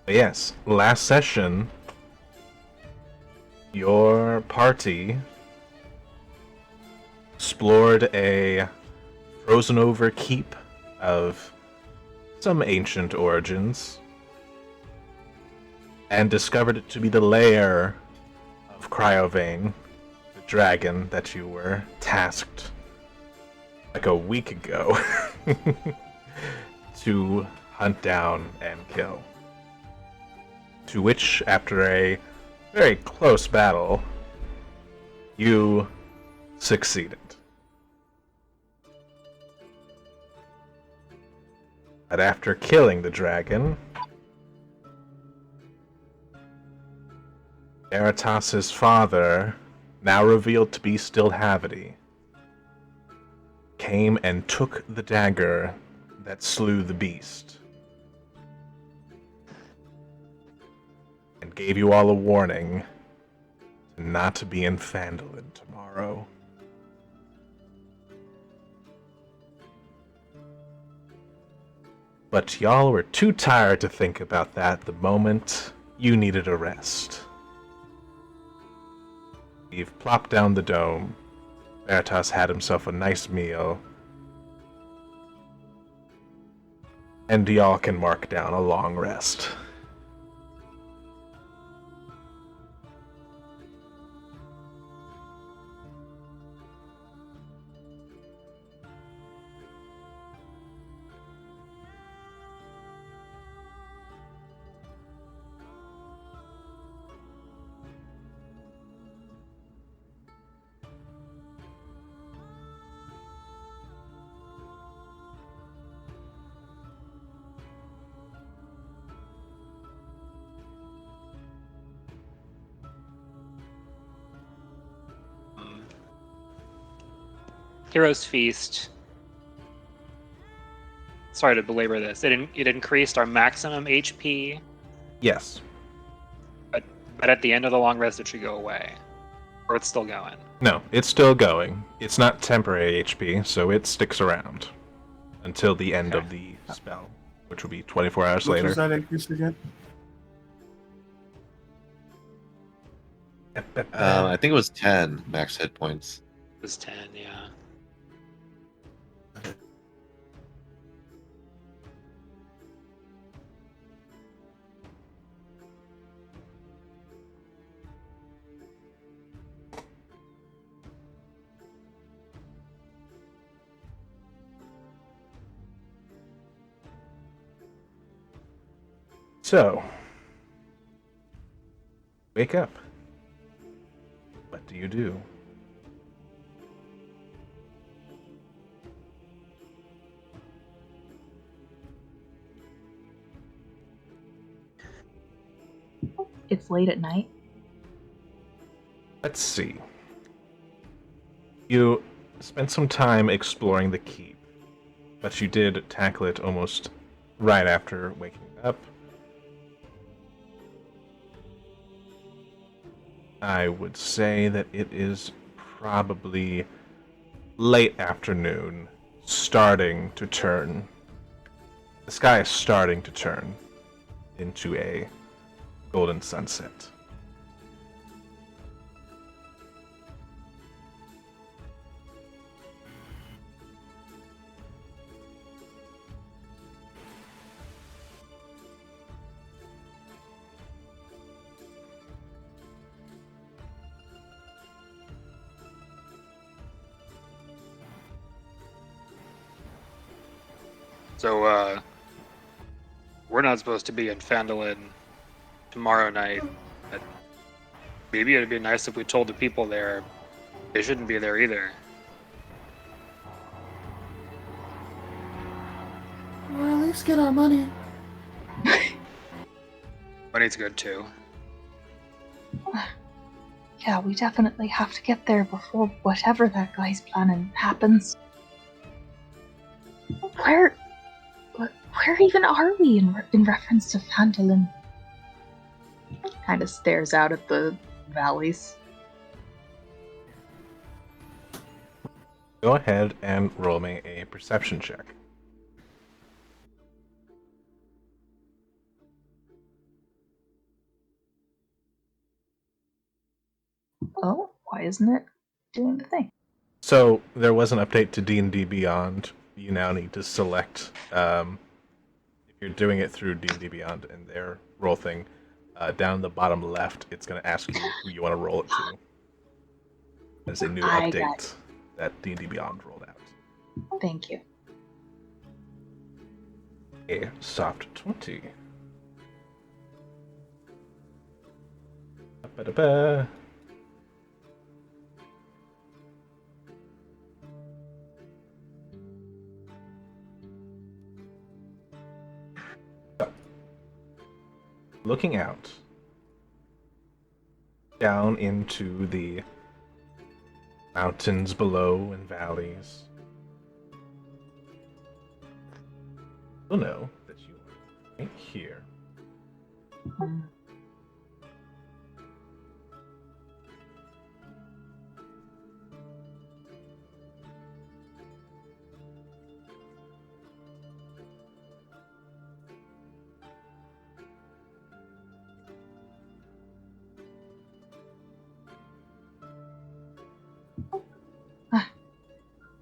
Yes, last session, your party explored a frozen over keep of some ancient origins and discovered it to be the lair of Cryovane, the dragon that you were tasked like a week ago to hunt down and kill. To which, after a very close battle, you succeeded. But after killing the dragon, Veritas's father, now revealed to be still Havity, came and took the dagger that slew the beast, and gave you all a warning to not be in Phandalin tomorrow. But y'all were too tired to think about that the moment you needed a rest. You've plopped down the dome. Veritas had himself a nice meal. And y'all can mark down a long rest. Hero's Feast. Sorry to belabor this. It increased our maximum HP, Yes. but at the end of the long rest, it should go away. Or it's still going. No, it's still going. It's not temporary HP, so it sticks around until the end of the spell, which will be 24 hours What later. was that increase again? I think it was 10 max hit points. It was 10, yeah. So, wake up. What do you do? It's late at night. Let's see. You spent some time exploring the keep, but you did tackle it almost right after waking up. I would say that it is probably late afternoon, starting to turn. The sky is starting to turn into a golden sunset. So, we're not supposed to be in Phandalin tomorrow night. But maybe it'd be nice if we told the people there they shouldn't be there either. Or at least get our money. Money's good too. Yeah, we definitely have to get there before whatever that guy's planning happens. Where even are we in reference to Phandalin? Kind of stares out at the valleys. Go ahead and roll me a perception check. Oh, why isn't it doing the thing? So there was an update to D&D Beyond. You now need to select if you're doing it through D&D Beyond and their roll thing. Down the bottom left, it's going to ask you who you want to roll it to. There's a new I got update that D&D Beyond rolled out. it. Thank you. A soft 20. Ba-da-ba. So, looking out down into the mountains below and valleys, you'll know that you are right here. Hmm.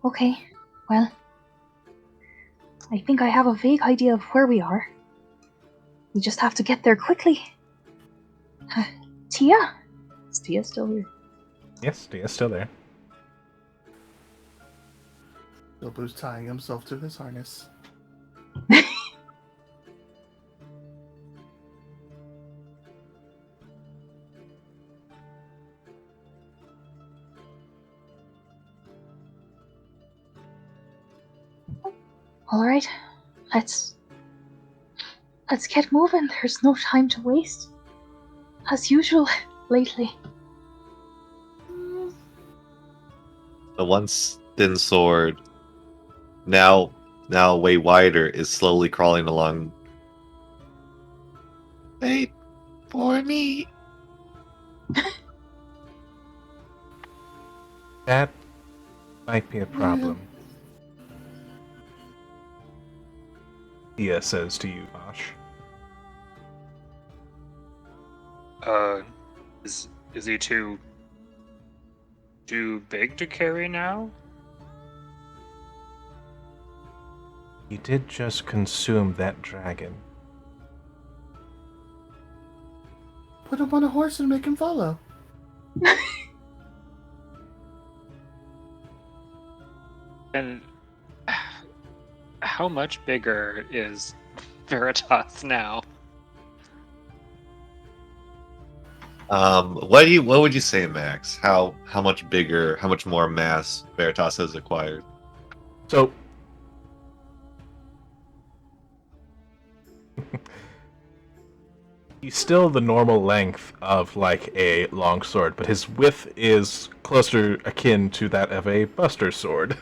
Okay, well, I think I have a vague idea of where we are. We just have to get there quickly. Tia? Is Tia still here? Yes, Dia's still there. Bilbo's tying himself to his harness. Alright, let's get moving. There's no time to waste. As usual, lately. The once thin sword, now way wider, is slowly crawling along. Wait for me. That might be a problem. Dia says to you, Bosch. Is he too big to carry now? He did just consume that dragon. Put him on a horse and make him follow. And how much bigger is Veritas now? What would you say, Max? How much bigger, how much more mass Veritas has acquired? So, he's still the normal length of like a longsword, but his width is closer akin to that of a buster sword.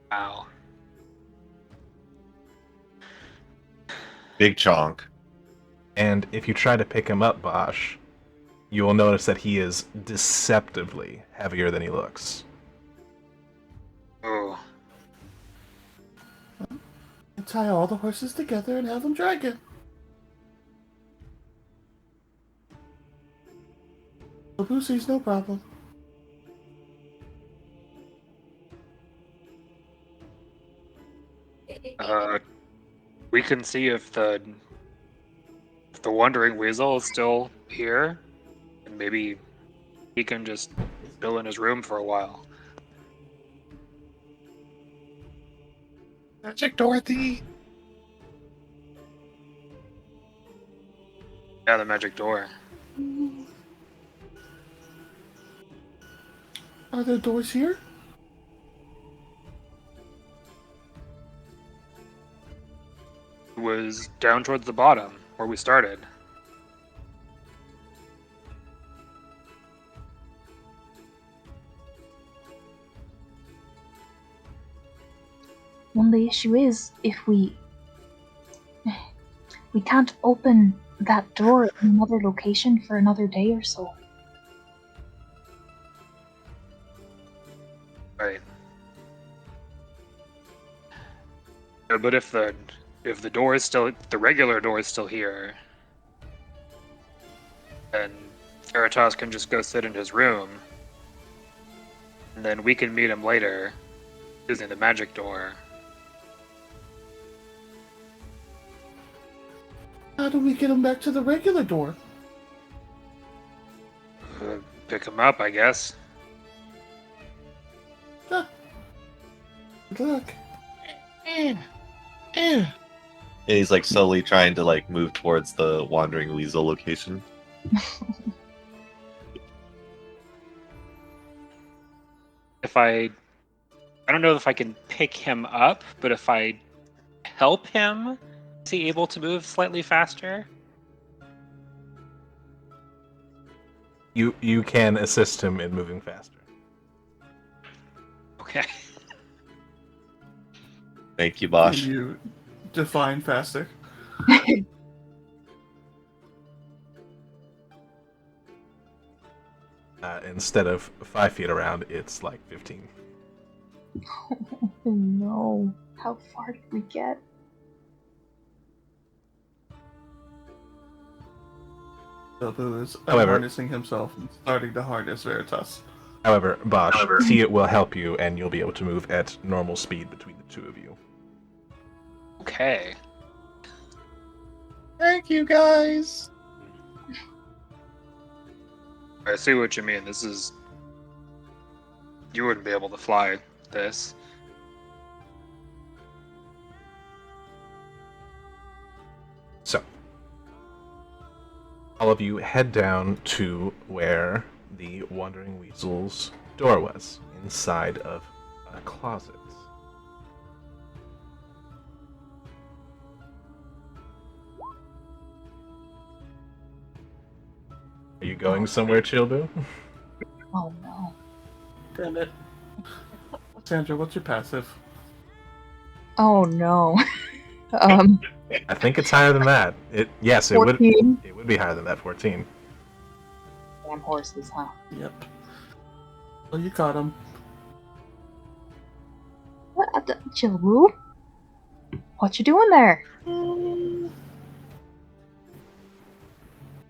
Wow. Big chonk. And if you try to pick him up, Bosch, you will notice that he is deceptively heavier than he looks. Oh. Tie all the horses together and have them drag it. Bilbo sees no problem. We can see if the Wandering Weasel is still here, and maybe he can just chill in his room for a while. Magic Dorothy. Yeah, the magic door. Are there doors here? It was down towards the bottom where we started. Well, the issue is, if we can't open that door in another location for another day or so. Right. But if the door is still, the regular door is still here, then Veritas can just go sit in his room, and then we can meet him later using the magic door. How do we get him back to the regular door? Pick him up, I guess. Good luck. And he's like slowly trying to like move towards the wandering weasel location. If I don't know if I can pick him up, but if I help him, is he able to move slightly faster? You can assist him in moving faster. Okay. Thank you, Can Bosch. you define faster? Instead of 5 feet around, it's like 15. Oh no. How far did we get? Bilbo is However- unharnessing himself and starting to harness Veritas. However, Bosch, Tia will help you, and you'll be able to move at normal speed between the two of you. Okay. Thank you, guys. I see what you mean. This is... You wouldn't be able to fly this. So, all of you head down to where the Wandering Weasel's door was, inside of a closet. Are you going somewhere, Chilbu? Oh no. Damn it. Sandra, what's your passive? Oh no. I think it's higher than that. Yes, it would. 14. It would be higher than that. 14. Damn horses, huh? Yep. Oh, you caught him. What? Chilwoo? What you doing there?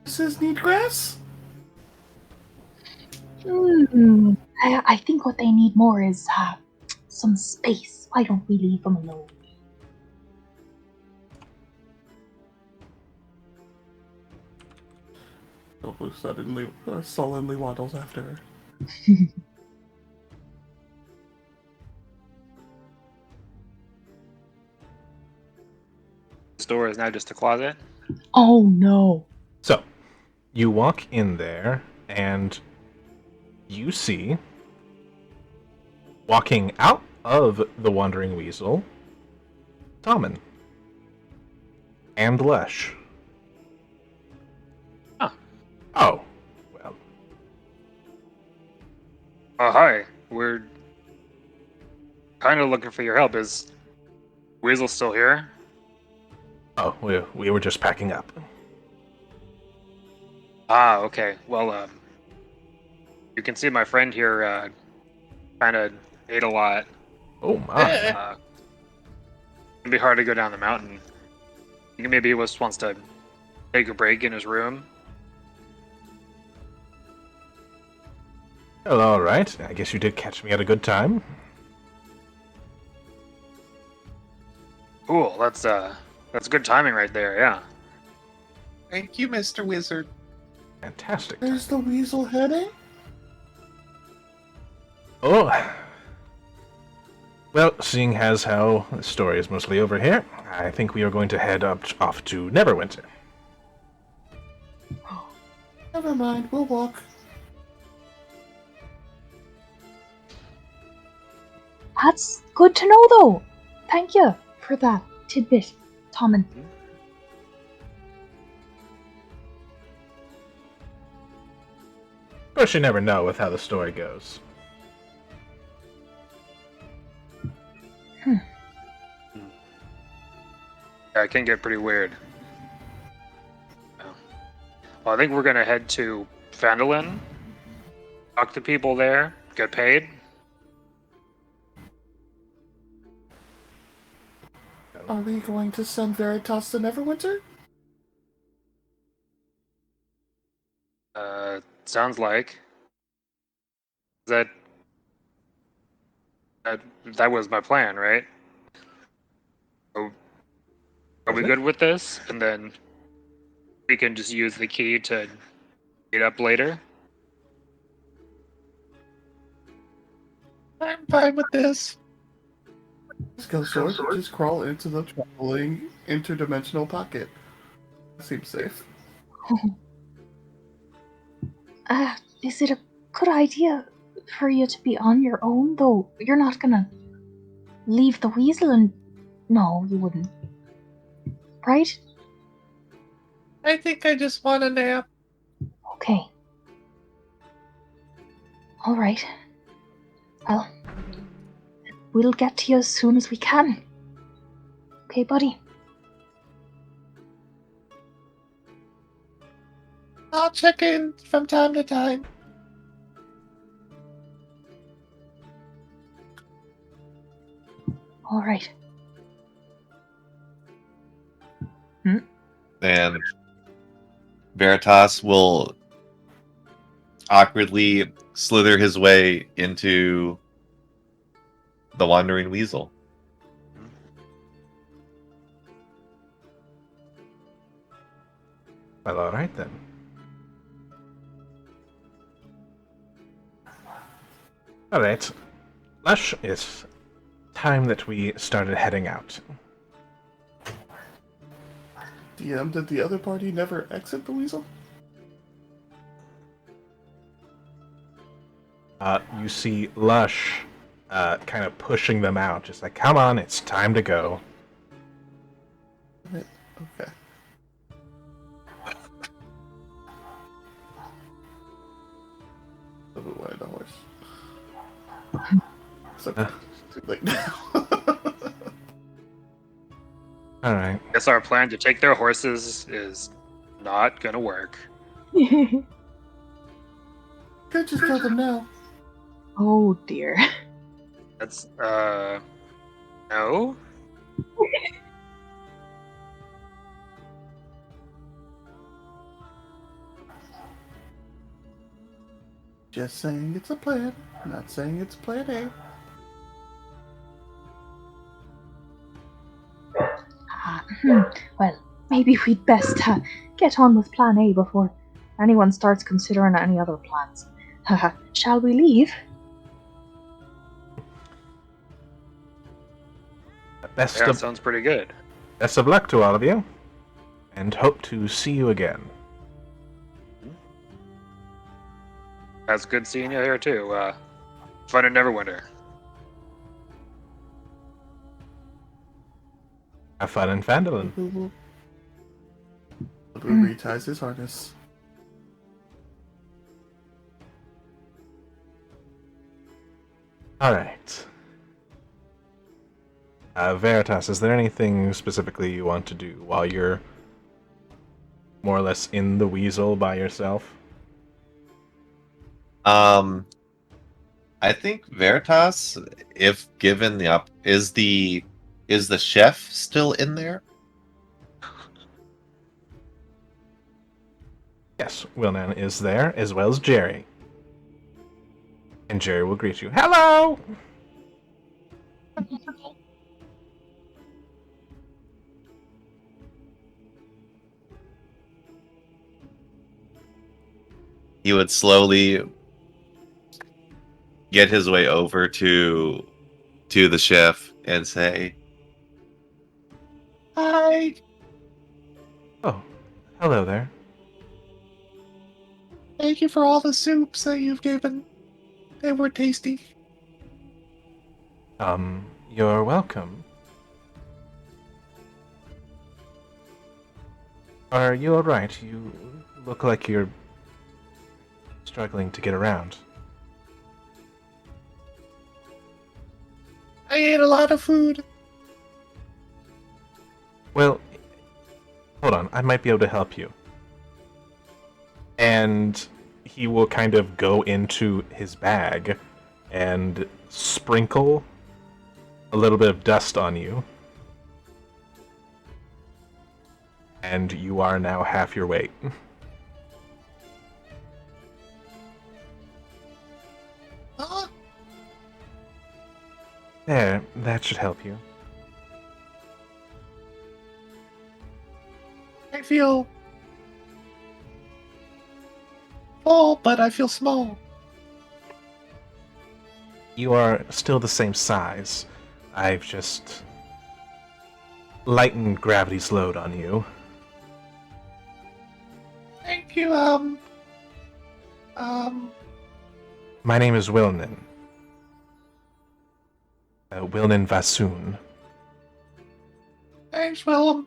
This is need grass? I think what they need more is some space. Why don't we leave them alone? Bilbo suddenly, sullenly waddles after her. This door is now just a closet. Oh no. So, you walk in there, and you see, walking out of the Wandering Weasel, Tommen. And Lesh. Huh. Oh, well. Oh, hi. We're kind of looking for your help. Is Weasel still here? Oh, we were just packing up. Ah, okay. Well, you can see my friend here kind of ate a lot. Oh my. It'd be hard to go down the mountain. I think maybe he just wants to take a break in his room. Well, alright. I guess you did catch me at a good time. Cool. That's good timing right there. Yeah. Thank you, Mr. Wizard. Fantastic. Where's the weasel heading? Oh. Well, seeing as how the story is mostly over here, I think we are going to head off to Neverwinter. Never mind, we'll walk. That's good to know, though. Thank you for that tidbit, Tommen. Of course, you never know with how the story goes. Yeah, it can get pretty weird. Well, I think we're gonna head to Phandalin, talk to people there, get paid. Are we going to send Veritas to Neverwinter? sounds like. That that was my plan, right? So, are we Okay. good with this? And then we can just use the key to meet up later. I'm fine with this. Let's go, sword. Just crawl into the traveling interdimensional pocket. Seems safe. Is it a good idea for you to be on your own, though? You're not gonna leave the weasel and... No, you wouldn't. Right? I think I just want a nap. Okay. Alright. Well, we'll get to you as soon as we can. Okay, buddy? I'll check in from time to time. Alright. And Veritas will awkwardly slither his way into the Wandering Weasel. Well, alright then. Alright. Lush, it's time that we started heading out. DM, did the other party never exit the weasel? You see Lush kind of pushing them out, just like, come on, it's time to go. Okay. I don't wanted a horse. So too late now. Alright. Guess our plan to take their horses is not gonna work. Could just kill them now. Oh dear. That's no. Just saying it's a plan. Not saying it's plan A. Well, maybe we'd best get on with plan A before anyone starts considering any other plans. Shall we leave? Best Yeah, of sounds pretty good. Best of luck to all of you, and hope to see you again. That's good seeing you here too. Fun in Neverwinter. Have fun in Phandalin. Blue reties his harness. Alright. Veritas, is there anything specifically you want to do while you're more or less in the weasel by yourself? I think Veritas, if given the is the chef still in there? Yes, Wilnan is there, as well as Jerry. And Jerry will greet you. Hello! He would slowly get his way over to the chef and say, "Hi, Oh, hello there. thank you for all the soups that you've given. They were tasty." You're welcome. Are you alright? You look like you're struggling to get around. I ate a lot of food. Well, hold on, I might be able to help you. And he will kind of go into his bag and sprinkle a little bit of dust on you. And you are now half your weight. There, that should help you. I feel full, but I feel small. You are still the same size. I've just lightened gravity's load on you. Thank you, My name is Wilnin. Wilnin Vasoon. thanks, Willem.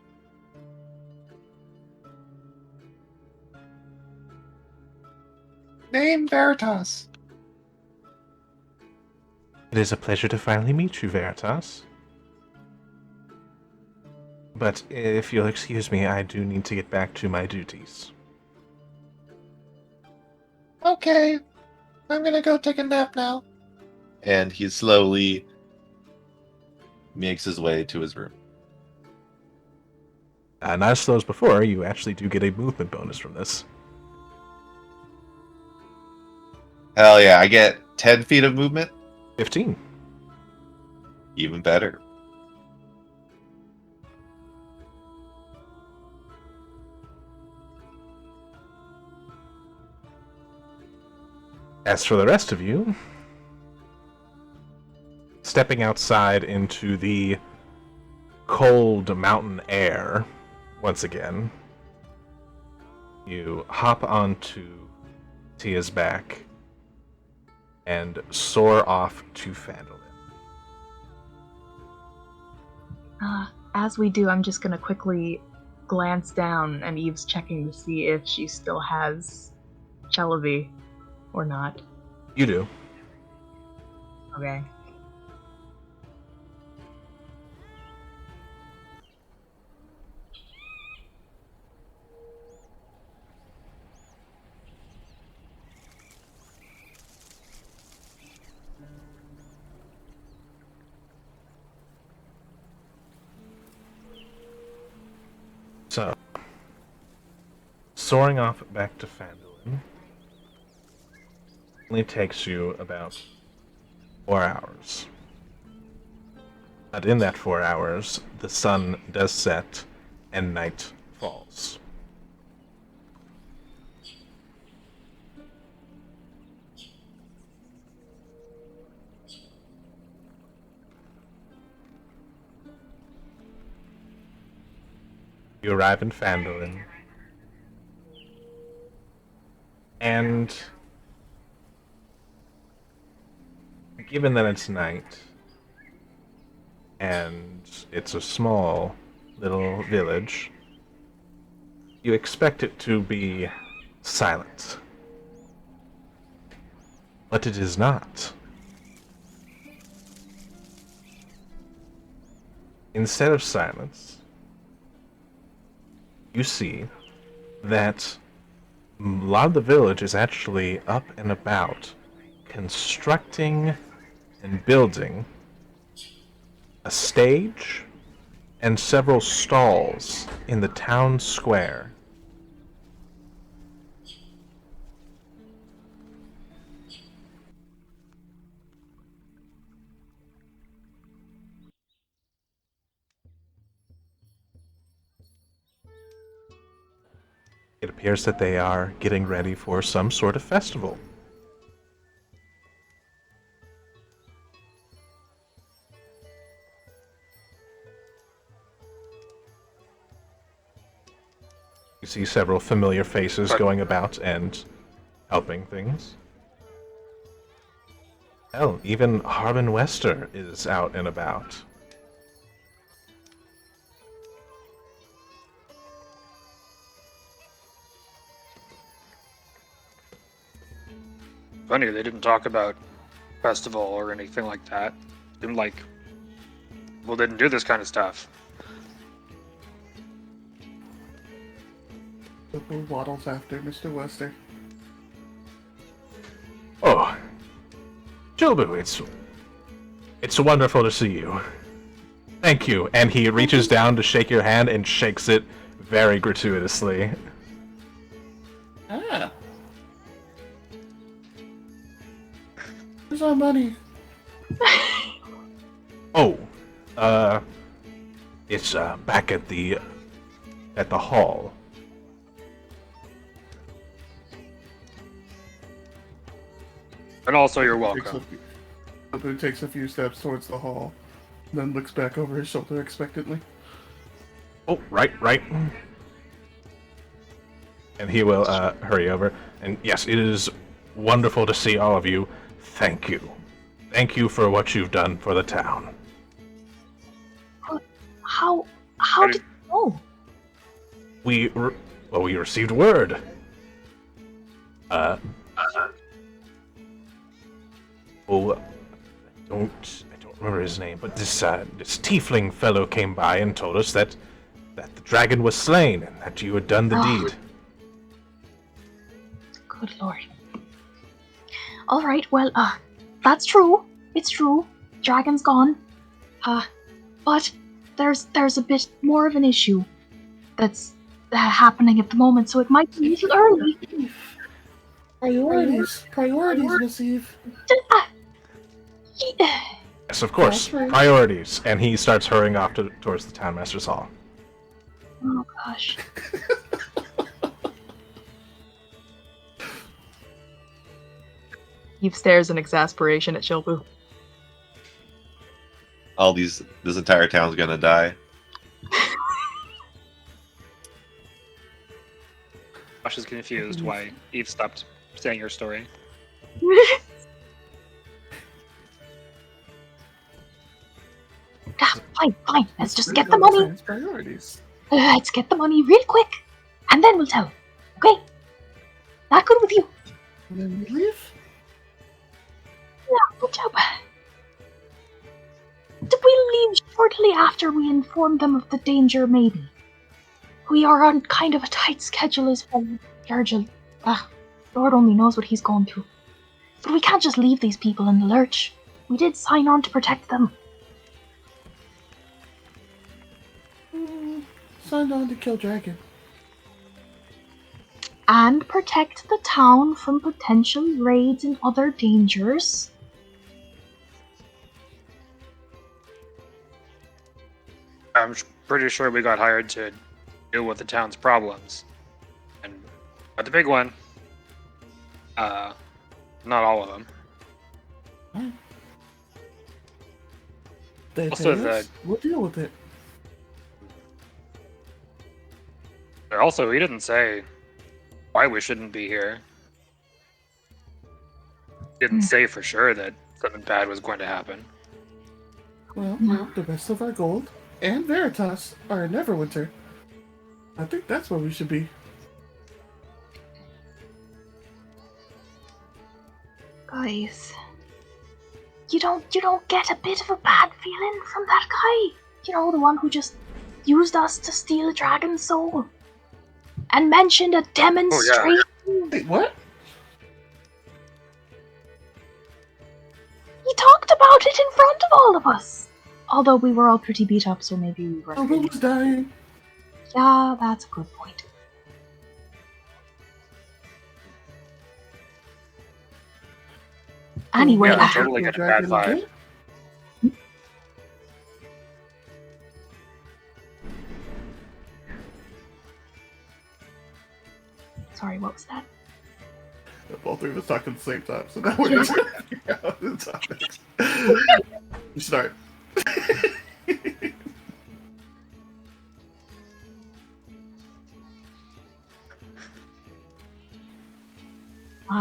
Name Veritas. It is a pleasure to finally meet you, Veritas. But if you'll excuse me, I do need to get back to my duties. Okay, I'm gonna go take a nap now. And he slowly makes his way to his room. Not as slow as before, you actually do get a movement bonus from this. Hell yeah, I get 10 feet of movement. 15. Even better. As for the rest of you, stepping outside into the cold mountain air, once again, you hop onto Tia's back and soar off to Phandalin. As we do, I'm just gonna quickly glance down, and Eve's checking to see if she still has Chelavi or not. You do. Okay. So, soaring off back to Phandalin only takes you about 4 hours. But in that 4 hours, the sun does set and night falls. You arrive in Phandalin, and given that it's night, and it's a small little village, you expect it to be silent. But it is not. Instead of silence, you see that a lot of the village is actually up and about, constructing and building a stage and several stalls in the town square. It appears that they are getting ready for some sort of festival. You see several familiar faces going about and helping things. Hell, even Harbin Wester is out and about. Funny, they didn't talk about festival or anything like that. Didn't like, well, didn't do this kind of stuff. Little waddles after Mr. Wester. Oh, Jilbu, it's wonderful to see you. Thank you. And he reaches down to shake your hand and shakes it very gratuitously. Ah. Where's our money? It's back at the hall. And also, you're Takes a welcome. few- Abu takes a few steps towards the hall, then looks back over his shoulder expectantly. Oh, right. And he will hurry over. And yes, it is wonderful to see all of you. Thank you. Thank you for what you've done for the town. How How did did- you know? We received word. Oh, I don't remember his name, but this tiefling fellow came by and told us that the dragon was slain and that you had done the Oh. deed. Good lord. All right, well, that's true. It's true. Dragon's gone. But there's a bit more of an issue that's happening at the moment, so it might be a little early. Priorities, Miss Eve. Yes, of course. That's right. Priorities. And he starts hurrying off towards the townmaster's hall. Oh gosh. Eve stares in exasperation at Shilbu. This entire town's gonna die. Josh is confused why Eve stopped saying her story. Fine. Let's just get the money. His priorities. Let's get the money real quick, and then we'll tell. Okay? Not good with you. And then we leave. Yeah, good job. Did we leave shortly after we informed them of the danger, maybe? We are on kind of a tight schedule as well, Virgil. Lord only knows what he's going through. But we can't just leave these people in the lurch. We did sign on to protect them. Signed on to kill dragon. And protect the town from potential raids and other dangers. I'm pretty sure we got hired to deal with the town's problems. But the big one, not all of them. They Also, pay us, we'll deal with it. Also, he didn't say why we shouldn't be here. Didn't say for sure that something bad was going to happen. Well, the rest of our gold and Veritas are in Neverwinter. I think that's where we should be. Guys, you don't get a bit of a bad feeling from that guy? You know, the one who just used us to steal a dragon's soul? And mentioned a demonstration? Wait, what? He talked about it in front of all of us. Although we were all pretty beat up, so maybe we weren't. Who was dying? Yeah, that's a good point. Anyway, Yeah, totally get a bad vibe. Again? sorry, what was that? Both three of us talking at the same time, so now we're just figuring out the topics. You start.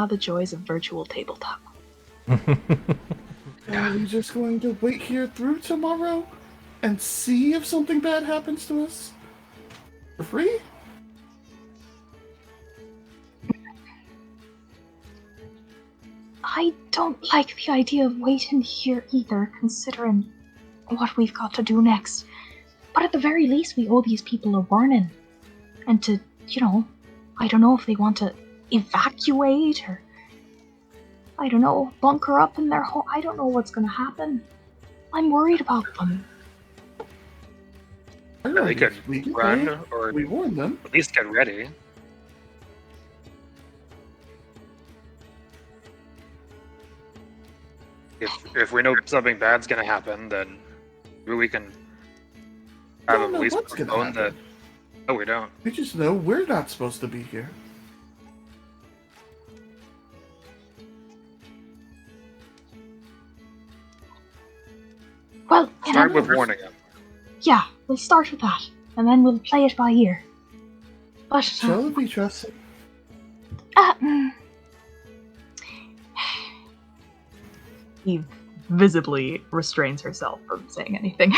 The joys of virtual tabletop. Are we just going to wait here through tomorrow and see if something bad happens to us? For free? I don't like the idea of waiting here either, considering what we've got to do next. But at the very least, we owe these people a warning. And to, I don't know if they want to evacuate or, I don't know, bunker up in their home. I don't know what's going to happen. I'm worried about them. They could We can run pay. or We warned them. at least get ready. If we know something bad's gonna happen, then Maybe we can have don't at know least what's gonna postpone the. happen. No, we don't. We just know we're not supposed to be here. Well, Start with warning him. yeah, we'll start with that, and then we'll play it by ear. But Shall it be trusted? mm, Eve visibly restrains herself from saying anything.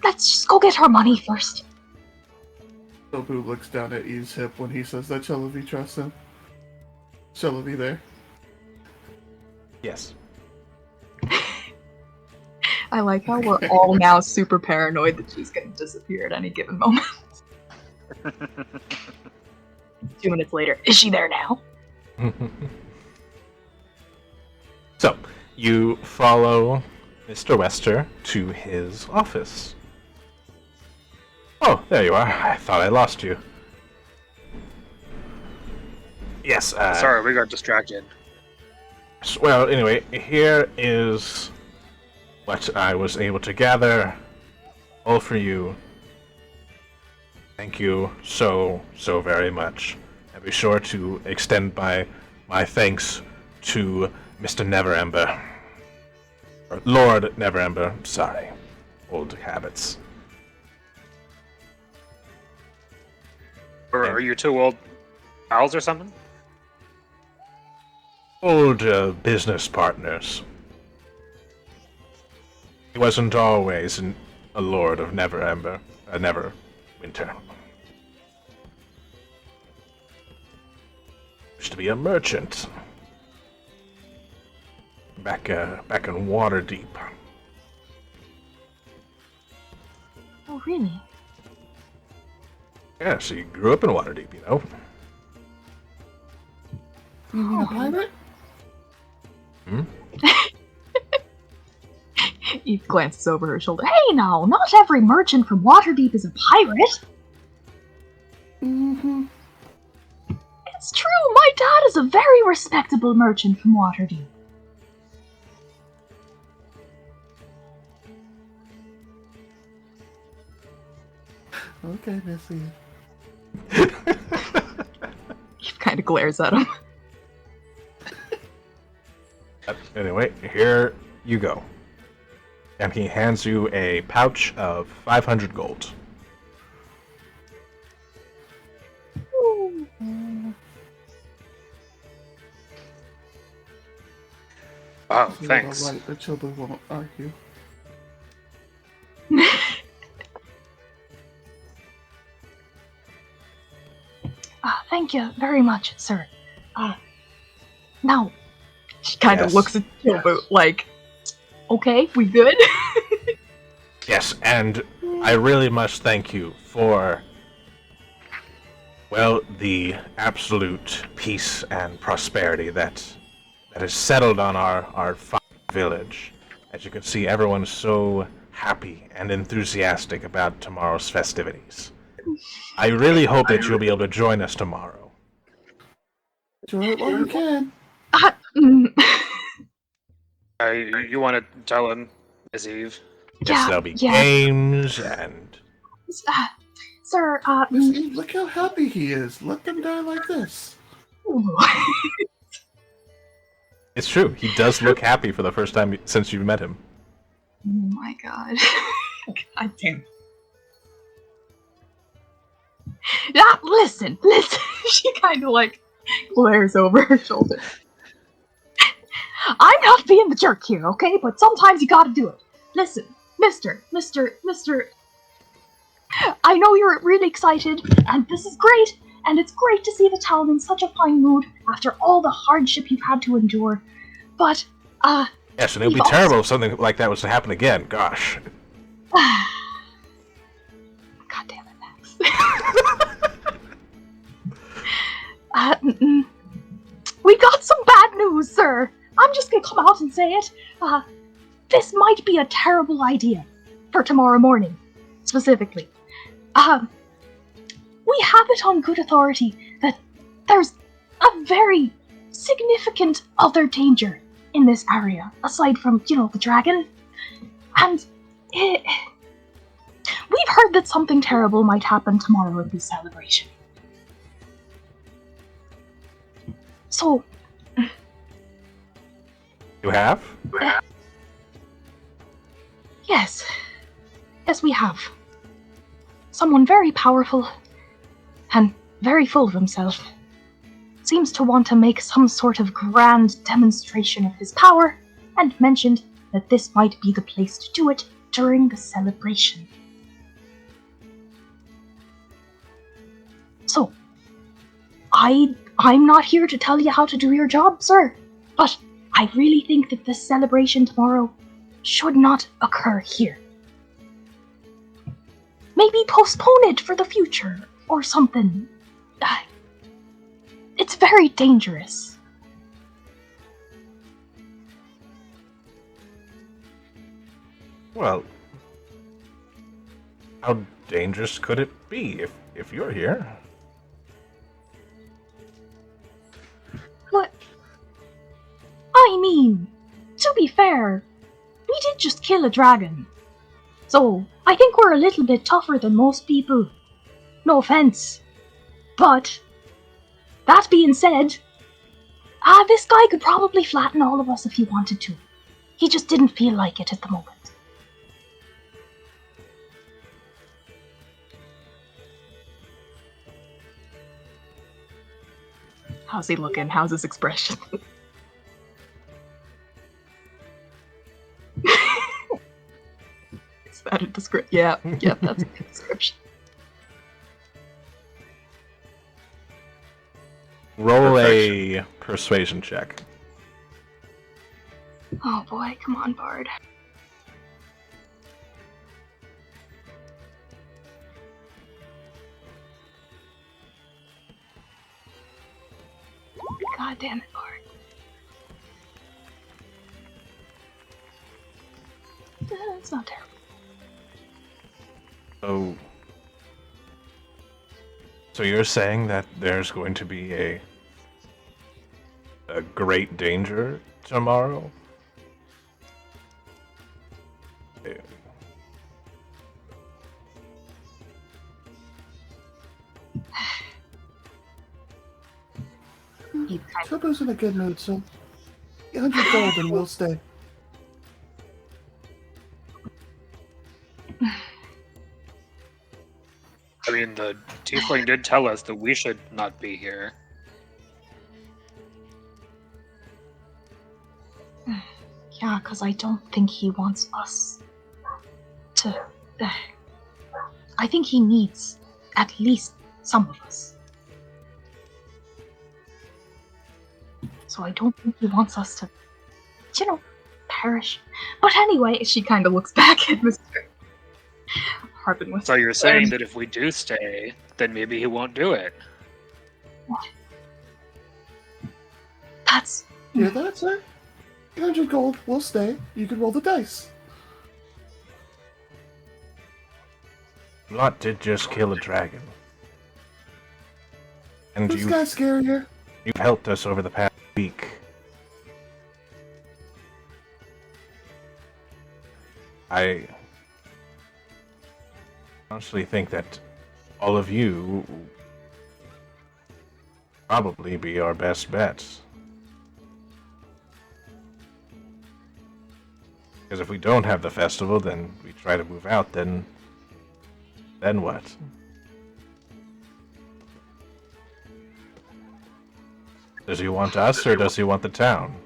let's just go get her money first. Sobu looks down at Eve's hip when he says that Shalavi trusts him. Shalavi there. Yes. I like how we're all now super paranoid that she's going to disappear at any given moment. 2 minutes later, is she there now? So, you follow Mr. Wester to his office. Oh, there you are. I thought I lost you. Yes, Sorry, we got distracted. well, anyway, here is what I was able to gather, all for you. Thank you so very much. And be sure to extend my thanks to Mr. Neverember. Or Lord Neverember, sorry. Old habits. Or are you two old pals or something? Old business partners. He wasn't always a lord of Neverember, Neverwinter. Used to be a merchant. Back in Waterdeep. Oh, really? Yeah, so you grew up in Waterdeep, you know? You mean a pirate? Hmm? Eve glances over her shoulder. Hey now, not every merchant from Waterdeep is a pirate. Mm-hmm. It's true, my dad is a very respectable merchant from Waterdeep. Okay, Missy. Eve kind of glares at him. Anyway, here you go. And he hands you a pouch of 500 gold. Oh, She's thanks. all right, the children won't argue. Thank you very much, sir. Now, She kind of Yes. looks at Tilbo like, okay, we good? Yes, and I really must thank you for, well, the absolute peace and prosperity that has settled on our fine village. As you can see, everyone's so happy and enthusiastic about tomorrow's festivities. I really hope that you'll be able to join us tomorrow. Enjoy it while you can. Mm. You want to tell him, Miss Eve? Yes, there'll be yeah. games and... Sir, Miss Eve, look how happy he is. Let them die like this. It's true, he does look happy for the first time since you've met him. Oh my god. God damn. listen. She kind of like glares over her shoulder. I'm not being the jerk here, okay? But sometimes you gotta do it. Listen, Mister. I know you're really excited, and this is great, and it's great to see the town in such a fine mood after all the hardship you've had to endure. But, Yes, and it would be We've terrible if something like that was to happen again, gosh. God damn it, Max. We got some bad news, sir. I'm just gonna come out and say it. This might be a terrible idea for tomorrow morning, specifically. We have it on good authority that there's a very significant other danger in this area, aside from, the dragon. And we've heard that something terrible might happen tomorrow at this celebration. So, You have? yes. Yes, we have. Someone very powerful and very full of himself seems to want to make some sort of grand demonstration of his power, and mentioned that this might be the place to do it during the celebration. So, I'm not here to tell you how to do your job, sir, but I really think that this celebration tomorrow should not occur here. Maybe postpone it for the future, or something. It's very dangerous. Well, how dangerous could it be if you're here? What? I mean, to be fair, we did just kill a dragon. So, I think we're a little bit tougher than most people. No offense. But, that being said, this guy could probably flatten all of us if he wanted to. He just didn't feel like it at the moment. How's he looking? How's his expression? Is that a description? Yeah, that's a good description. Roll a persuasion check. Oh boy, come on, Bard. God damn it, Bard. It's not terrible. So you're saying that there's going to be a great danger tomorrow? Chopo's in a good mood, so 100 gold and we'll stay. I mean, the tiefling did tell us that we should not be here. Yeah, because I don't think he wants us to... I think he needs at least some of us. So I don't think he wants us to, perish. But anyway, She kind of looks back at Mr. Harpin with. So you're saying that if we do stay, then maybe he won't do it. that's... Hear that, sir? 100 gold, we'll stay. You can roll the dice. Lot did just kill a dragon. And This guy's scarier. you've helped us over the past week. I honestly think that all of you probably be our best bets. Because if we don't have the festival, then we try to move out, then what? Does he want us, or does he want the town?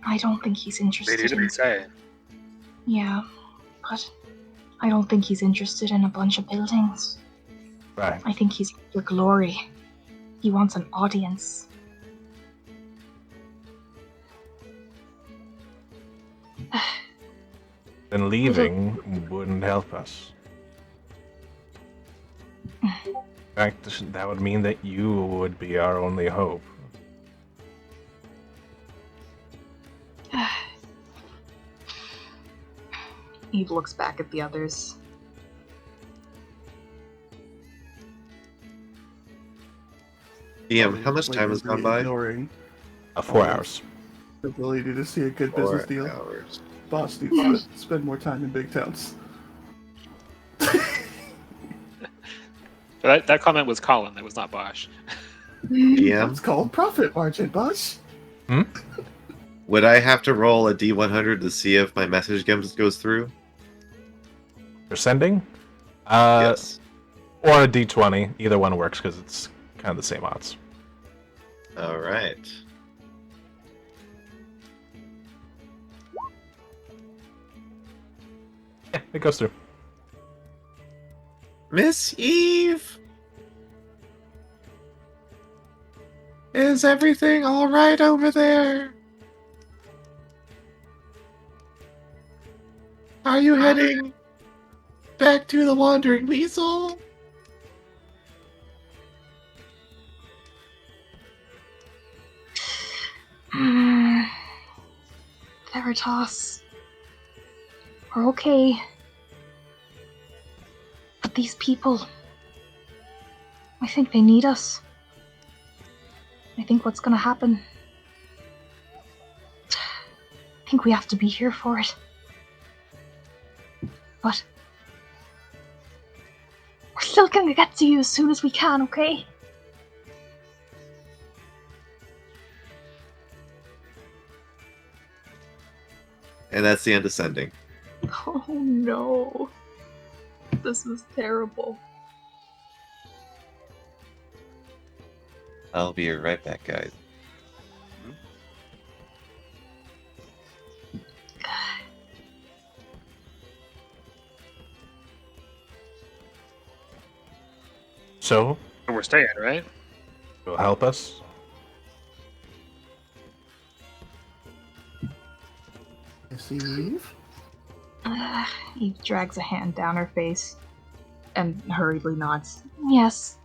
I don't think he's They interested in... didn't say. Yeah, but I don't think he's interested in a bunch of buildings. Right. I think he's after glory. He wants an audience. Then leaving wouldn't help us. In fact, that would mean that you would be our only hope. Eve looks back at the others. DM, how much time has gone by? Ignoring 4 hours. the ability to see a good 4 business deal. hours. Boss needs to spend more time in big towns. That comment was Colin. That was not Bosch. DM, That's called profit margin, boss. would I have to roll a D100 to see if my message goes through? For sending? Yes. Or a D20. Either one works because it's kind of the same odds. All right. Yeah, it goes through. Miss Eve, is everything all right over there? Are you heading back to the Wandering Weasel? Veritas. We're okay. But these people, I think they need us. I think what's gonna happen, I think we have to be here for it. But we're still gonna get to you as soon as we can, okay? And that's the end of sending. Oh no. This is terrible. I'll be right back, guys. So, We're staying, right? will help us? Miss Eve? Eve drags a hand down her face and hurriedly nods. Yes,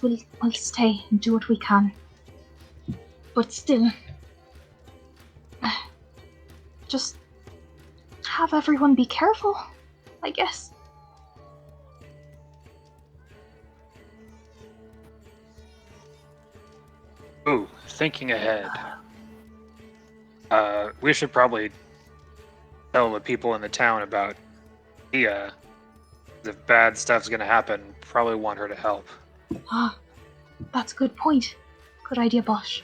we'll stay and do what we can. But still, just have everyone be careful, I guess. Ooh, thinking ahead. We should probably tell the people in the town about Tia. If bad stuff's gonna happen, probably want her to help. Ah, that's a good point. Good idea, Bosch.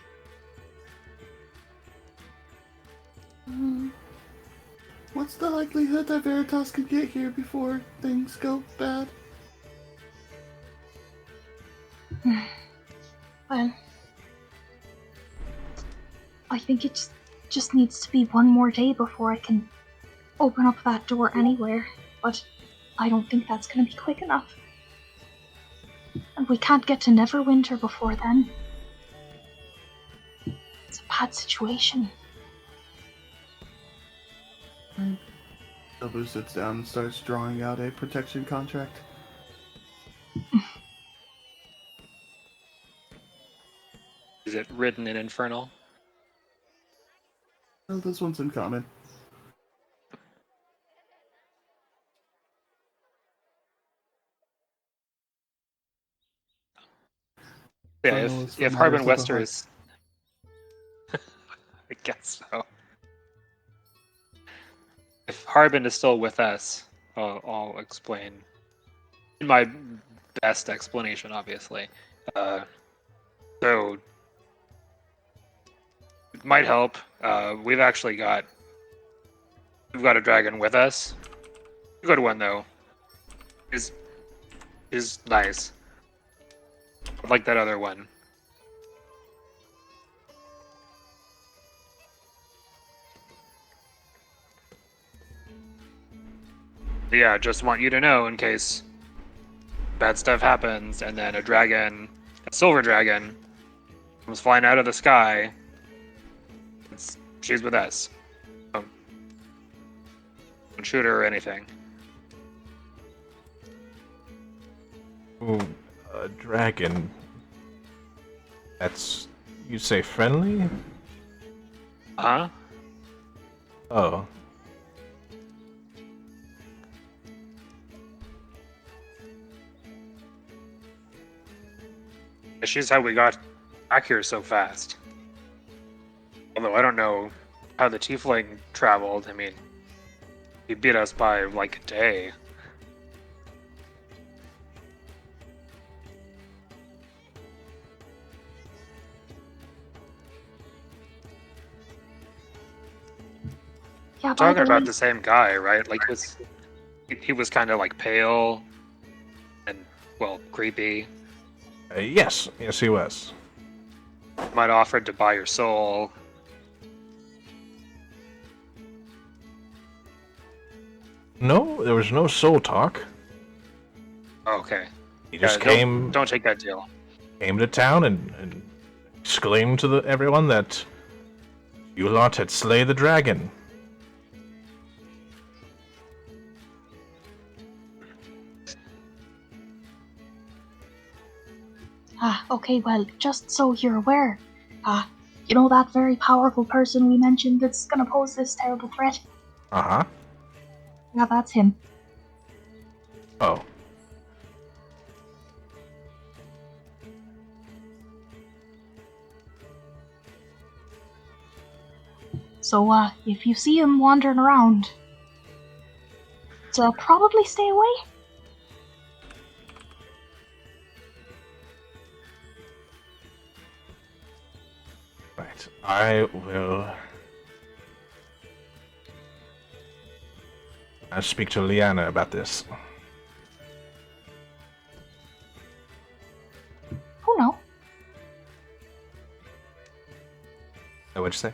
What's the likelihood that Veritas could get here before things go bad? Well, I think it just needs to be one more day before I can open up that door anywhere, but I don't think that's going to be quick enough. And we can't get to Neverwinter before then. It's a bad situation. Nobu sits down and starts drawing out a protection contract. Is it written in Infernal? Oh, this one's in common. Yeah, Infernal is for if matters Harbin of the Wester heart. is... I guess so. If Harbin is still with us, I'll explain. In my best explanation, obviously. So, it might help. We've got a dragon with us. A good one though. Is nice. Like that other one. Yeah, just want you to know in case bad stuff happens and then a silver dragon, comes flying out of the sky. She's with us. Don't shoot her or anything. Ooh, a dragon. That's... you say friendly? Huh? Oh. She's how we got back here so fast. Although I don't know how the tiefling traveled. I mean, he beat us by like a day. Yeah, by Talking the way, about the same guy, right? Like he was kind of like pale and well creepy. Yes, yes, he was. Might offered to buy your soul. No, there was no soul talk. Okay. He just Yeah, came don't take that deal. to town and exclaimed to everyone that you lot had slayed the dragon. okay, well, just so you're aware, you know that very powerful person we mentioned that's gonna pose this terrible threat? Uh-huh. Yeah, that's him. Oh. So, if you see him wandering around, probably stay away. Right. I will... I'll speak to Liana about this. Who know? What'd you say?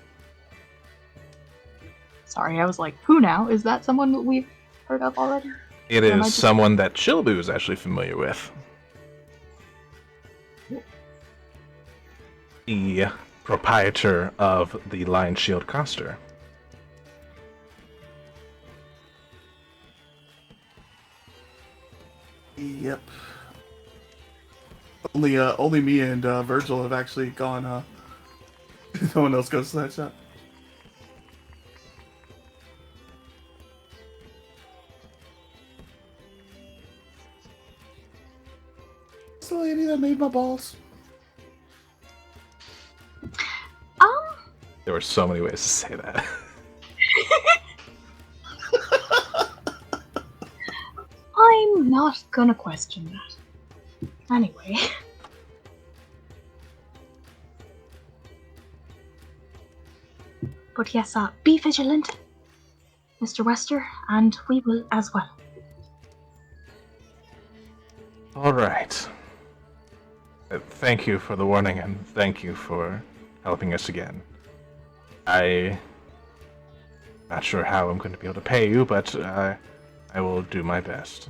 Sorry, I was like, who now? Is that someone that we've heard of already? It Or am I is just- someone that Chilbu is actually familiar with. The proprietor of the Lion Shield Coster. Yep. Only me and Virgil have actually gone. No one else goes to that shop. It's the lady that made my balls. There were so many ways to say that. I'm not gonna question that. Anyway. But yes, be vigilant, Mr. Wester, and we will as well. All right. Thank you for the warning, and thank you for helping us again. I'm not sure how I'm going to be able to pay you, but I will do my best.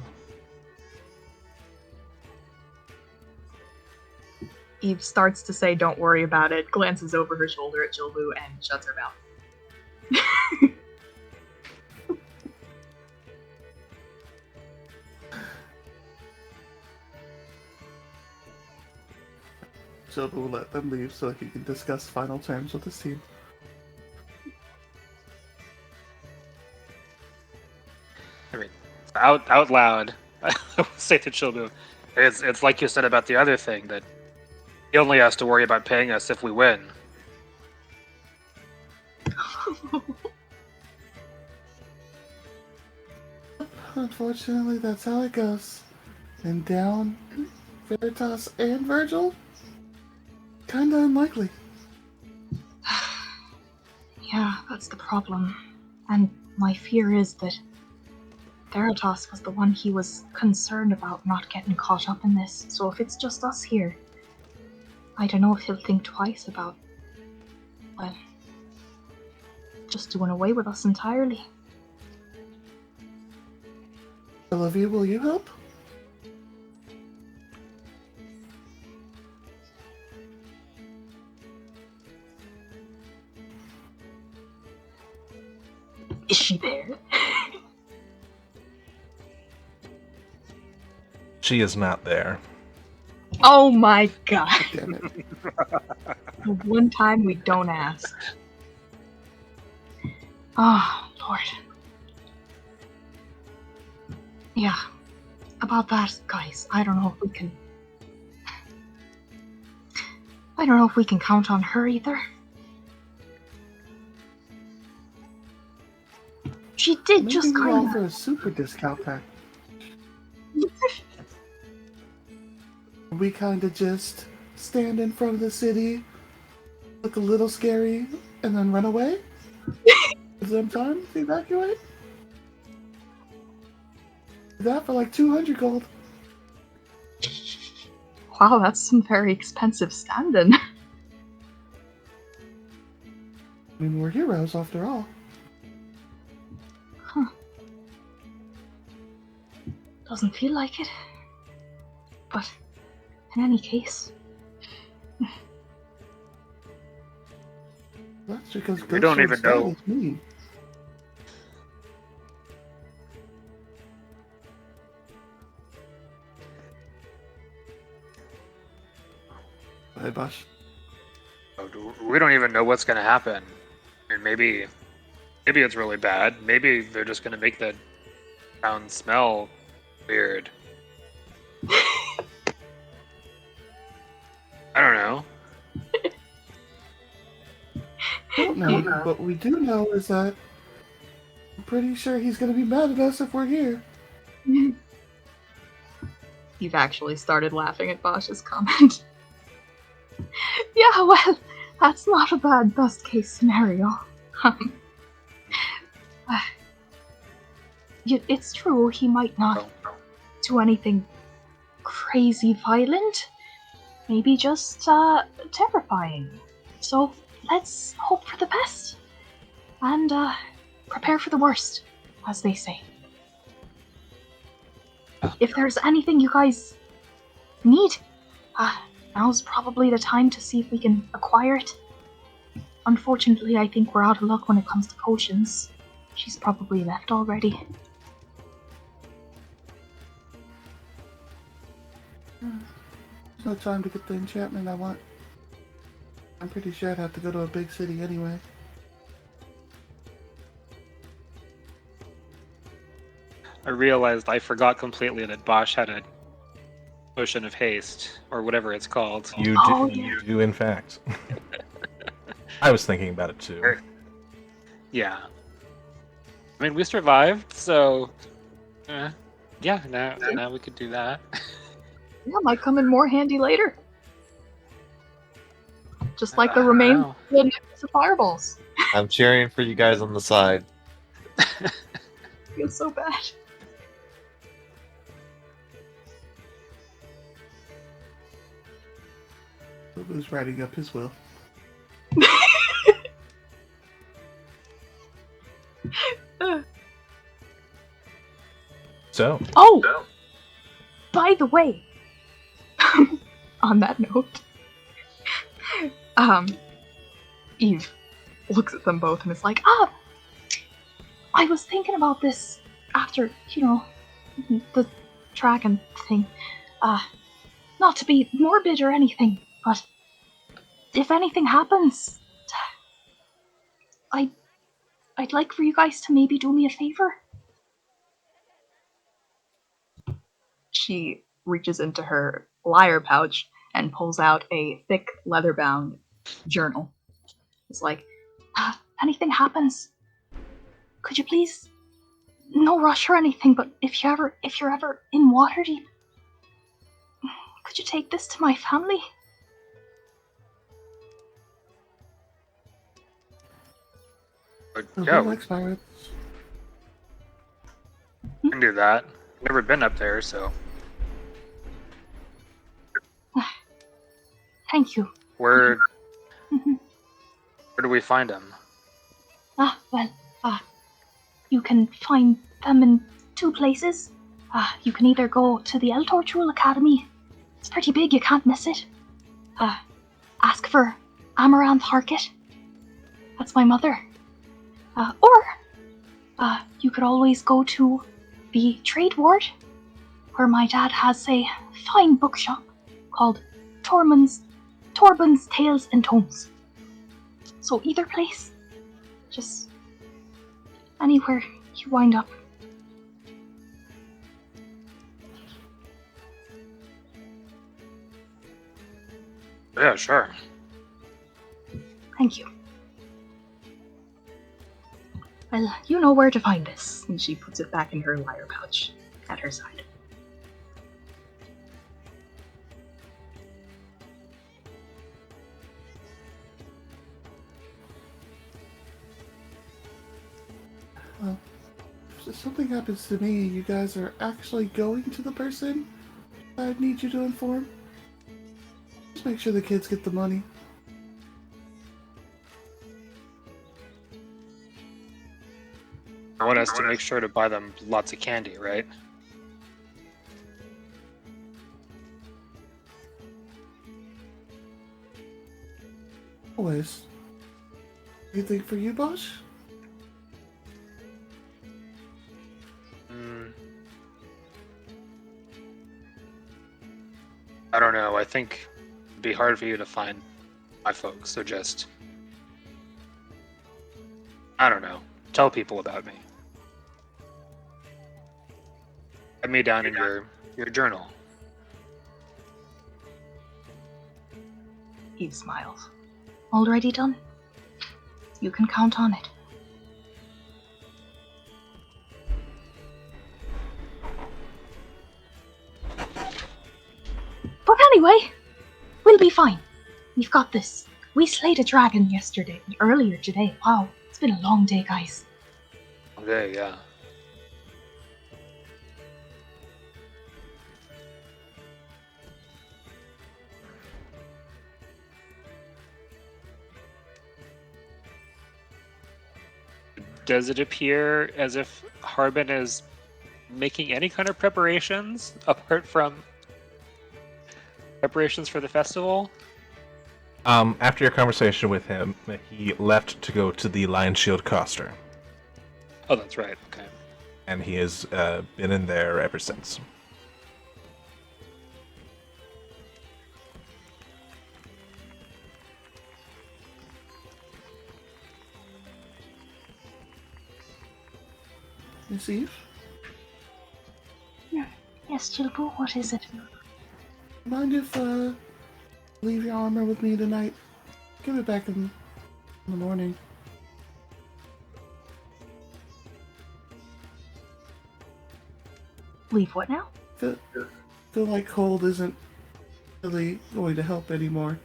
Eve starts to say, "Don't worry about it," glances over her shoulder at Jilbu, and shuts her mouth. Job will let them leave so he can discuss final terms with his team. I mean, out loud, I will say to Chilbu, it's like you said about the other thing, that he only has to worry about paying us if we win. Unfortunately, that's how it goes. And down, Veritas and Virgil? Kinda unlikely. Yeah, that's the problem. And my fear is that Veritas was the one he was concerned about not getting caught up in this. So if it's just us here, I don't know if he'll think twice about, well, just doing away with us entirely. Olivia, will you help? Is she there? She is not there. Oh my god! Damn it. The one time we don't ask. Oh, Lord. Yeah. About that, guys, I don't know if we can... I don't know if we can count on her either. She did Maybe just we kind offer a super discount pack. We kind of just stand in front of the city, look a little scary, and then run away? Give them time to evacuate? Do that for like 200 gold. Wow, that's some very expensive stand-in. I mean, we're heroes after all. Huh. Doesn't feel like it. But in any case, That's because We don't even know. Is me. Hey, Bosh. We don't even know what's gonna happen. I mean, maybe it's really bad. Maybe they're just gonna make the town smell weird. I don't know. Don't know. What we do know is that I'm pretty sure he's gonna be mad at us if we're here. You've actually started laughing at Bosch's comment. Yeah, well, that's not a bad best-case scenario. it's true, he might not do anything crazy violent. Maybe just terrifying. So let's hope for the best. And prepare for the worst, as they say. If there's anything you guys need, now's probably the time to see if we can acquire it. Unfortunately, I think we're out of luck when it comes to potions. She's probably left already. There's no time to get the enchantment I want. I'm pretty sure I'd have to go to a big city anyway. I realized I forgot completely that Bosch had a potion of haste, or whatever it's called. You Oh, do, yeah. you do in fact. I was thinking about it too. Yeah. I mean, we survived, so yeah. Now we could do that. Yeah, might come in more handy later. Just like the remains Wow. of the necklace of fireballs. I'm cheering for you guys on the side. Feels so bad. Who's writing up his will? So, Oh! By the way, On that note, Eve looks at them both and is like, I was thinking about this after, the dragon thing. Not to be morbid or anything, but if anything happens, I'd like for you guys to maybe do me a favor. she reaches into her lyre pouch and pulls out a thick leather-bound journal. It's like, Anything happens, could you please, no rush or anything, but if you're ever in Waterdeep, could you take this to my family? But Who yeah, we likes pirates? can do that. Never been up there, so Thank you. where Mhm. do we find him? You can find them in two places. You can either go to the Eltorchul Academy. It's pretty big, you can't miss it. Ask for Amaranth Harkett. That's my mother. Or you could always go to the Trade Ward, where my dad has a fine bookshop called Torben's Tales and Tomes. So either place, just anywhere you wind up. Yeah, sure. Thank you. Well, you know where to find us. And she puts it back in her lyre pouch at her side. Well, if something happens to me, you guys are actually going to the person I need you to inform. Just make sure the kids get the money. I want us to make sure to buy them lots of candy, right? Always. Anything for you, Bosch? I don't know. I think it'd be hard for you to find my folks, so just, I don't know. Tell people about me. Write me down in your journal. Eve smiles. Already done? You can count on it. But anyway, we'll be fine. We've got this. We slayed a dragon earlier today. Wow, it's been a long day, guys. Okay, yeah. Does it appear as if Harbin is making any kind of preparations apart from preparations for the festival? After your conversation with him, he left to go to the Lion Shield Coster, Oh, that's right. Okay. and he has been in there ever since. Miss Eve? Yes, Chilbu, what is it? Mind if leave your armor with me tonight? Give it back in the morning. Leave what now? Feel like cold isn't really going to help anymore.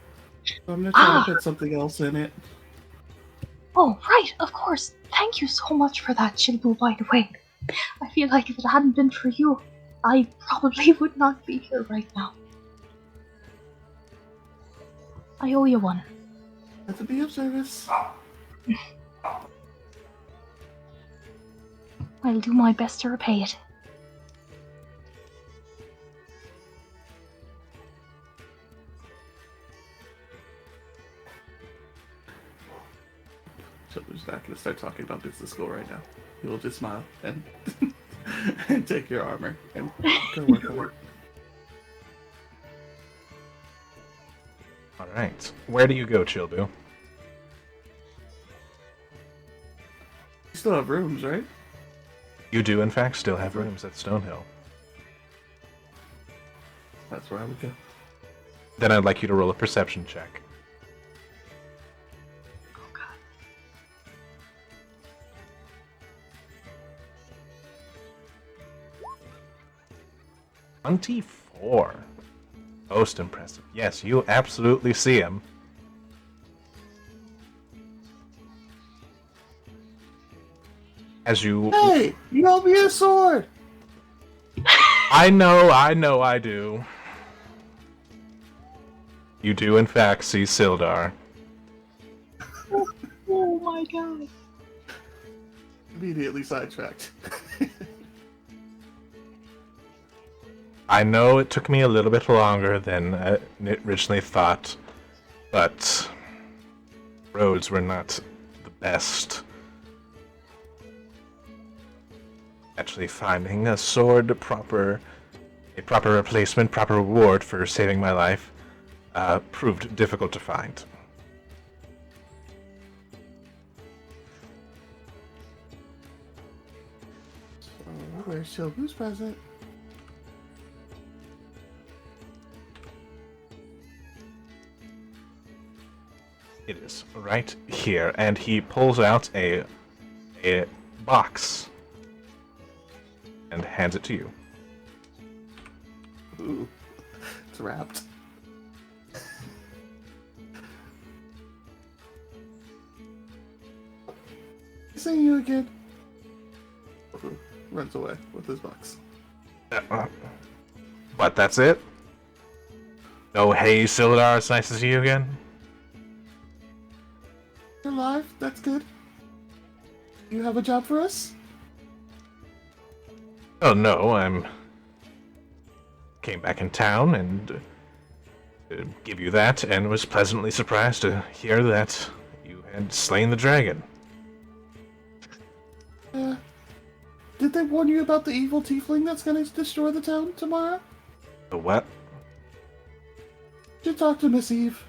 So I'm gonna try to put something else in it. Oh, right, of course. Thank you so much for that, Chilbu, by the way. I feel like if it hadn't been for you, I probably would not be here right now. I owe you one. Have to be of service. I'll do my best to repay it. Children's not gonna start talking about business school right now. He will just smile and and take your armor and go work on it. All right. Where do you go, Chilbu? You still have rooms, right? You do, in fact, still have rooms at Stonehill. That's where I would go. Then I'd like you to roll a perception check. Oh god. 24. Most impressive. Yes, you absolutely see him. As you... Hey, you owe me a sword. I know, I do. You do, in fact, see Sildar. Oh my god. Immediately sidetracked. I know it took me a little bit longer than I originally thought, but roads were not the best. Actually finding a sword, a proper replacement, proper reward for saving my life, proved difficult to find. So, where's Chilbu's present? It is right here, and he pulls out a box and hands it to you. Ooh, it's wrapped. Seeing you again. Runs away with his box. But that's it? No, hey, Sildar, it's nice to see you again. You're alive. That's good. You have a job for us? Oh no, came back in town and give you that, and was pleasantly surprised to hear that you had slain the dragon. Did they warn you about the evil tiefling that's gonna destroy the town tomorrow? The what? Did you talk to Miss Eve?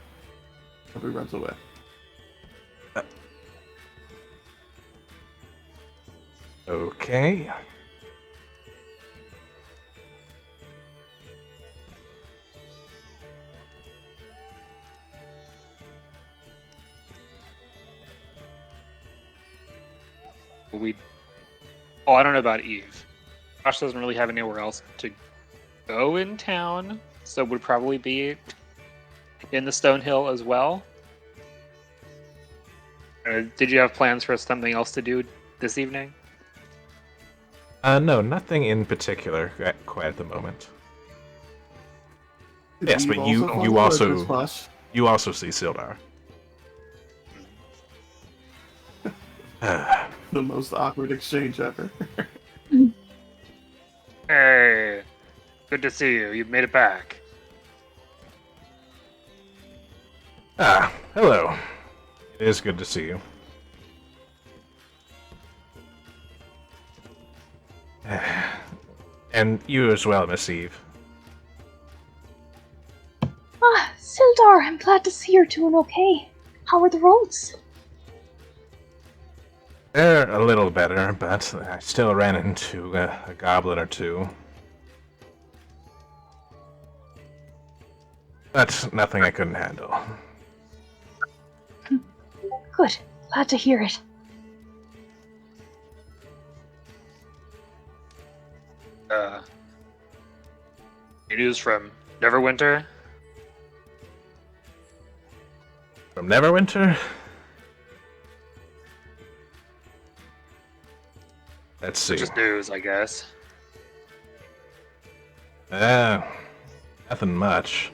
He runs away. Okay. Oh, I don't know about Eve. Josh doesn't really have anywhere else to go in town, so would probably be in the Stonehill as well. Did you have plans for something else to do this evening? No, nothing in particular quite at the moment. Did Yes, Eve but follow, you or also just Flush? you also see Sildar. The most awkward exchange ever. Hey, good to see you. You made it back. Hello. It is good to see you. And you as well, Miss Eve. Ah, Sildar, I'm glad to see you're doing okay. How are the roads? They're a little better, but I still ran into a goblin or two. That's nothing I couldn't handle. Good. Glad to hear it. Any news from Neverwinter? From Neverwinter? Let's see. Just news, I guess. Nothing much.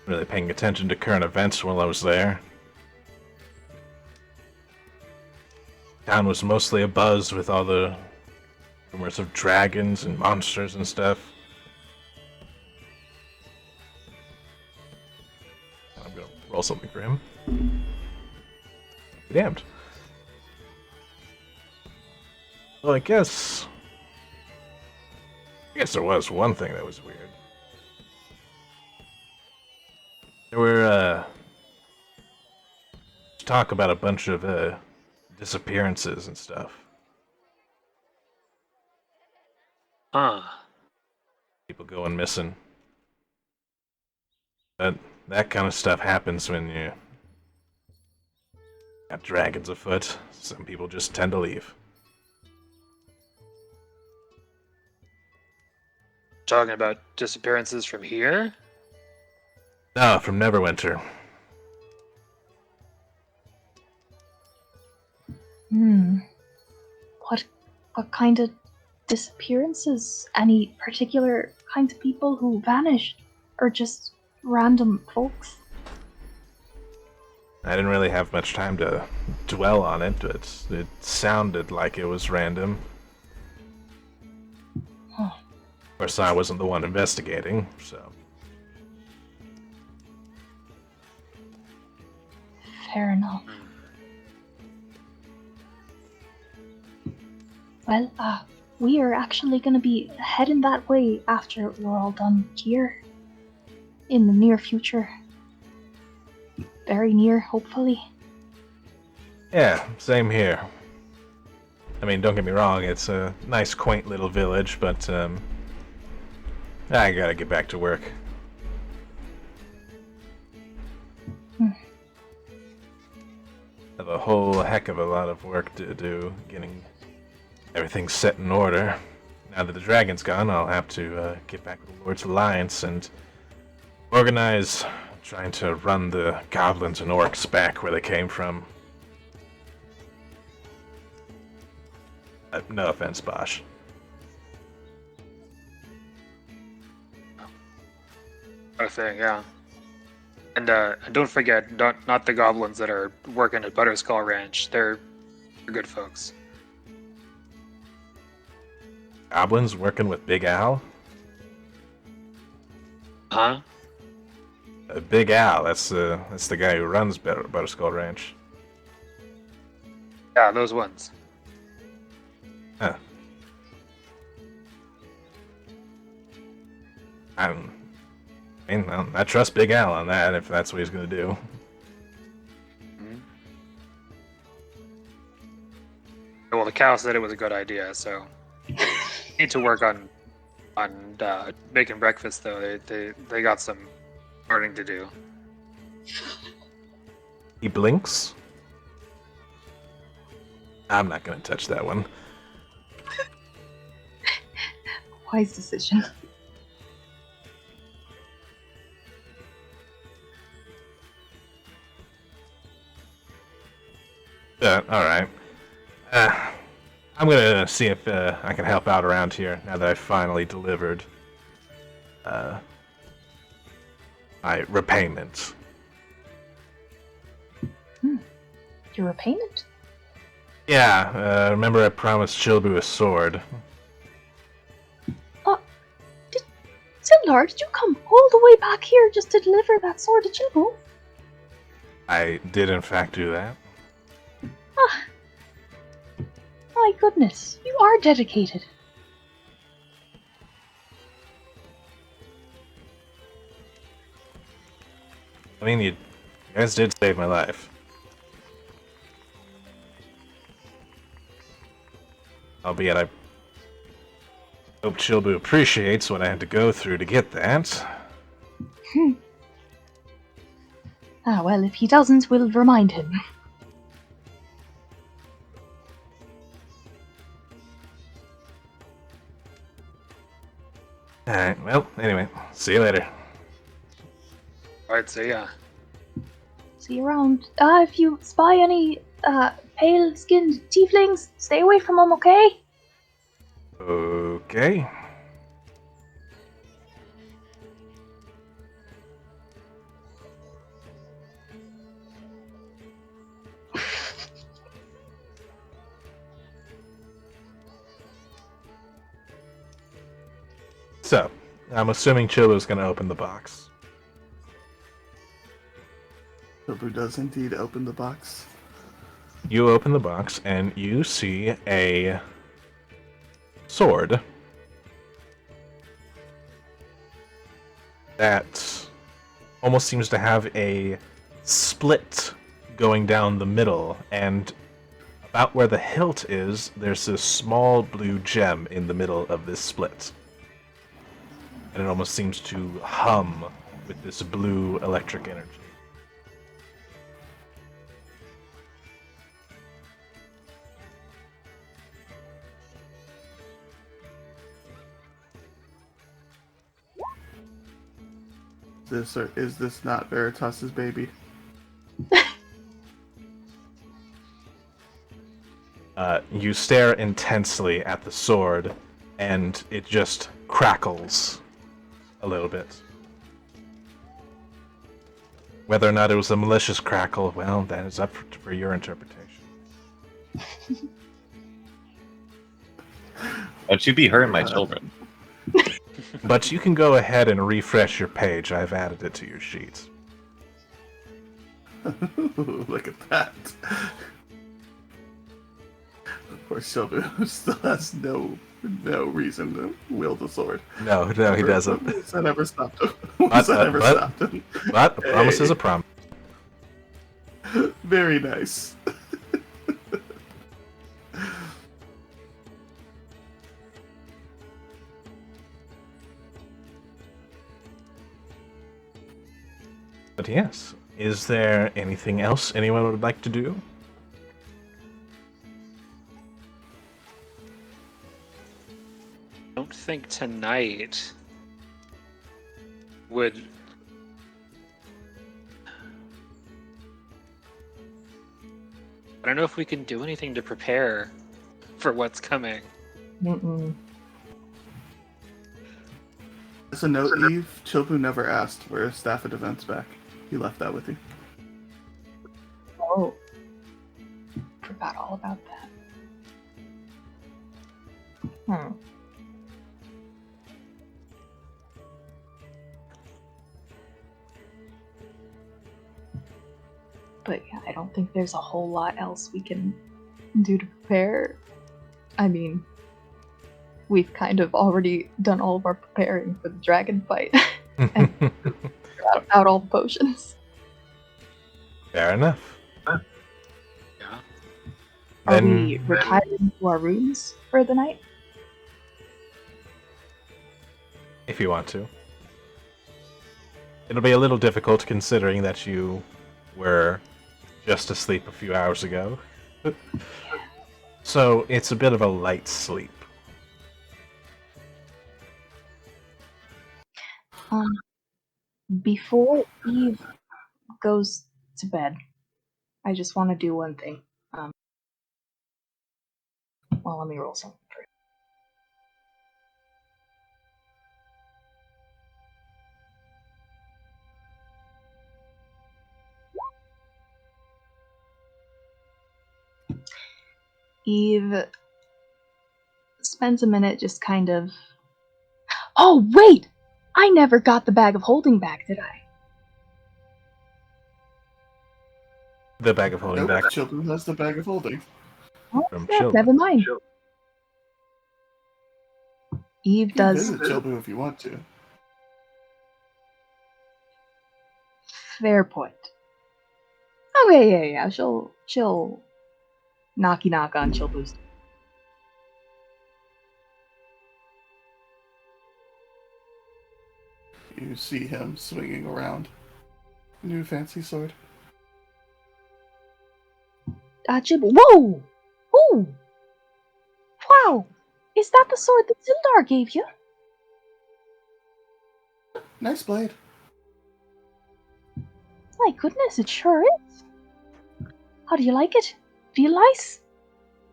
Really paying attention to current events while I was there. Town was mostly abuzz with all the rumors of dragons and monsters and stuff. I'm gonna roll something for him. Be damned. Well, I guess there was one thing that was weird. There were talk about a bunch of disappearances and stuff. Huh. People going missing. That kind of stuff happens when you got dragons afoot. Some people just tend to leave. Talking about disappearances from here? No, from Neverwinter. What kind of disappearances? Any particular kinds of people who vanished? Or just random folks? I didn't really have much time to dwell on it, but it sounded like it was random. Huh. Of course, I wasn't the one investigating, so... Fair enough. Well, we are actually going to be heading that way after we're all done here. In the near future. Very near, hopefully. Yeah, same here. I mean, don't get me wrong, it's a nice, quaint little village, but, I gotta get back to work. have a whole heck of a lot of work to do getting everything set in order. Now that the dragon's gone, I'll have to get back with the Lord's Alliance and organize trying to run the goblins and orcs back where they came from. No offense, Bosch. I think, yeah. And don't forget, not the goblins that are working at Butterskull Ranch. They're good folks. Goblins working with Big Al? Huh? Big Al, that's the guy who runs Butterskull Ranch. Yeah, those ones. Huh. I trust Big Al on that if that's what he's gonna do. Mhm. Well, the cow said it was a good idea, so need to work on making breakfast though. They got some learning to do. He blinks. I'm not gonna touch that one. Wise decision. Alright. I'm gonna see if I can help out around here now that I've finally delivered my repayment. Your repayment? Yeah, remember I promised Chilbu a sword. Sindlar, did you come all the way back here just to deliver that sword to Chilbu? I did in fact do that. Ah, my goodness, you are dedicated. I mean, you guys did save my life. Albeit I hope Chilbu appreciates what I had to go through to get that. Ah, well, if he doesn't, we'll remind him. Alright, well, anyway, see you later. Alright, so yeah. See you around. If you spy any pale-skinned tieflings, stay away from them, okay? Okay. So, I'm assuming Chillu's gonna open the box. Tobu does indeed open the box. You open the box and you see a sword that almost seems to have a split going down the middle, and about where the hilt is, there's a small blue gem in the middle of this split. And it almost seems to hum with this blue electric energy. Is this not Veritas's baby? You stare intensely at the sword, and it just crackles a little bit. Whether or not it was a malicious crackle, well, that is up for your interpretation. Don't you be hurting my children. But you can go ahead and refresh your page. I've added it to your sheet. Look at that. Poor Shobu still has no reason to wield the sword. No, he doesn't. Once that ever stopped him. But Stopped him. a promise is a Hey. promise. Very nice. But yes, is there anything else anyone would like to do? don't think tonight would. I don't know if we can do anything to prepare for what's coming. Mm-mm. As a note, Eve, Chobu never asked where his staff of defense back. He left that with you. Oh. Forgot all about that. Hmm. But yeah, I don't think there's a whole lot else we can do to prepare. I mean, we've kind of already done all of our preparing for the dragon fight. And out all the potions. Fair enough. Yeah. Are we retiring to our rooms for the night? If you want to. It'll be a little difficult considering that you were just asleep a few hours ago. So it's a bit of a light sleep. Before Eve goes to bed, I just want to do one thing. Well, let me roll something first. Eve spends a minute just kind of. Oh, wait! I never got the bag of holding back, did I? The bag of holding Nope, back Chobu has the bag of holding. Oh, from snap, children. never mind. Eve You can does. visit Chobu if you want to. Fair point. Oh, yeah. She'll knocky knock on Chilbu's. You see him swinging around. New fancy sword. Chilbu. Whoa! Ooh! Wow! Is that the sword that Sildar gave you? Nice blade. My goodness, it sure is. How do you like it? Feel nice?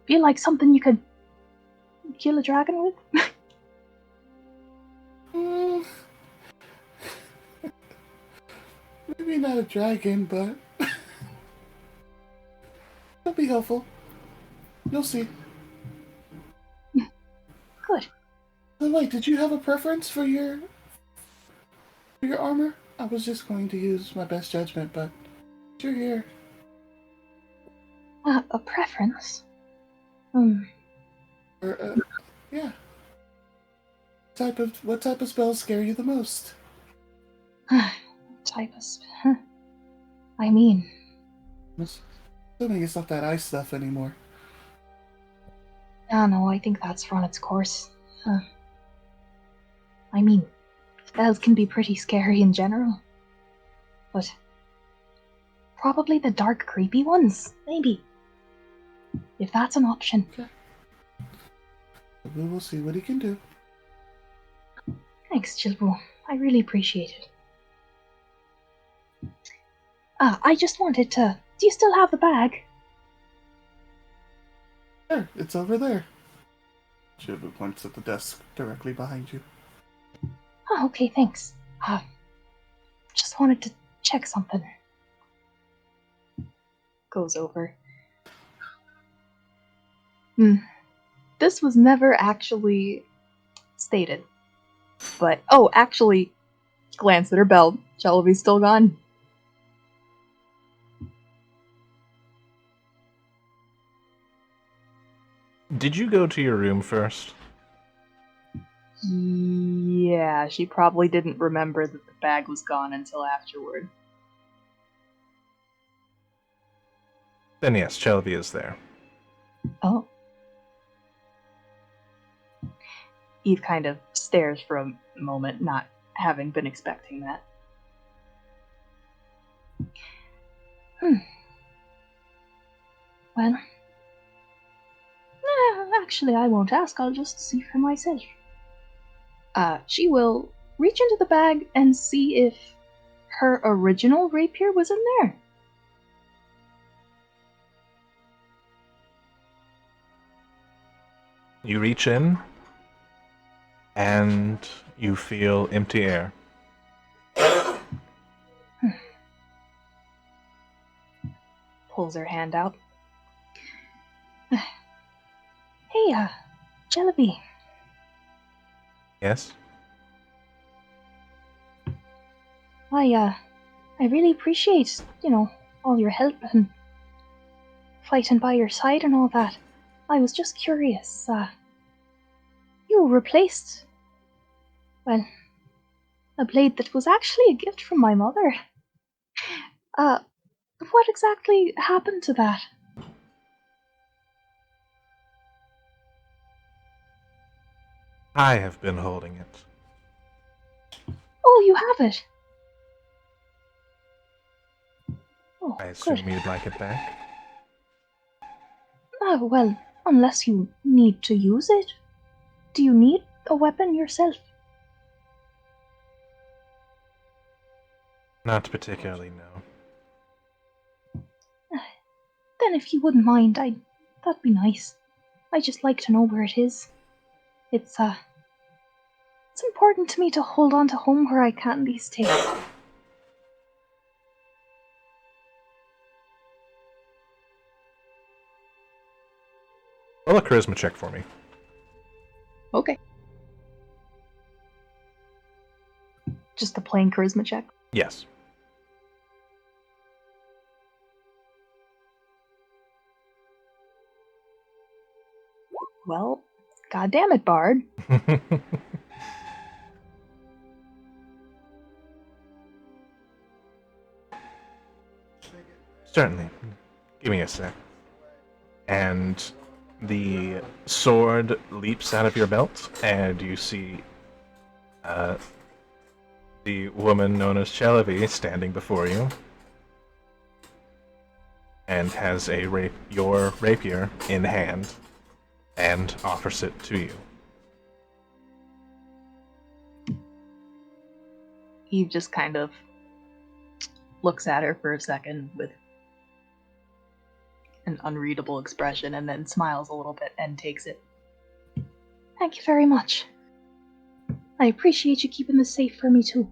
Feel like something you could kill a dragon with? Mm, maybe not a dragon, but it'll be helpful. You'll see. Good. Oh, wait, did you have a preference for your armor? I was just going to use my best judgment, but you're here. A preference? Hmm. Or, yeah. What type of spells scare you the most? Type of spell. I mean, Assuming it's not that ice stuff anymore. no, I think that's run its course. I mean, spells can be pretty scary in general. But probably the dark, creepy ones, maybe. If that's an option. Okay. We will see what he can do. Thanks, Chilbu. I really appreciate it. I just wanted to. Do you still have the bag? Sure, it's over there. Chibu points at the desk directly behind you. Oh, okay, thanks. Just wanted to check something. Goes over. This was never actually stated. But, actually, glance at her belt. Shelby's still gone. Did you go to your room first? Yeah, she probably didn't remember that the bag was gone until afterward. Then yes, Shelby is there. Oh. Eve kind of stares for a moment, not having been expecting that. Well, actually, I won't ask. I'll just see for myself. She will reach into the bag and see if her original rapier was in there. You reach in, and you feel empty air. Pulls her hand out. Hey, Jellyby. Yes? I really appreciate, all your help and fighting by your side and all that. I was just curious, you replaced, well, a blade that was actually a gift from my mother. What exactly happened to that? I have been holding it. Oh, you have it. Oh, I good. assume you'd like it back? Well, unless you need to use it. Do you need a weapon yourself? Not particularly, no. Then if you wouldn't mind, that'd be nice. I just like to know where it is. It's important to me to hold on to home where I can these days. Roll a charisma check for me. Okay. Just a plain charisma check. Yes. Well, goddamn it, Bard. Certainly. Give me a sec. And the sword leaps out of your belt, and you see the woman known as Chelavi standing before you, and has your rapier in hand, and offers it to you. Eve just kind of looks at her for a second with an unreadable expression and then smiles a little bit and takes it. Thank you very much. I appreciate you keeping this safe for me too.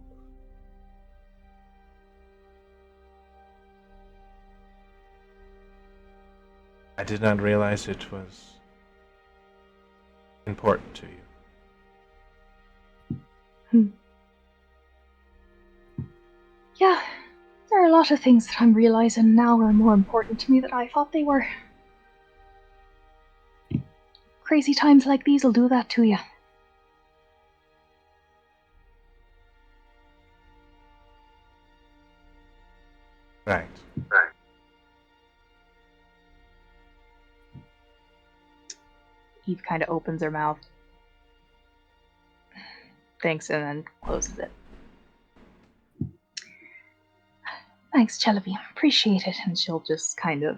I did not realize it was important to you. Yeah, there are a lot of things that I'm realizing now are more important to me than I thought they were. Crazy times like these will do that to you. Right. Eve kind of opens her mouth, thanks, and then closes it. Thanks, Chelavi. Appreciate it. And she'll just kind of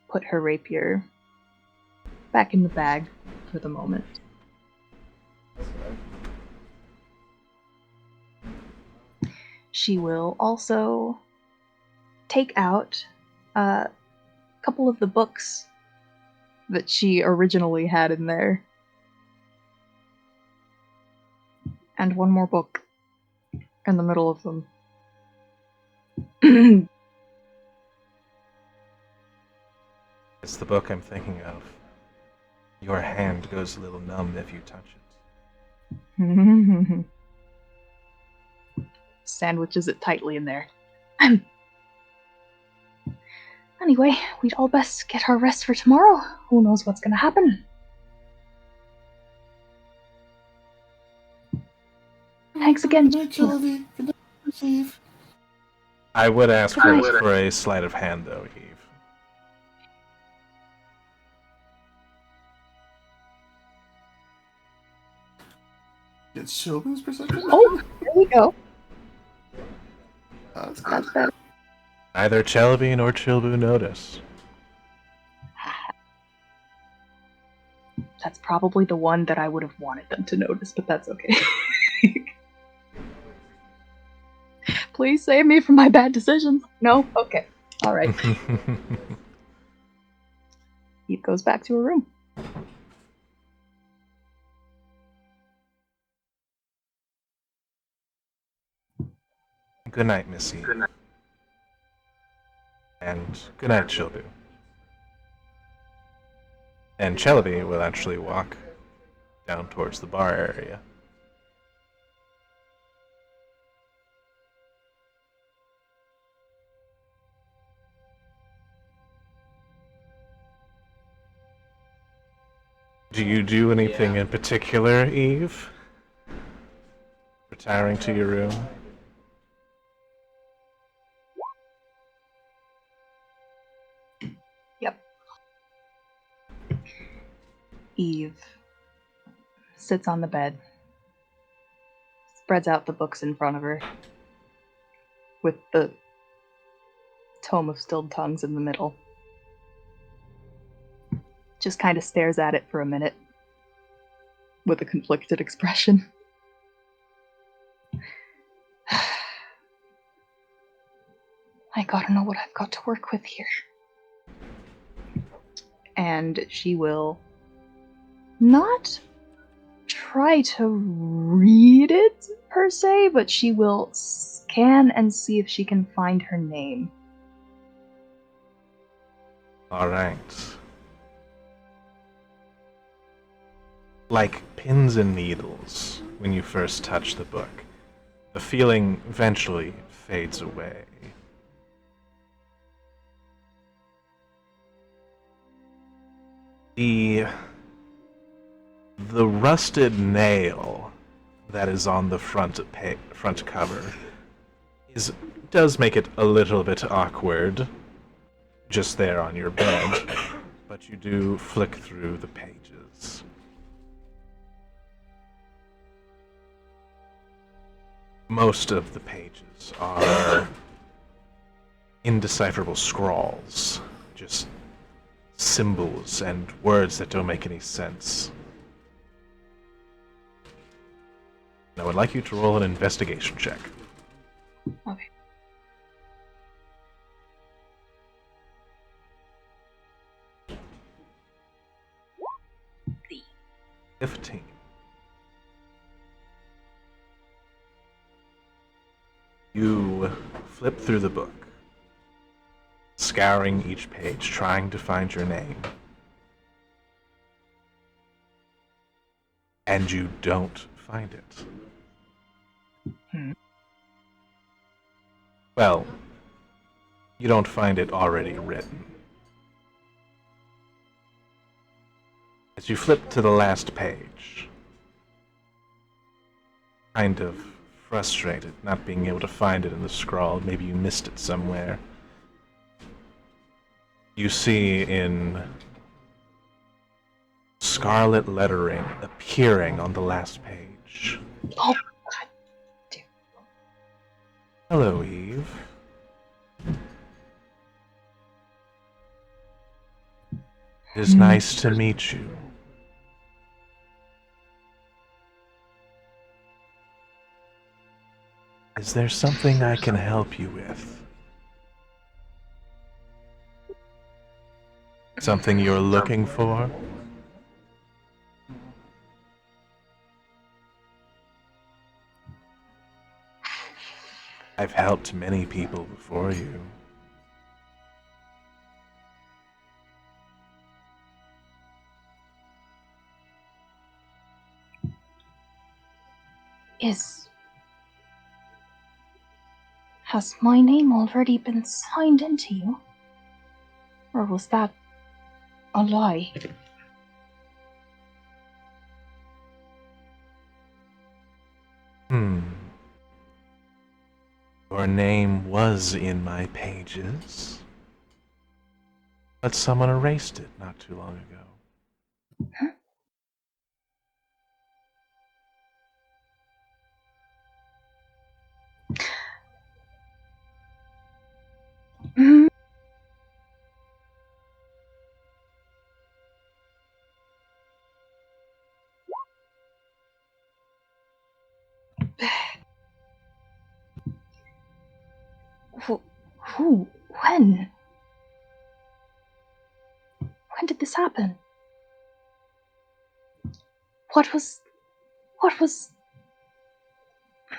put her rapier back in the bag for the moment. She will also take out a couple of the books that she originally had in there. And one more book in the middle of them. It's the book I'm thinking of. Your hand goes a little numb if you touch it. Sandwiches it tightly in there. Anyway, we'd all best get our rest for tomorrow. Who knows what's gonna happen? Thanks again. Good night, Jelly. Good night, Steve. I would ask Goodbye. for a sleight of hand, though, Eve. It's children's perception? Oh, there we go. That's good. That's better. Neither Chelavi nor Chilbu notice. That's probably the one that I would have wanted them to notice, but that's okay. Please save me from my bad decisions. No? Okay. All right. Eve goes back to her room. Good night, Missy. Good night. And good night, Chilbu. And Celebi will actually walk down towards the bar area. Do you do anything in particular, Eve? Retiring to your room? Yep. Eve sits on the bed, spreads out the books in front of her, with the Tome of Stilled Tongues in the middle. Just kind of stares at it for a minute with a conflicted expression. I gotta know what I've got to work with here. And she will not try to read it per se, but she will scan and see if she can find her name. Alright. Like pins and needles when you first touch the book, the feeling eventually fades away. The rusted nail that is on the front cover does make it a little bit awkward, just there on your bed, but you do flick through the pages. Most of the pages are indecipherable scrawls, just symbols and words that don't make any sense. I would like you to roll an investigation check. Okay. The 15. You flip through the book, scouring each page, trying to find your name. And you don't find it. Well, you don't find it already written. As you flip to the last page, kind of frustrated not being able to find it in the scrawl, maybe you missed it somewhere, you see in scarlet lettering appearing on the last page. Oh, God. Dude. Hello, Eve. It is nice to meet you. Is there something I can help you with? Something you're looking for? I've helped many people before you. Has my name already been signed into you? Or was that a lie? Your name was in my pages, but someone erased it not too long ago. Huh? Mm. Who? When? When did this happen? What What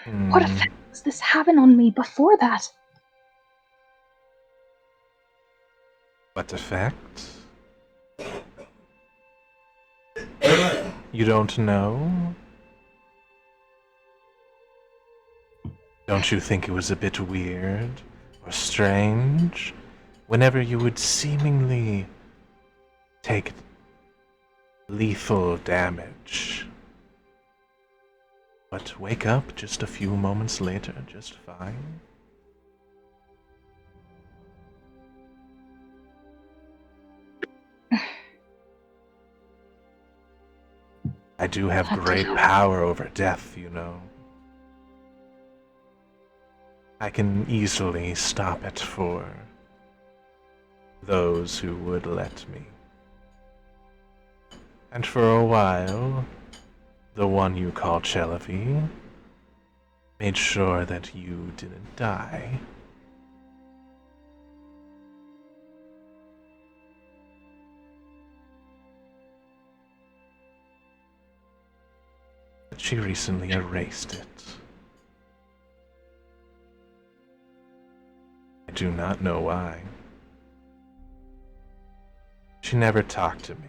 Hmm. effect was this having on me before that? What effect? You don't know? Don't you think it was a bit weird or strange whenever you would seemingly take lethal damage, but wake up just a few moments later just fine? I do have great power over death, you know. I can easily stop it for those who would let me. And for a while, the one you call Chelavy made sure that you didn't die. But she recently erased it. I do not know why. She never talked to me.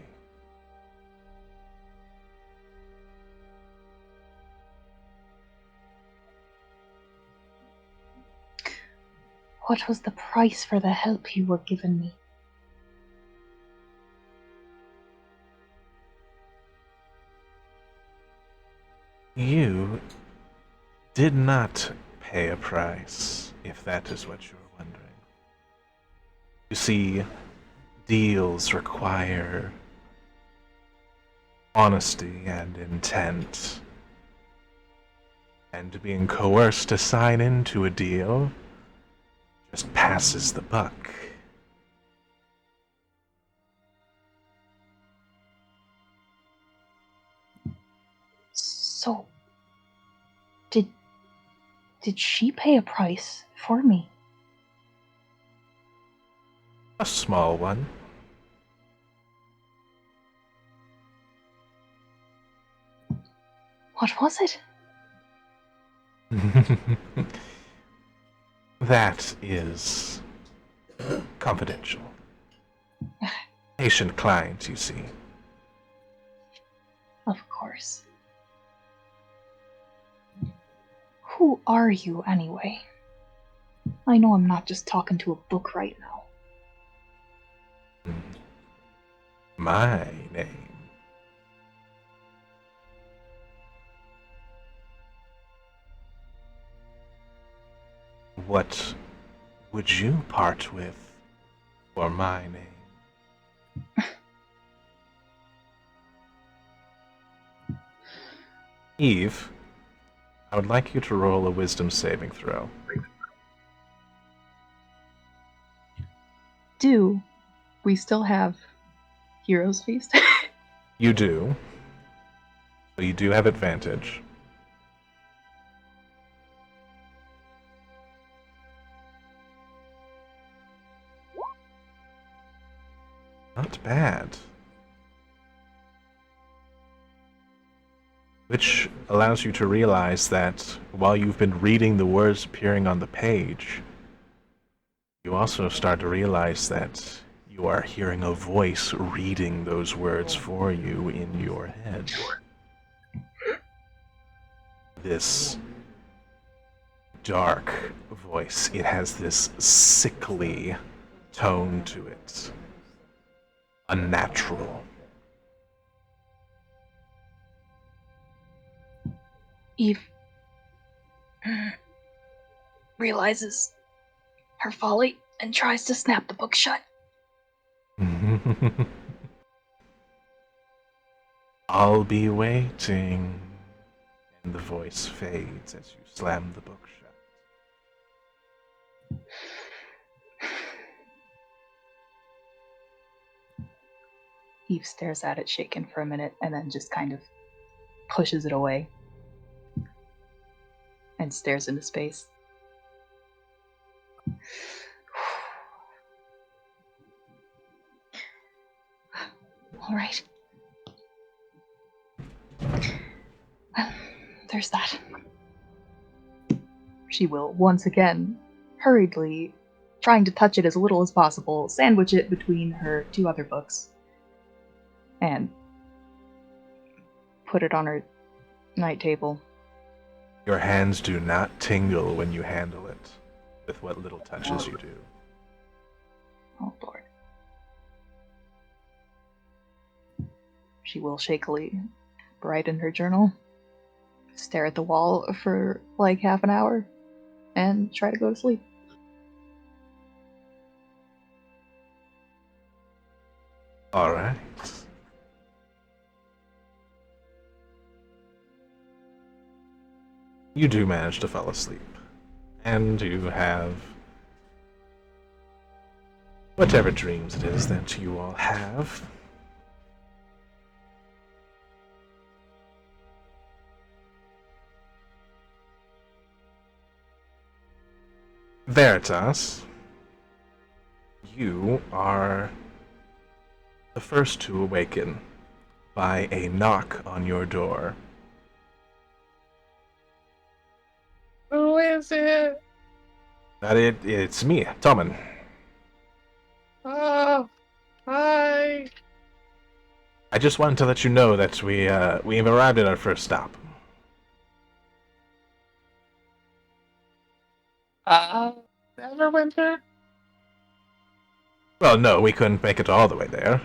What was the price for the help you were giving me? You did not pay a price, if that is what you were wondering. You see, deals require honesty and intent. And being coerced to sign into a deal just passes the buck. So, did she pay a price for me? A small one. What was it? That is confidential. Patient client, you see. Of course. Who are you, anyway? I know I'm not just talking to a book right now. My name. What would you part with for my name? Eve, I would like you to roll a wisdom saving throw. Do we still have Heroes Feast? You do. So you do have advantage. Not bad. Which allows you to realize that while you've been reading the words appearing on the page, you also start to realize that you are hearing a voice reading those words for you in your head. This dark voice, it has this sickly tone to it. Unnatural. Eve realizes her folly and tries to snap the book shut. I'll be waiting. And the voice fades as you slam the book shut. Eve stares at it, shaken for a minute, and then just kind of pushes it away and stares into space. All right. Well, there's that. She will once again, hurriedly, trying to touch it as little as possible, sandwich it between her 2 other books, and put it on her night table. Your hands do not tingle when you handle it, with what little touches you do. Oh, Lord. She will shakily write in her journal, stare at the wall for like half an hour, and try to go to sleep. All right. You do manage to fall asleep, and you have whatever dreams it is that you all have. Veritas, you are the first to awaken by a knock on your door. Who is it? It's me, Tommen. Oh, hi. I just wanted to let you know that we've arrived at our first stop. Neverwinter? Well, no, we couldn't make it all the way there.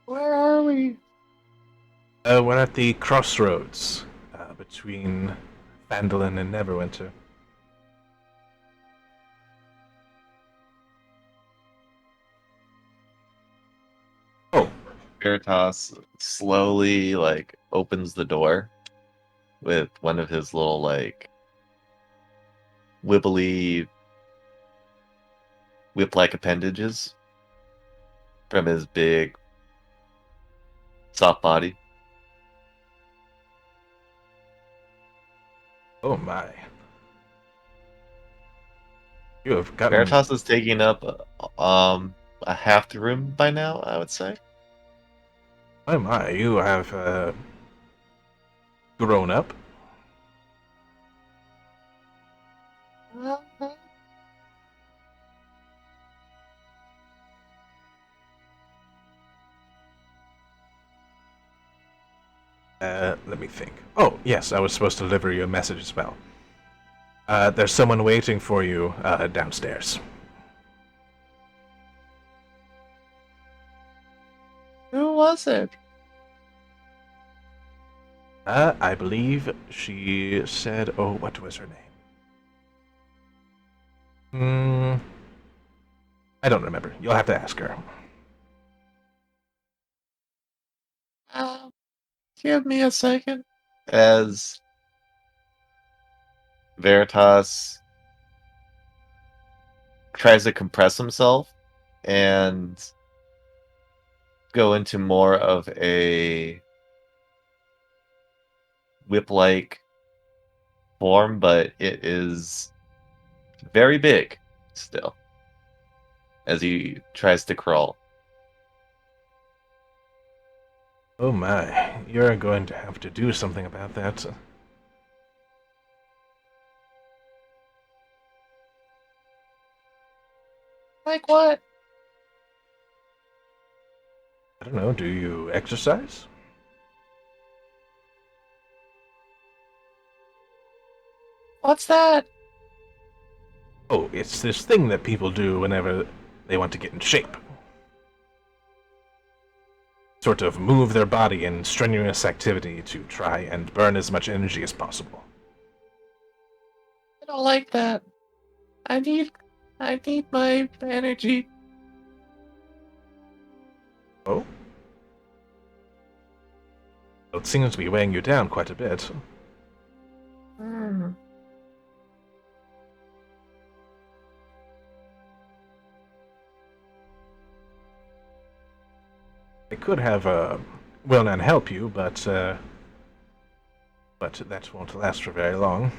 Where are we? We're at the crossroads between Phandalin and Neverwinter. Oh, Veritas slowly opens the door with one of his little wibbly whip-like appendages from his big soft body. oh my. You have gotten... Veritas is taking up a half the room by now, I would say. Oh my, you have grown up. Let me think. Oh, yes, I was supposed to deliver you a message as well. There's someone waiting for you downstairs. Who was it? I believe she said... Oh, what was her name? I don't remember. You'll have to ask her. Give me a second. As Veritas tries to compress himself and go into more of a whip-like form, but it is very big still as he tries to crawl. Oh my, you're going to have to do something about that. Like what? I don't know, do you exercise? What's that? Oh, it's this thing that people do whenever they want to get in shape. Sort of move their body in strenuous activity to try and burn as much energy as possible. I don't like that. I need my energy. Oh? Well, it seems to be weighing you down quite a bit. I could have Wilnan help you, but that won't last for very long.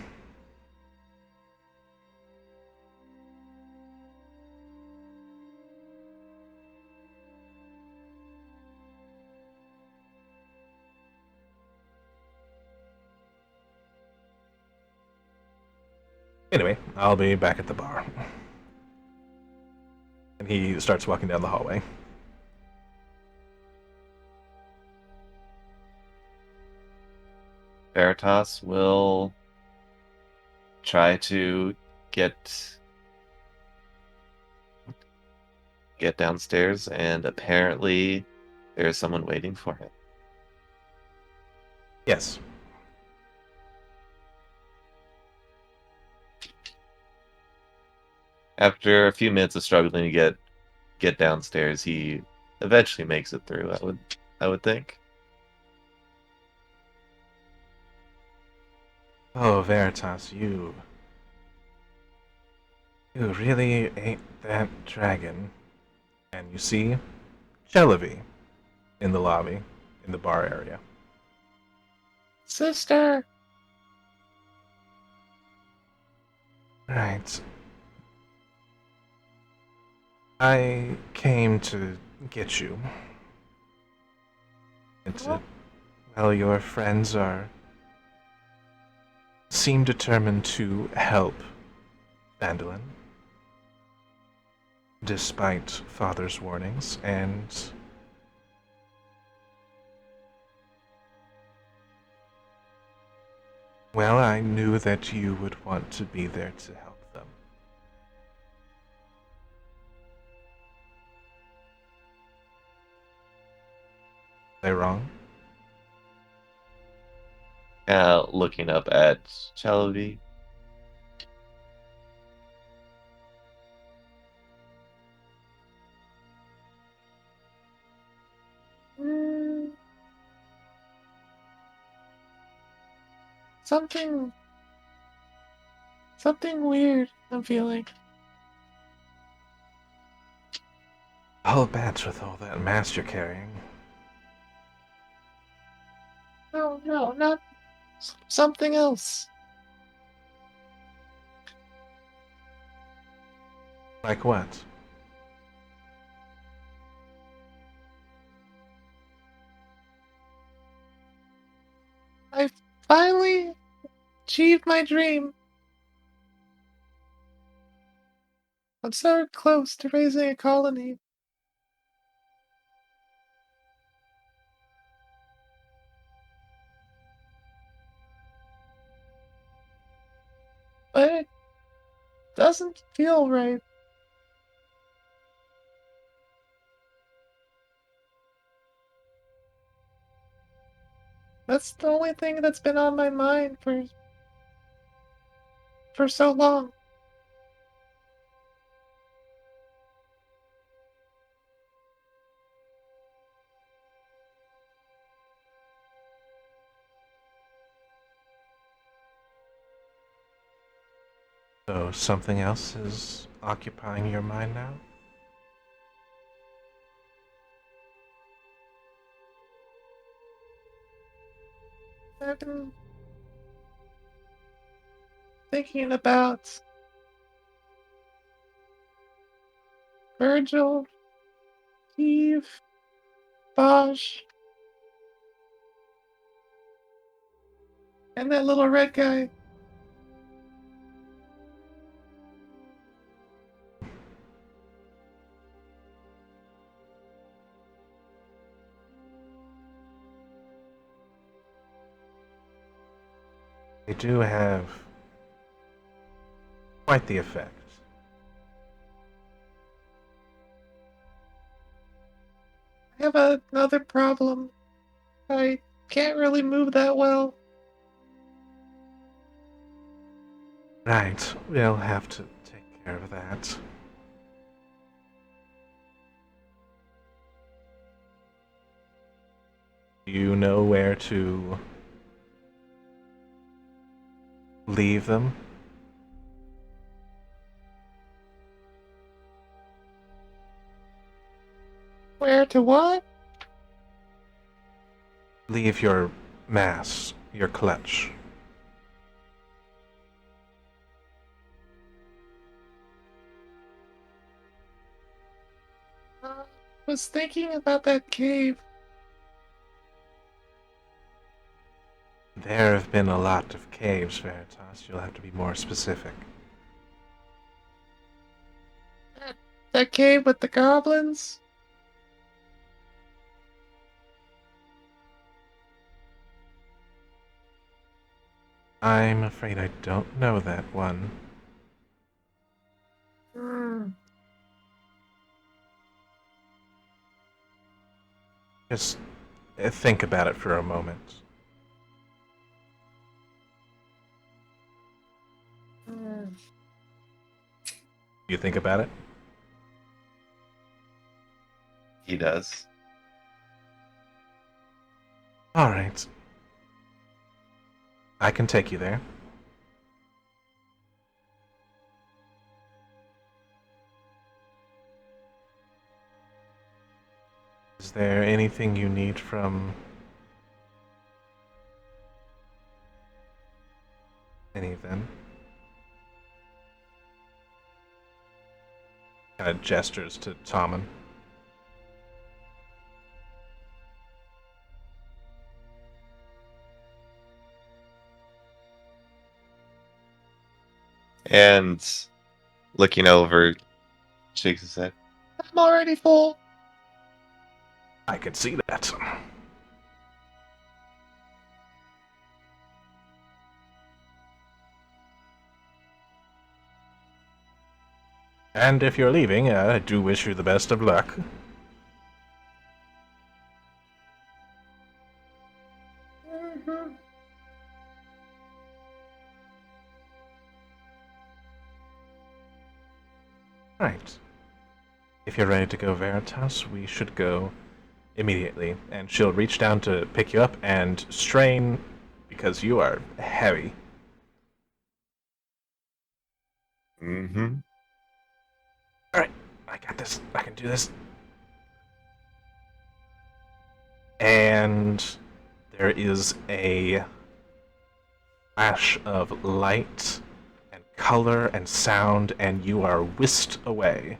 Anyway, I'll be back at the bar. And he starts walking down the hallway. Veritas will try to get downstairs, and apparently there's someone waiting for him. Yes. After a few minutes of struggling to get downstairs, he eventually makes it through. I would think. Oh, Veritas, you really ate that dragon. And you see Chelavi in the lobby, in the bar area. Sister. Right. I came to get you. Well, your friends seem determined to help Vandalin, despite Father's warnings, and well, I knew that you would want to be there to help them. Am I wrong? Looking up at Chelavi. Something weird I'm feeling. All bats with all that mass you're carrying. No, not something else. Like what? I finally achieved my dream. I'm so close to raising a colony. But it doesn't feel right. That's the only thing that's been on my mind for so long. So something else is occupying your mind now? I've been thinking about Virgil, Eve, Bosch, and that little red guy. They do have quite the effect. I have another problem. I can't really move that well. Right, we'll have to take care of that. Do you know where to leave them? Where to what? Leave your mass, your clutch. Was thinking about that cave. There have been a lot of caves, Veritas. You'll have to be more specific. that cave with the goblins? I'm afraid I don't know that one. Just think about it for a moment. You think about it? He does. Alright. I can take you there. Is there anything you need from any of them? Kind of gestures to Tommen. And looking over, shakes his head. I'm already full. I could see that. And if you're leaving, I do wish you the best of luck. Right. If you're ready to go, Veritas, we should go immediately. And she'll reach down to pick you up and strain because you are heavy. Mm-hmm. Alright, I got this. I can do this. And there is a flash of light and color and sound, and you are whisked away.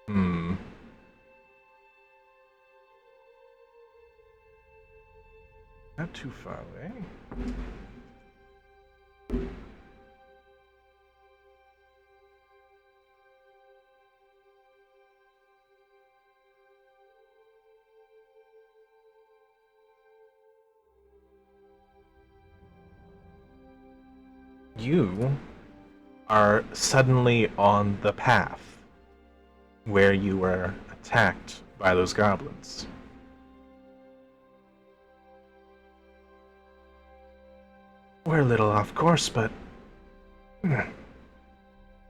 Hmm. Not too far away. You are suddenly on the path where you were attacked by those goblins. We're a little off course, but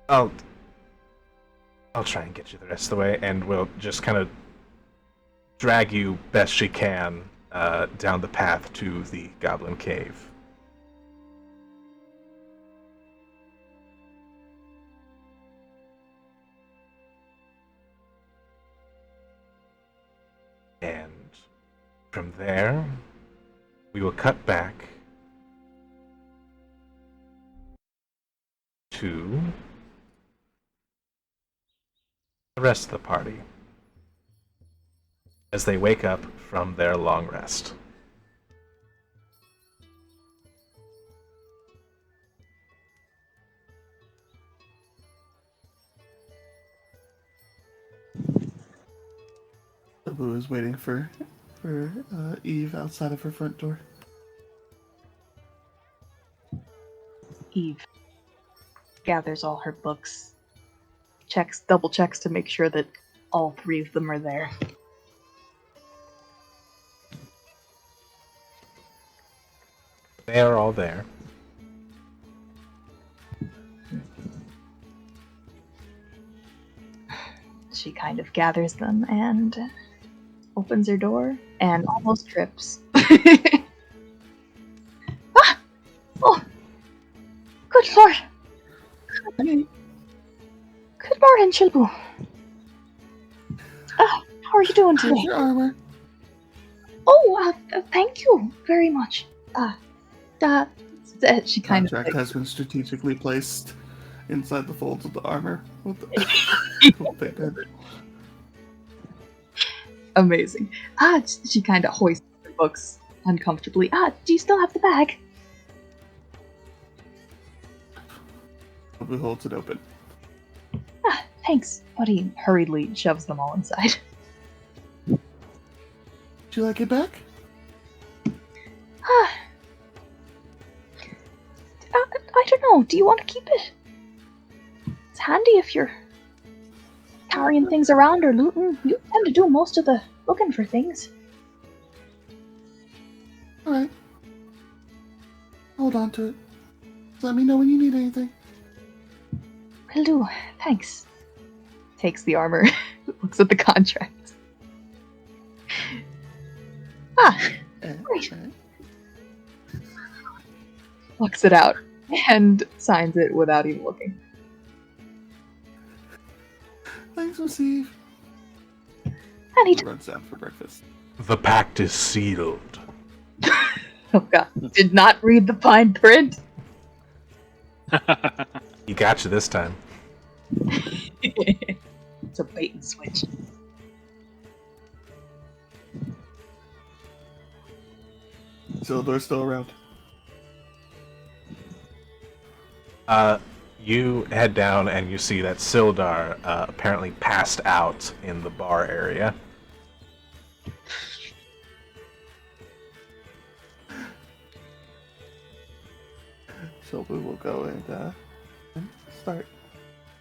I'll try and get you the rest of the way, and we'll just kind of drag you best she can down the path to the goblin cave. And from there, we will cut back to the rest of the party as they wake up from their long rest. Abu is waiting for Eve outside of her front door. Eve gathers all her books, double checks to make sure that all three of them are there. They are all there. She kind of gathers them and opens her door and almost trips. Ah! Oh! Good lord! Good morning, Chilbu. How are you doing Here's today? your armor. Oh, thank you very much. She kind of Contract like, has been strategically placed inside the folds of the armor. What the? What they did. amazing. She kind of hoists her books uncomfortably. Do you still have the bag? Who holds it open? Thanks. Buddy hurriedly shoves them all inside. Would you like it back? I don't know. Do you want to keep it? It's handy if you're carrying things around or looting. You tend to do most of the looking for things. Alright. Hold on to it. Let me know when you need anything. Will do. Thanks. Takes the armor, looks at the contract. Great. Looks it out and signs it without even looking. Thanks, Receive. Anytime. Runs down for breakfast. The pact is sealed. Oh god, did not read the fine print. He got you this time. It's a bait and switch. Sildor's still around. You head down and you see that Sildar apparently passed out in the bar area. Silver will go and start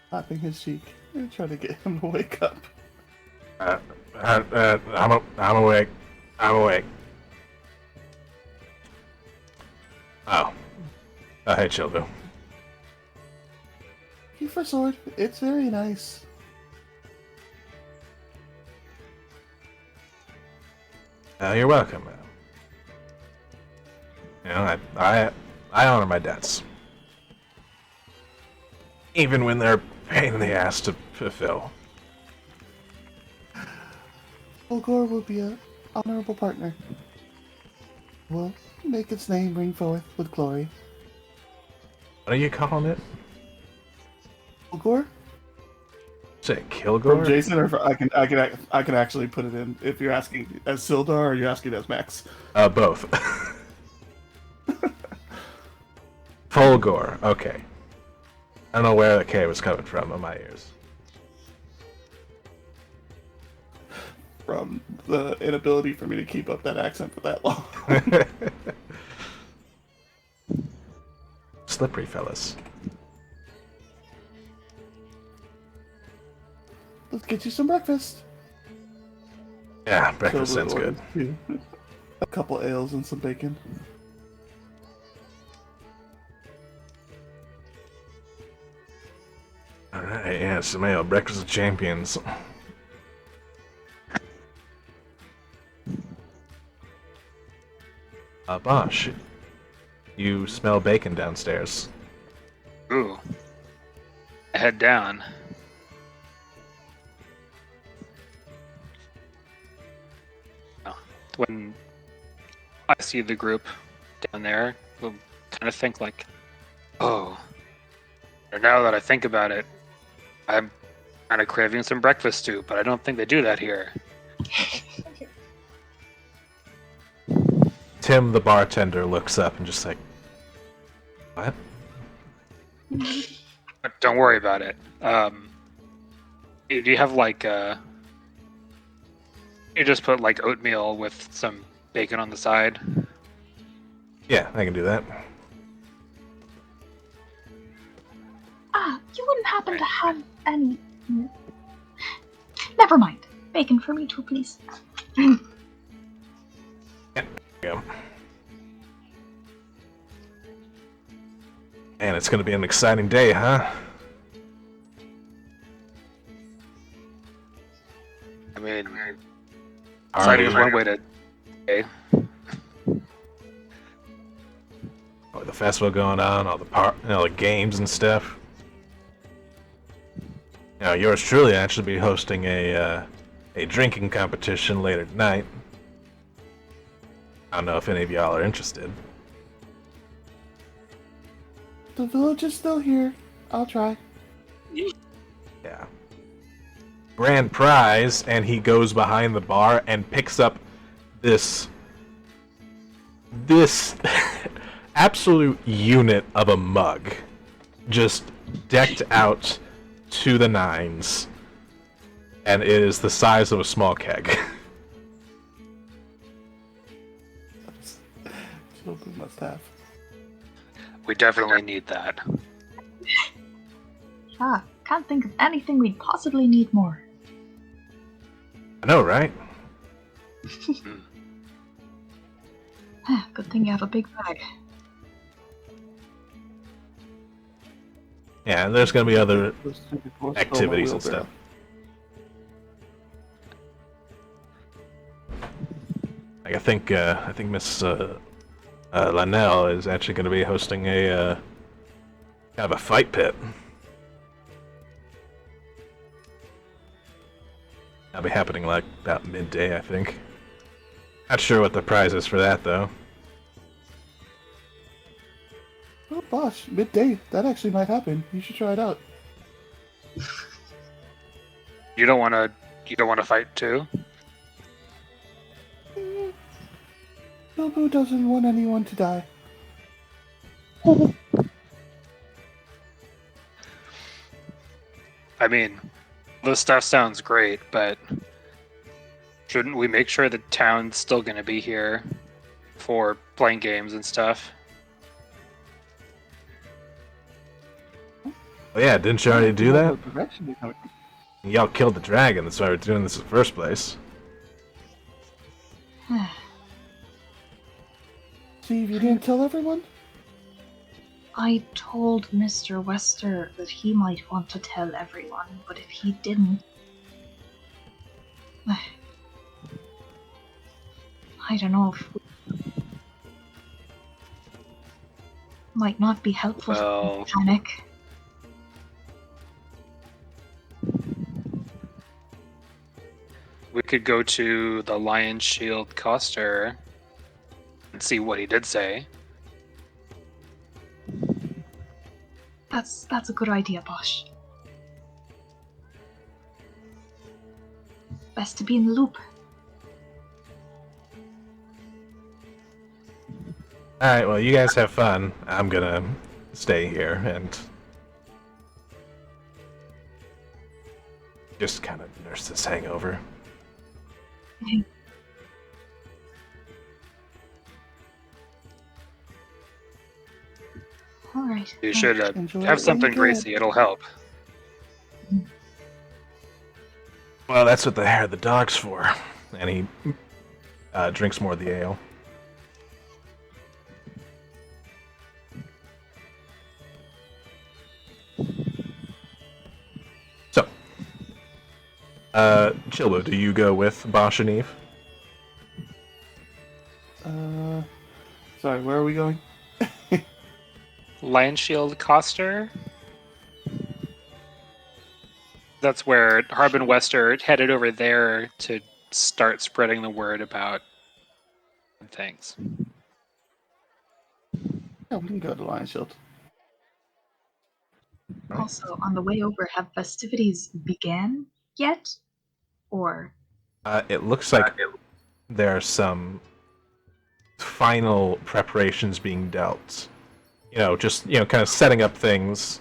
slapping his cheek and try to get him to wake up. I'm awake. I'm awake. Oh. Hey, Childu. Thank you for sword. It's very nice. You're welcome. You know, I honor my debts. Even when they're a pain in the ass to fulfill. Olgor will be an honorable partner. Will make its name ring forth with glory. What are you calling it? Olgor? Say Kilgore? From Jason, or I can actually put it in if you're asking as Sildar or you're asking as Max. Both. Fulgore, okay. I don't know where the K was coming from on my ears. From the inability for me to keep up that accent for that long. Slippery fellas. Let's get you some breakfast. Yeah, breakfast Silver sounds good. orders you a couple ales and some bacon. Alright, yeah, some ale. Breakfast of champions. Bosh, you smell bacon downstairs. Ooh. I head down. Oh, when I see the group down there, we'll kind of think like, oh. Or now that I think about it, I'm kind of craving some breakfast stew, but I don't think they do that here. Tim, the bartender, looks up and just like, what? But don't worry about it. Do you have like you just put like oatmeal with some bacon on the side? Yeah, I can do that. You wouldn't happen to have any... Never mind. Bacon for me too, please. Go. Man, it's gonna be an exciting day, huh? I mean, exciting is one way to. Okay. All the festival going on, all the the games and stuff. Now, yours truly actually be hosting a drinking competition later tonight. I don't know if any of y'all are interested. The village is still here. I'll try. Yeah. Grand prize, and he goes behind the bar and picks up this absolute unit of a mug, just decked out to the nines, and it is the size of a small keg. Children must have. We definitely need that. Ah, can't think of anything we'd possibly need more. I know, right? Good thing you have a big bag. Yeah, and there's gonna be other Those two before activities stole and my stuff. Like, I think Miss Lanell is actually going to be hosting a kind of a fight pit. That'll be happening like about midday, I think. Not sure what the prize is for that though. Oh, Bosh, midday. That actually might happen. You should try it out. You don't want to fight too? Bilbo doesn't want anyone to die. I mean, this stuff sounds great, but shouldn't we make sure the town's still going to be here for playing games and stuff? Oh yeah, didn't you already do that? What direction they're coming. Y'all killed the dragon, that's why we're doing this in the first place. Steve, you didn't tell everyone? I told Mr. Wester that he might want to tell everyone, but if he didn't... I don't know if... Might not be helpful Well, to panic. we could go to the Lion Shield Coster and see what he did say. That's a good idea, Bosh. Best to be in the loop. Alright, well you guys have fun. I'm gonna stay here and just kind of nurse this hangover. Alright. You should Enjoy it while have you something, can. Gracie. It'll help. Well, that's what the hair of the dog's for. And he drinks more of the ale. So, Chilbo, do you go with Bosch and Eve? Sorry, where are we going? Lion Shield Coster? That's where Harbin Wester headed over there to start spreading the word about things. Yeah, we can go to Lion Shield. Also, on the way over, have festivities began yet? Or... It looks like there are some final preparations being dealt. You know, just, you know, kind of setting up things.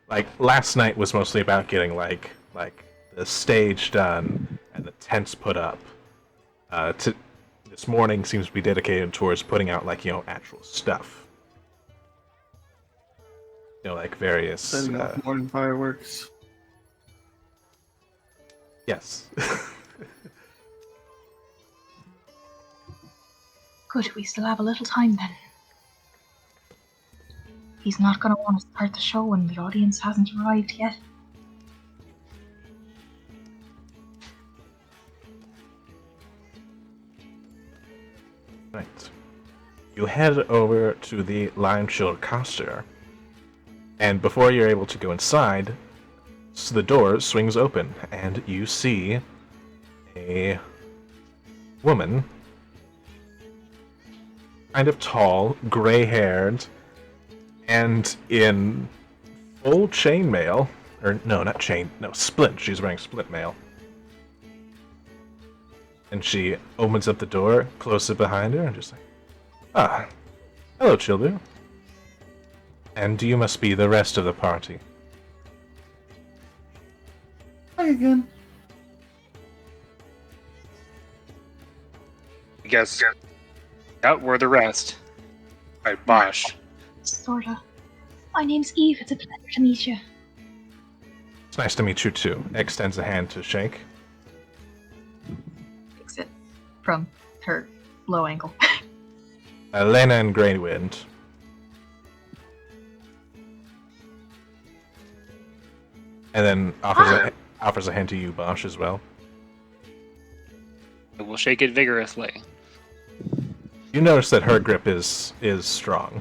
Like, last night was mostly about getting, like the stage done and the tents put up. This morning seems to be dedicated towards putting out, like, you know, actual stuff. You know, like various... Setting off morning fireworks. Yes. Good, we still have a little time then. He's not gonna want to start the show when the audience hasn't arrived yet. Right. You head over to the Lion Shield Coster, and before you're able to go inside, the door swings open, and you see a woman kind of tall, gray-haired, and in full chainmail. Or no, not chain. No, splint. She's wearing splint mail. And she opens up the door, closes it behind her, and just like, ah, hello, children. And you must be the rest of the party. Hi again. I guess. Out we're the rest. Right, Bosch. Sorta. My name's Eve. It's a pleasure to meet you. It's nice to meet you too. Extends a hand to shake. Takes it from her low ankle. Lena and Greywind. And then offers a hand to you, Bosch, as well. I will shake it vigorously. You notice that her grip is strong.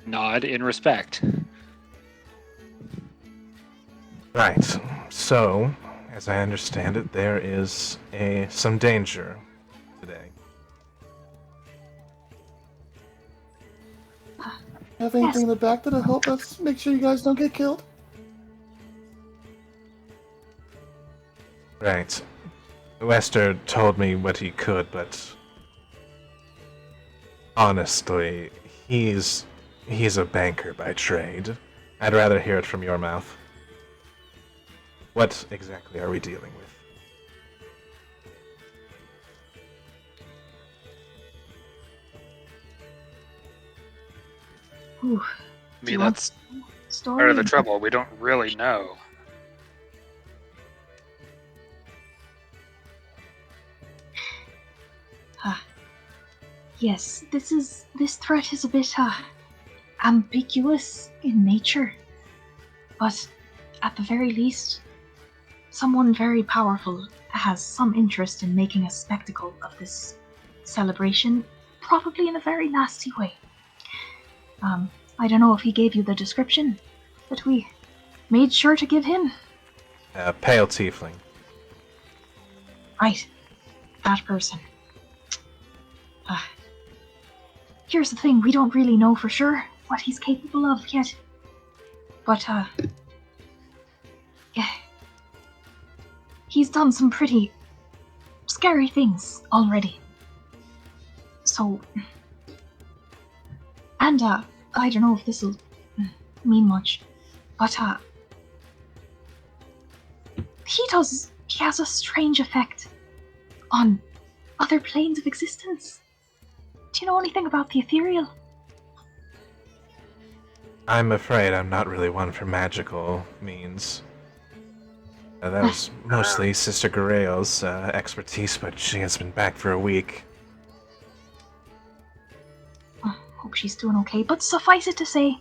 Nod in respect. Right. So, as I understand it, there is some danger today. Have anything in the back that'll help us make sure you guys don't get killed? Right. Wester told me what he could, but honestly, he's a banker by trade. I'd rather hear it from your mouth. What exactly are we dealing with? Ooh, I Do you mean, want that's story? part of the trouble. We don't really know. Yes, this threat is a bit ambiguous in nature, but at the very least, someone very powerful has some interest in making a spectacle of this celebration, probably in a very nasty way. I don't know if he gave you the description, but we made sure to give him. Pale tiefling. Right, that person. Here's the thing, we don't really know for sure what he's capable of yet. But, yeah. He's done some pretty scary things already. So, and, I don't know if this'll mean much, but, he has a strange effect on other planes of existence. Do you know anything about the ethereal? I'm afraid I'm not really one for magical means. That was mostly Sister Guerrero's expertise, but she has been back for a week. Hope she's doing okay, but suffice it to say,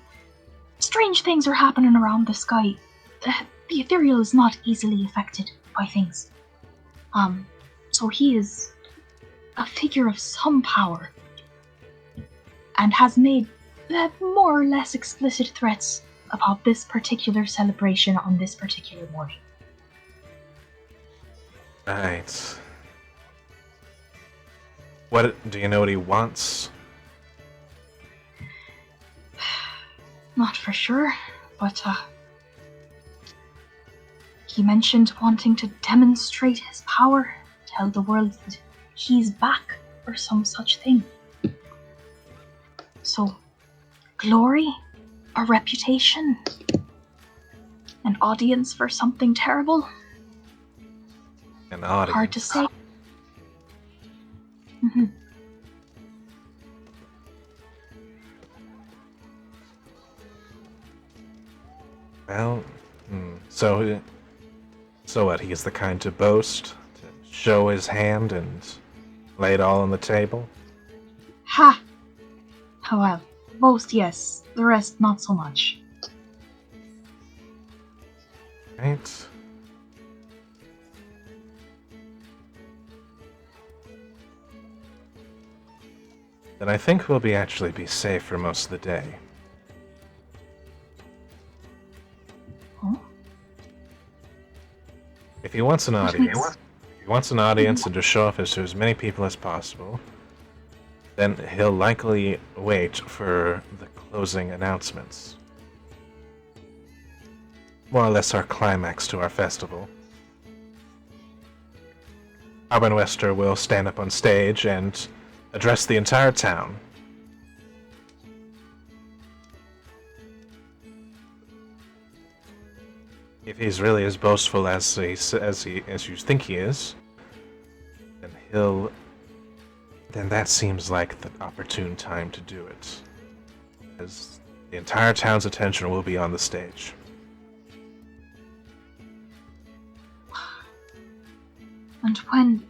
strange things are happening around the sky. The ethereal is not easily affected by things. So he is a figure of some power, and has made more or less explicit threats about this particular celebration on this particular morning. Right. What do you know what he wants? Not for sure, but he mentioned wanting to demonstrate his power, tell the world that he's back, or some such thing. So, glory, a reputation, an audience for something terrible. An audience. Hard to say. Well, so what? He's the kind to boast, to show his hand and lay it all on the table? Ha! Oh well, most yes, the rest not so much. Right. Then I think we'll actually be safe for most of the day. Huh? If he wants an audience, he wants an audience and to show off to as many people as possible, then he'll likely wait for the closing announcements. More or less our climax to our festival. Arbenwester will stand up on stage and address the entire town. If he's really as boastful as you think he is, then that seems like the opportune time to do it, as the entire town's attention will be on the stage. And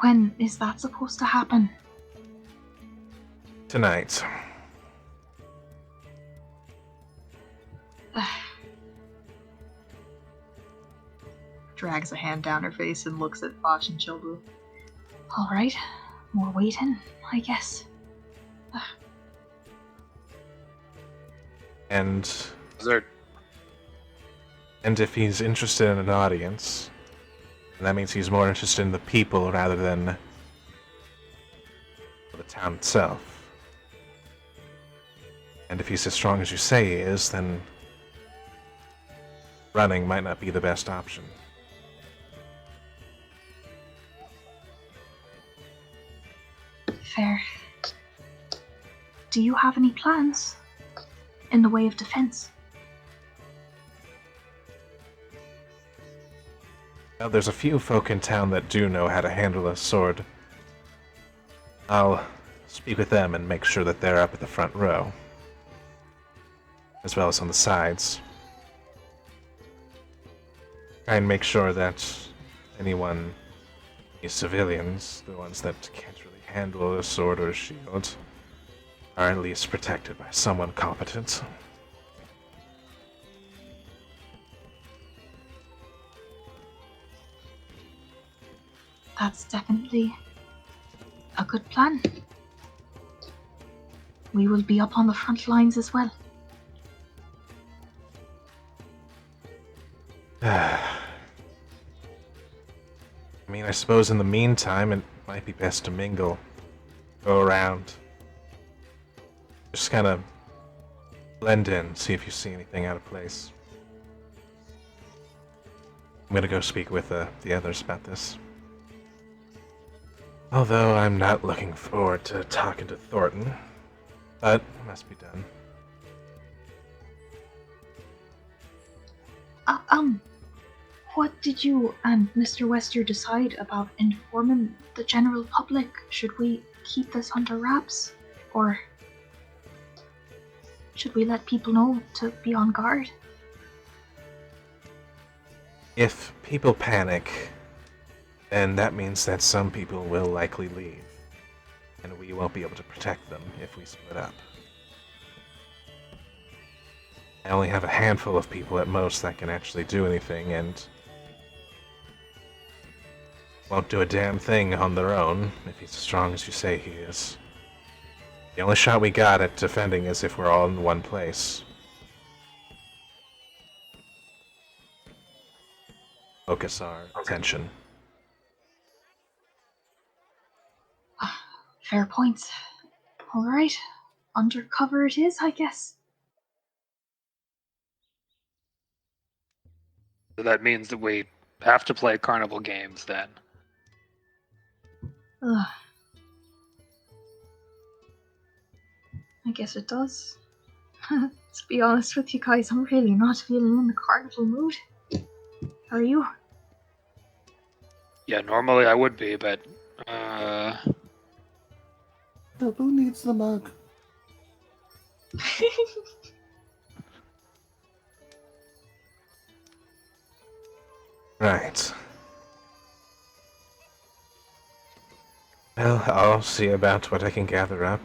when is that supposed to happen? Tonight. Drags a hand down her face and looks at Fosh and Childu. All right, more waiting, I guess. And Is there if he's interested in an audience, then that means he's more interested in the people rather than the town itself. And if he's as strong as you say he is, then running might not be the best option. Fair. Do you have any plans in the way of defense? Well, there's a few folk in town that do know how to handle a sword. I'll speak with them and make sure that they're up at the front row, as well as on the sides. Try and make sure that any civilians, the ones that can't really handle a sword or a shield, are at least protected by someone competent. That's definitely a good plan. We will be up on the front lines as well. I mean, I suppose in the meantime, it might be best to mingle. Go around. Just kind of blend in, see if you see anything out of place. I'm gonna go speak with the others about this. Although I'm not looking forward to talking to Thornton, but it must be done. What did you and Mr. Wester decide about informing the general public? Should we keep this under wraps, or should we let people know to be on guard? If people panic, then that means that some people will likely leave, and we won't be able to protect them if we split up. I only have a handful of people at most that can actually do anything, and won't do a damn thing on their own if he's as strong as you say he is. The only shot we got at defending is if we're all in one place. Focus our attention. Fair points. Alright, undercover it is, I guess. So that means that we have to play carnival games then. Ugh. I guess it does. To be honest with you guys, I'm really not feeling in the carnival mood. Are you? Yeah, normally I would be, but Who needs the mug? Right. Well, I'll see about what I can gather up.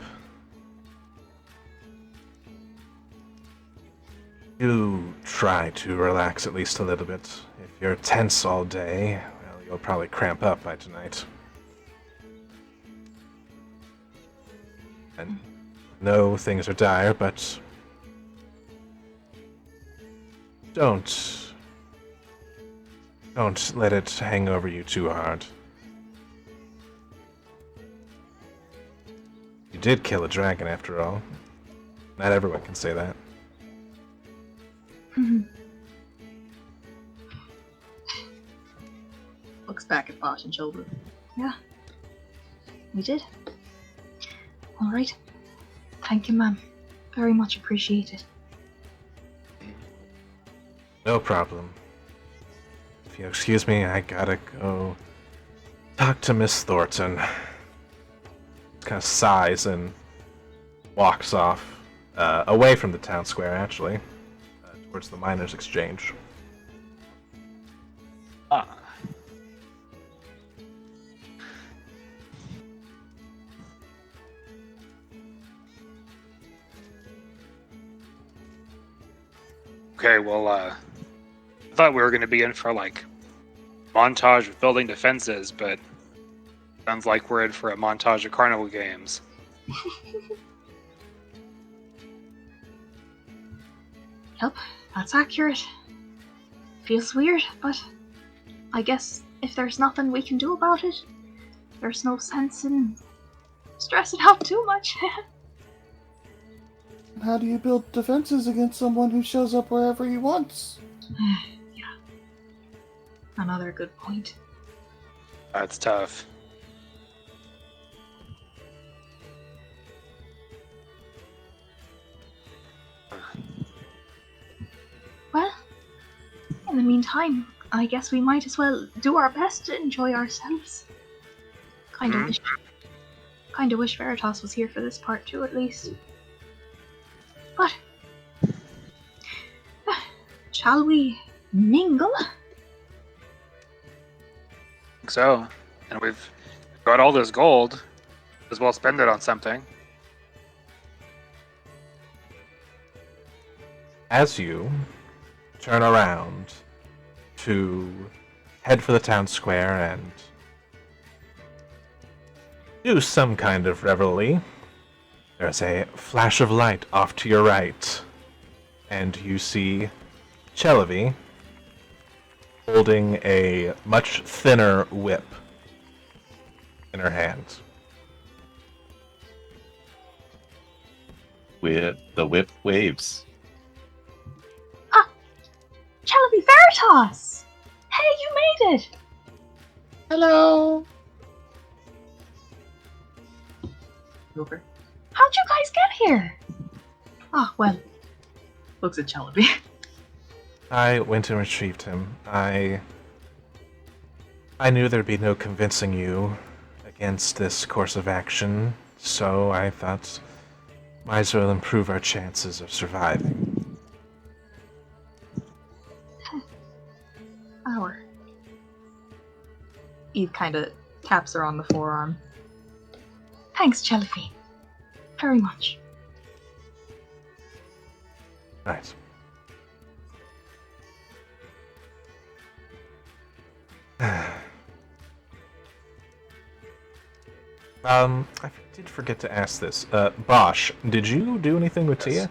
You try to relax at least a little bit. If you're tense all day, well, you'll probably cramp up by tonight. And no, things are dire, but Don't let it hang over you too hard. You did kill a dragon, after all. Not everyone can say that. Looks back at Bosch and Children. Yeah. We did. Alright. Thank you, ma'am. Very much appreciated. No problem. If you excuse me, I gotta go talk to Miss Thornton. Kind of sighs and walks off, away from the town square, actually, towards the miners' exchange. Ah. Okay, well, I thought we were going to be in for, like, montage of building defenses, but sounds like we're in for a montage of carnival games. Yep, that's accurate. Feels weird, but I guess if there's nothing we can do about it, there's no sense in stressing out too much. How do you build defenses against someone who shows up wherever he wants? Yeah. Another good point. That's tough. Well, in the meantime, I guess we might as well do our best to enjoy ourselves. Kinda wish Veritas was here for this part too, at least. But shall we mingle? So, and we've got all this gold. As well spend it on something. As you turn around to head for the town square and do some kind of revelry, there's a flash of light off to your right, and you see Chelavi holding a much thinner whip in her hand. With the whip waves. Chalabi Veritas! Hey, you made it! Hello. Over. How'd you guys get here? Ah, well, Looks at Chalabi. I went and retrieved him. I knew there'd be no convincing you against this course of action, so I thought might as well improve our chances of surviving. Hour. Eve kind of taps her on the forearm. thanks, Chalabi. Very much. Right. I did forget to ask this. Bosch, did you do anything with Tia?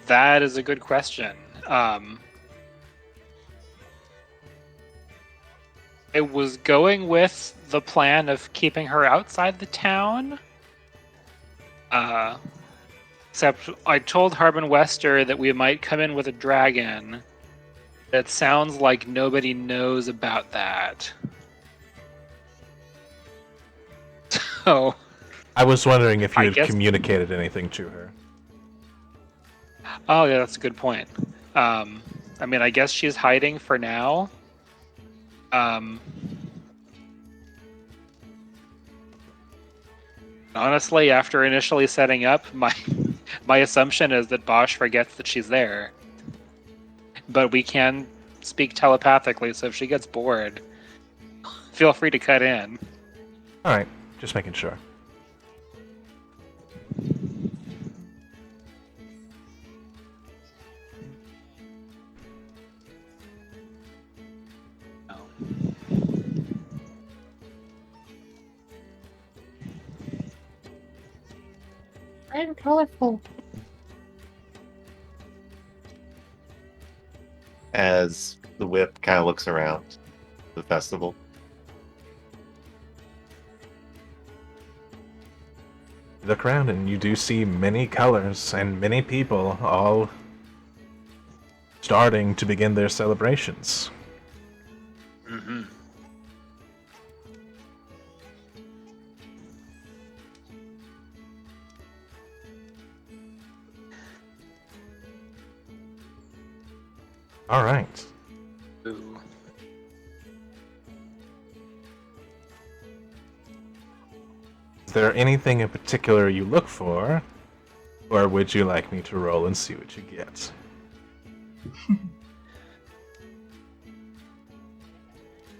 That is a good question. I was going with the plan of keeping her outside the town. Except I told Harbin Wester that we might come in with a dragon. It sounds like nobody knows about that. So, I was wondering if I you had guess- communicated anything to her. oh yeah, that's a good point. I mean, I guess she's hiding for now. Honestly, after initially setting up, my assumption is that Bosch forgets that she's there. But we can speak telepathically, so if she gets bored, feel free to cut in. Alright, just making sure. And colorful. as the whip kind of looks around the festival. You look around and you do see many colors and many people all starting to begin their celebrations. Mm-hmm. All right. Ooh. Is there anything in particular you look for, or would you like me to roll and see what you get?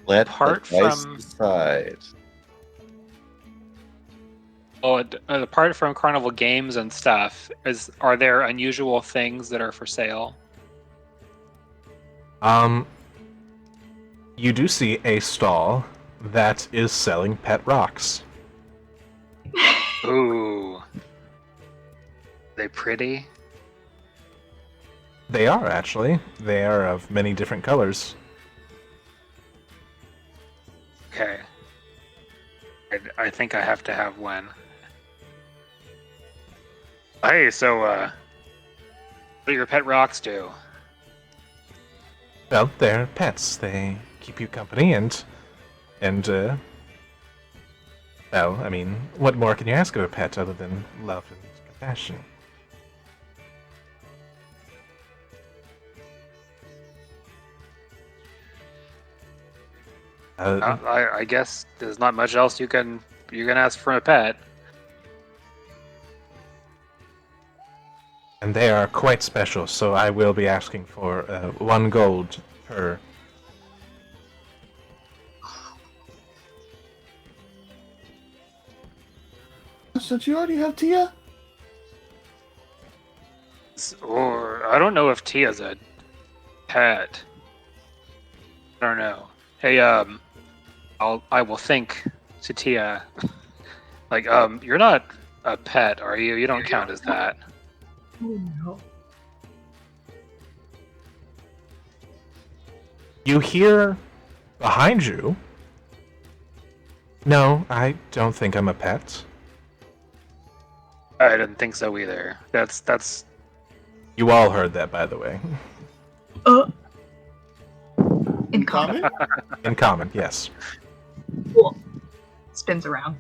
Let Apart the dice from- decide. Oh, apart from carnival games and stuff, are there unusual things that are for sale? You do see a stall that is selling pet rocks. Ooh. They pretty? They are, actually. They are of many different colors. Okay. I think I have to have one. Hey, so, what do your pet rocks do? Well, they're pets. They keep you company well, I mean, what more can you ask of a pet other than love and compassion? I guess there's not much else you can ask from a pet. And they are quite special, so I will be asking for 1 gold per. Don't you already have Tia? Or I don't know if Tia's a pet. I don't know. Hey, I will think to Tia. Like, you're not a pet, are you? You don't count as that. Oh no. You hear behind you. No, I don't think I'm a pet. I didn't think so either. That's You all heard that, by the way. In common. In common, yes. Cool. Spins around.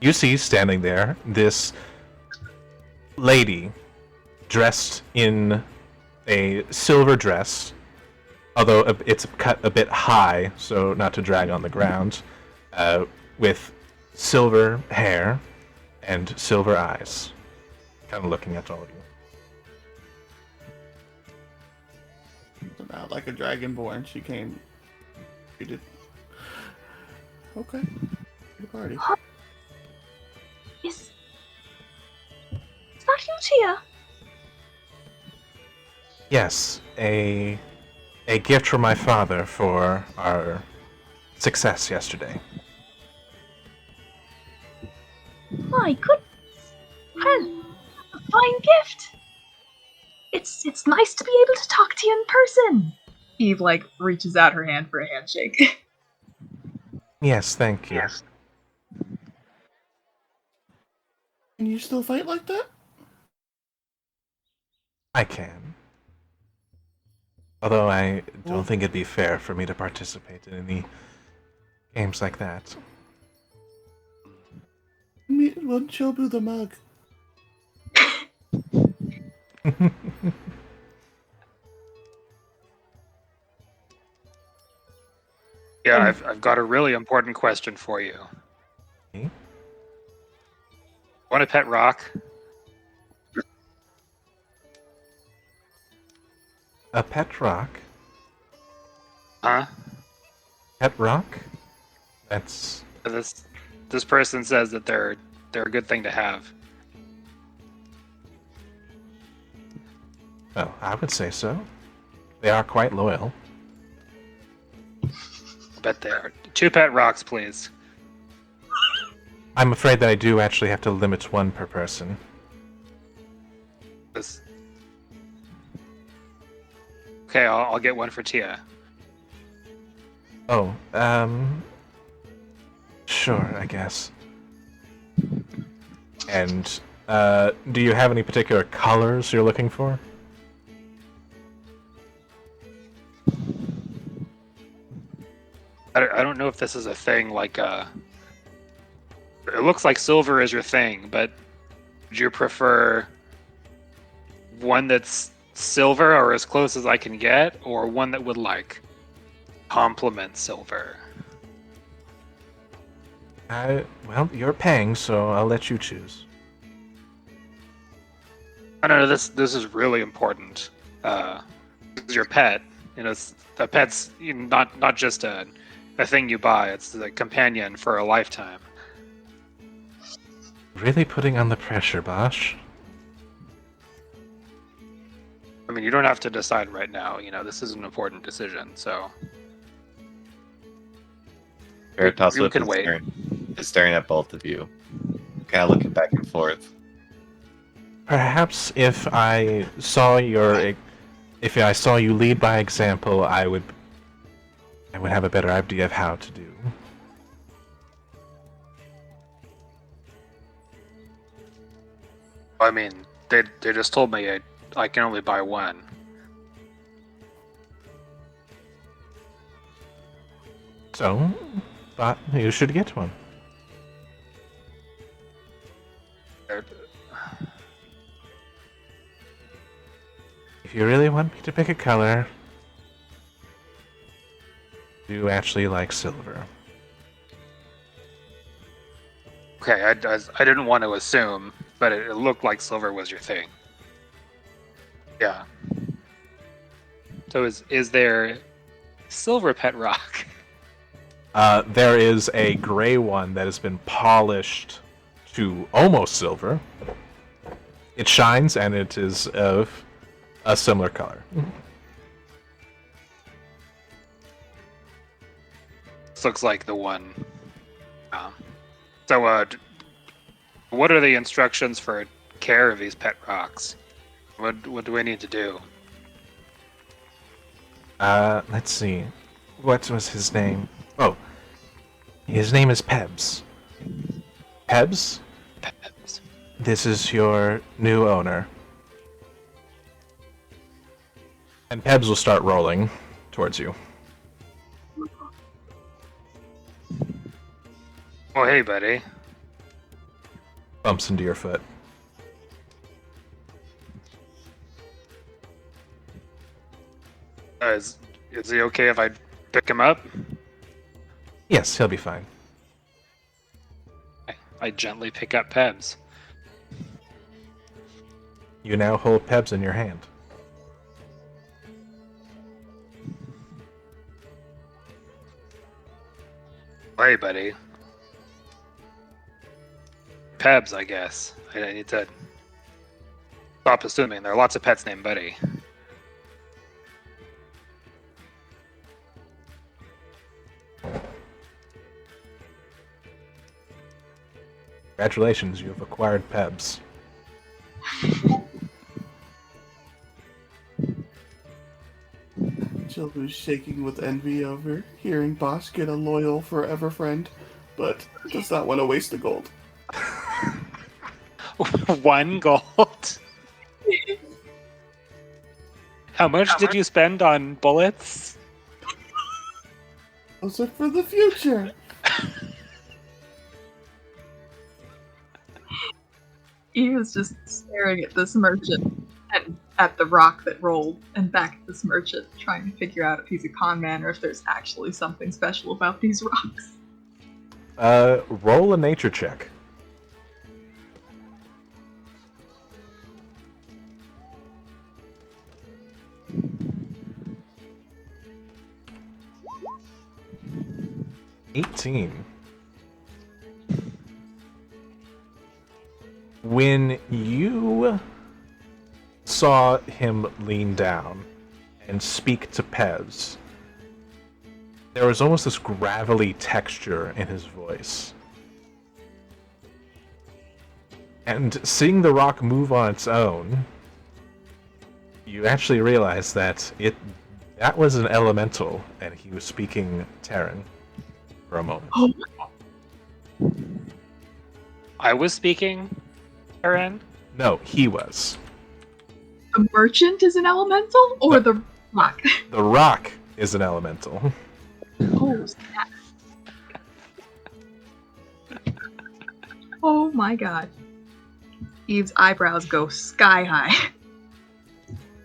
You see standing there this lady dressed in a silver dress, although it's cut a bit high, so not to drag on the ground, with silver hair and silver eyes, kind of looking at all of you. It's about like a dragonborn. She came. She did. Okay. Good party. Is that you, Tia? Yes, a gift from my father for our success yesterday. My goodness. Well, a fine gift. It's nice to be able to talk to you in person. Eve reaches out her hand for a handshake. Yes, thank you. Yes. Can you still fight like that? I can. Although I don't think it'd be fair for me to participate in any games like that. Well, Chobu the mug. Yeah, I've got a really important question for you. Okay. Want a pet rock? A pet rock? Huh? Pet rock? That's... This person says that they're a good thing to have. Well, I would say so. They are quite loyal. I bet they are. 2 pet rocks, please. I'm afraid that I do actually have to limit 1 per person. Okay, I'll get one for Tia. Oh, sure, I guess. And, do you have any particular colors you're looking for? I don't know if this is a thing, like, it looks like silver is your thing, but would you prefer one that's silver or as close as I can get, or one that would, like, complement silver? Well, you're paying, so I'll let you choose. I don't know, this is really important. This is your pet. You know, a pet's not just a thing you buy, it's a companion for a lifetime. Really putting on the pressure, Bosch. I mean, you don't have to decide right now. You know, this is an important decision, so Veritas you can wait. is staring at both of you, kind of looking back and forth. Perhaps if I saw you lead by example, I would have a better idea of how to do. I mean, they just told me I can only buy one. So, but you should get one. If you really want me to pick a color, I do actually like silver. Okay, I didn't want to assume, but it looked like silver was your thing. Yeah. So is there silver pet rock? There is a gray one that has been polished to almost silver. It shines, and it is of a similar color. This looks like the one. So, what are the instructions for care of these pet rocks? What do I need to do? Let's see. What was his name? Oh, his name is Pebs. Pebs, Pets. this is your new owner. And Pebs will start rolling towards you. Oh, hey, buddy. Bumps into your foot. Is he okay if I pick him up? Yes, he'll be fine. I gently pick up Pebs. You now hold Pebs in your hand. Hey, buddy. Pebs, I guess. I need to stop assuming. There are lots of pets named Buddy. Congratulations, you have acquired Pebs. Jill was shaking with envy over hearing Bosch get a loyal forever friend, but does not want to waste the gold. 1 gold. How much did you spend on bullets? Those are for the future. He was just staring at this merchant and at the rock that rolled and back at this merchant, trying to figure out if he's a con man or if there's actually something special about these rocks. Roll a nature check. When you saw him lean down and speak to Pez, there was almost this gravelly texture in his voice. And seeing the rock move on its own, you actually realize that it That was an elemental, and he was speaking Terran for a moment. Oh, I was speaking, Aaron. No, he was. the merchant is an elemental, or No. the rock? The rock is an elemental. Oh, snap. Oh my god. Eve's eyebrows go sky high.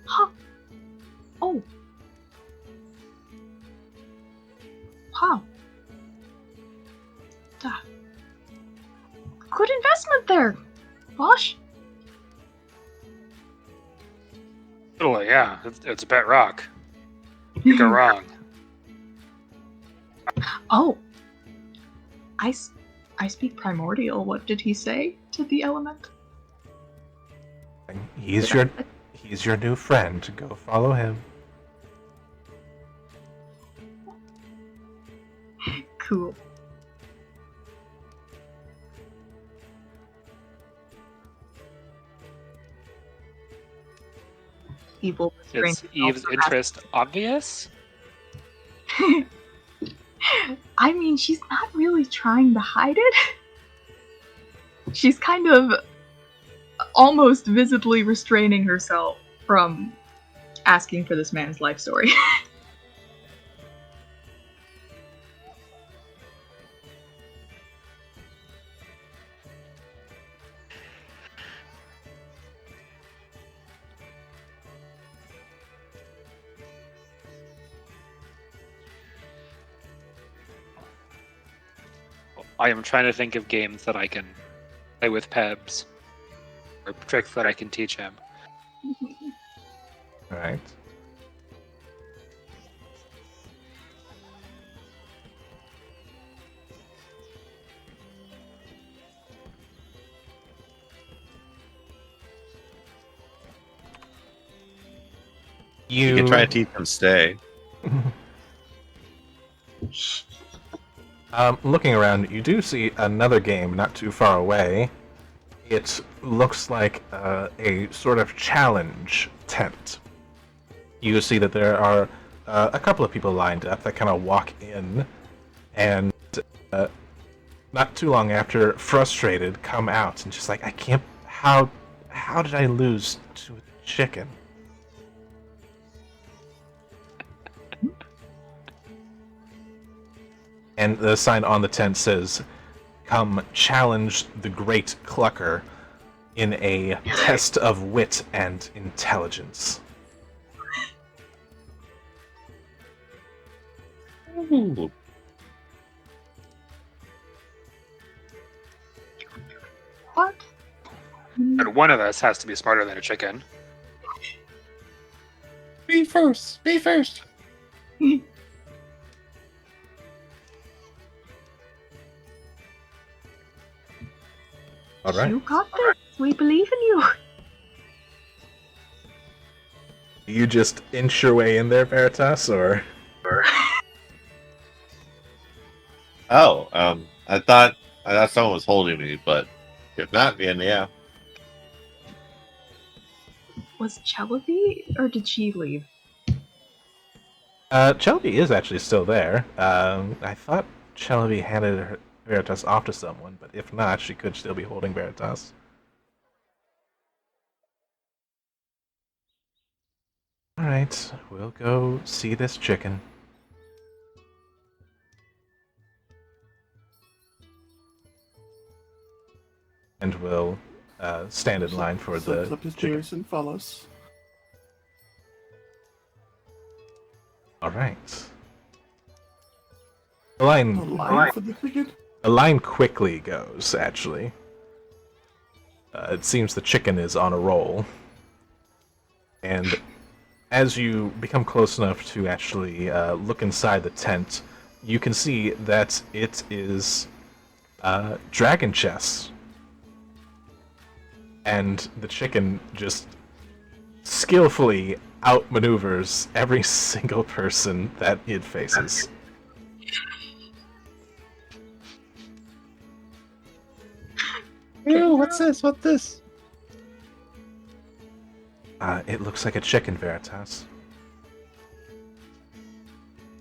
Huh. Oh. Wow. Duh. Good investment there, Bosh. Totally, yeah. It's a pet rock. You go wrong. Oh. I speak primordial. What did he say to the element? He's your new friend. Go follow him. Cool. Evil. Is Eve's interest obvious? I mean, she's not really trying to hide it. She's kind of almost visibly restraining herself from asking for this man's life story. I am trying to think of games that I can play with Pebs, or tricks that I can teach him. All right. You can try to teach him stay. Looking around, you do see another game not too far away. It looks like a sort of challenge tent. You see that there are a couple of people lined up that kind of walk in, and not too long after, frustrated, come out and just like, I can't. How did I lose to the chicken? And the sign on the tent says, "Come challenge the great Clucker in a test of wit and intelligence." Ooh. What? And one of us has to be smarter than a chicken. Be first. Be first. All right. You got this. We believe in you. You just inch your way in there, Veritas, or? Oh, I thought someone was holding me, but if not, then yeah. Was Chellaby, or did she leave? Shelby is actually still there. I thought Shelby handed Veritas off to someone, but if not, she could still be holding Veritas. Alright, we'll go see this chicken. And we'll stand in line for the Flips up his chicken. ears and follows. Alright. A The line for the chicken? line quickly goes, actually. It seems the chicken is on a roll. And as you become close enough to actually look inside the tent, you can see that it is dragon chess. And the chicken just skillfully outmaneuvers every single person that it faces. Ew, what's this? What's this? It looks like a chicken, Veritas.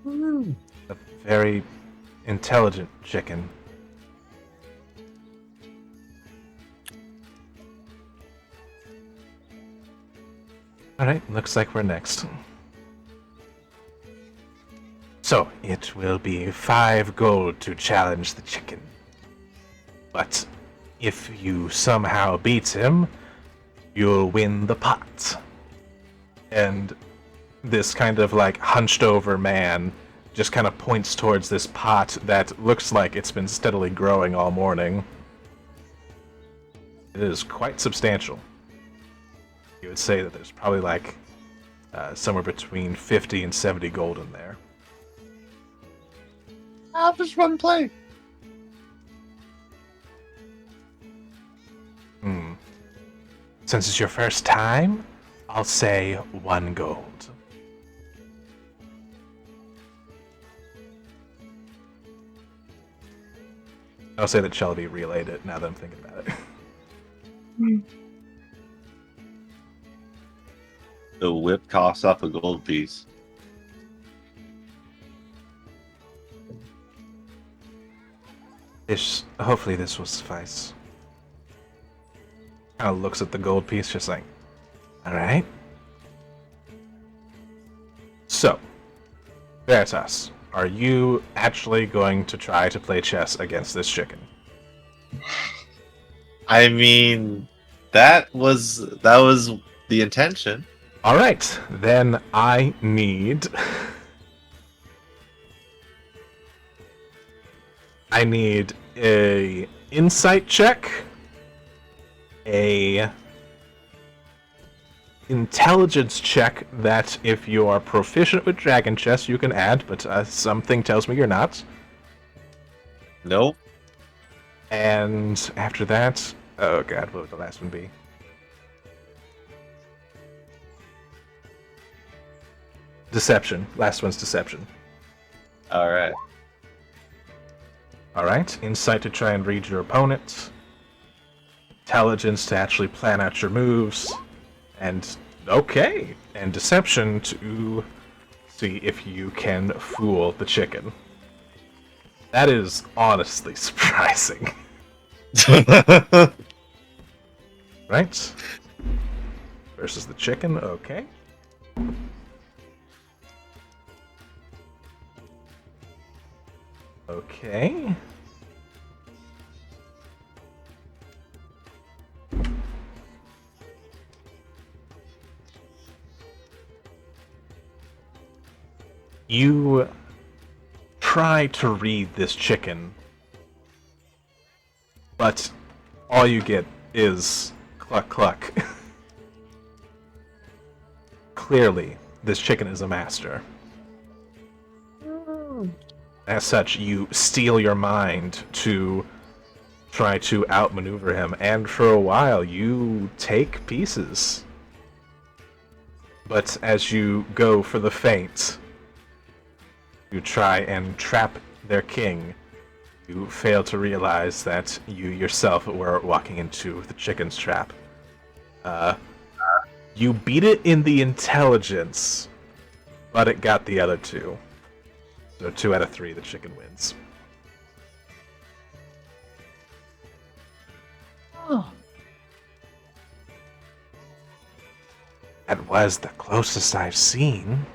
A very intelligent chicken. Alright, looks like we're next. So, it will be 5 gold to challenge the chicken. But if you somehow beat him, you'll win the pot. And this kind of like hunched over man just kind of points towards this pot that looks like it's been steadily growing all morning. It is quite substantial. You would say that there's probably like somewhere between 50 and 70 gold in there. I'll just run play. Since it's your first time, I'll say 1 gold. I'll say that Shelby relayed it now that I'm thinking about it. The whip coughs up a gold piece. Hopefully this will suffice. Kind of looks at the gold piece, just like, alright. So, Veritas, are you actually going to try to play chess against this chicken? I mean, that was the intention. Alright, then I need... I need a insight check, a intelligence check that if you are proficient with dragon chess you can add, but something tells me you're not. Nope. And after that, oh god, what would the last one be? Deception. Last one's deception. All right. Alright, insight to try and read your opponent. Intelligence to actually plan out your moves. And, okay! And deception to see if you can fool the chicken. That is honestly surprising. Right? Versus the chicken, okay. Okay. You try to read this chicken, but all you get is cluck cluck. Clearly, this chicken is a master. As such, you steel your mind to try to outmaneuver him, and for a while you take pieces. But as you go for the feint, you try and trap their king, you fail to realize that you yourself were walking into the chicken's trap. You beat it in the intelligence, but it got the other 2. So 2 out of 3, the chicken wins. Oh, That was the closest I've seen.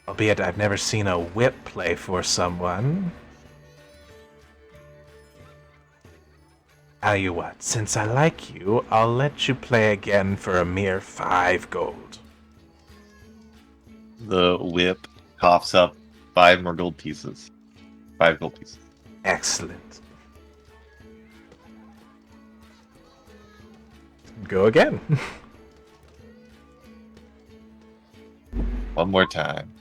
Albeit I've never seen a whip play for someone. Tell you what, since I like you, I'll let you play again for a mere 5 gold. The whip coughs up 5 more gold pieces. 5 gold pieces. Excellent. Go again. One more time.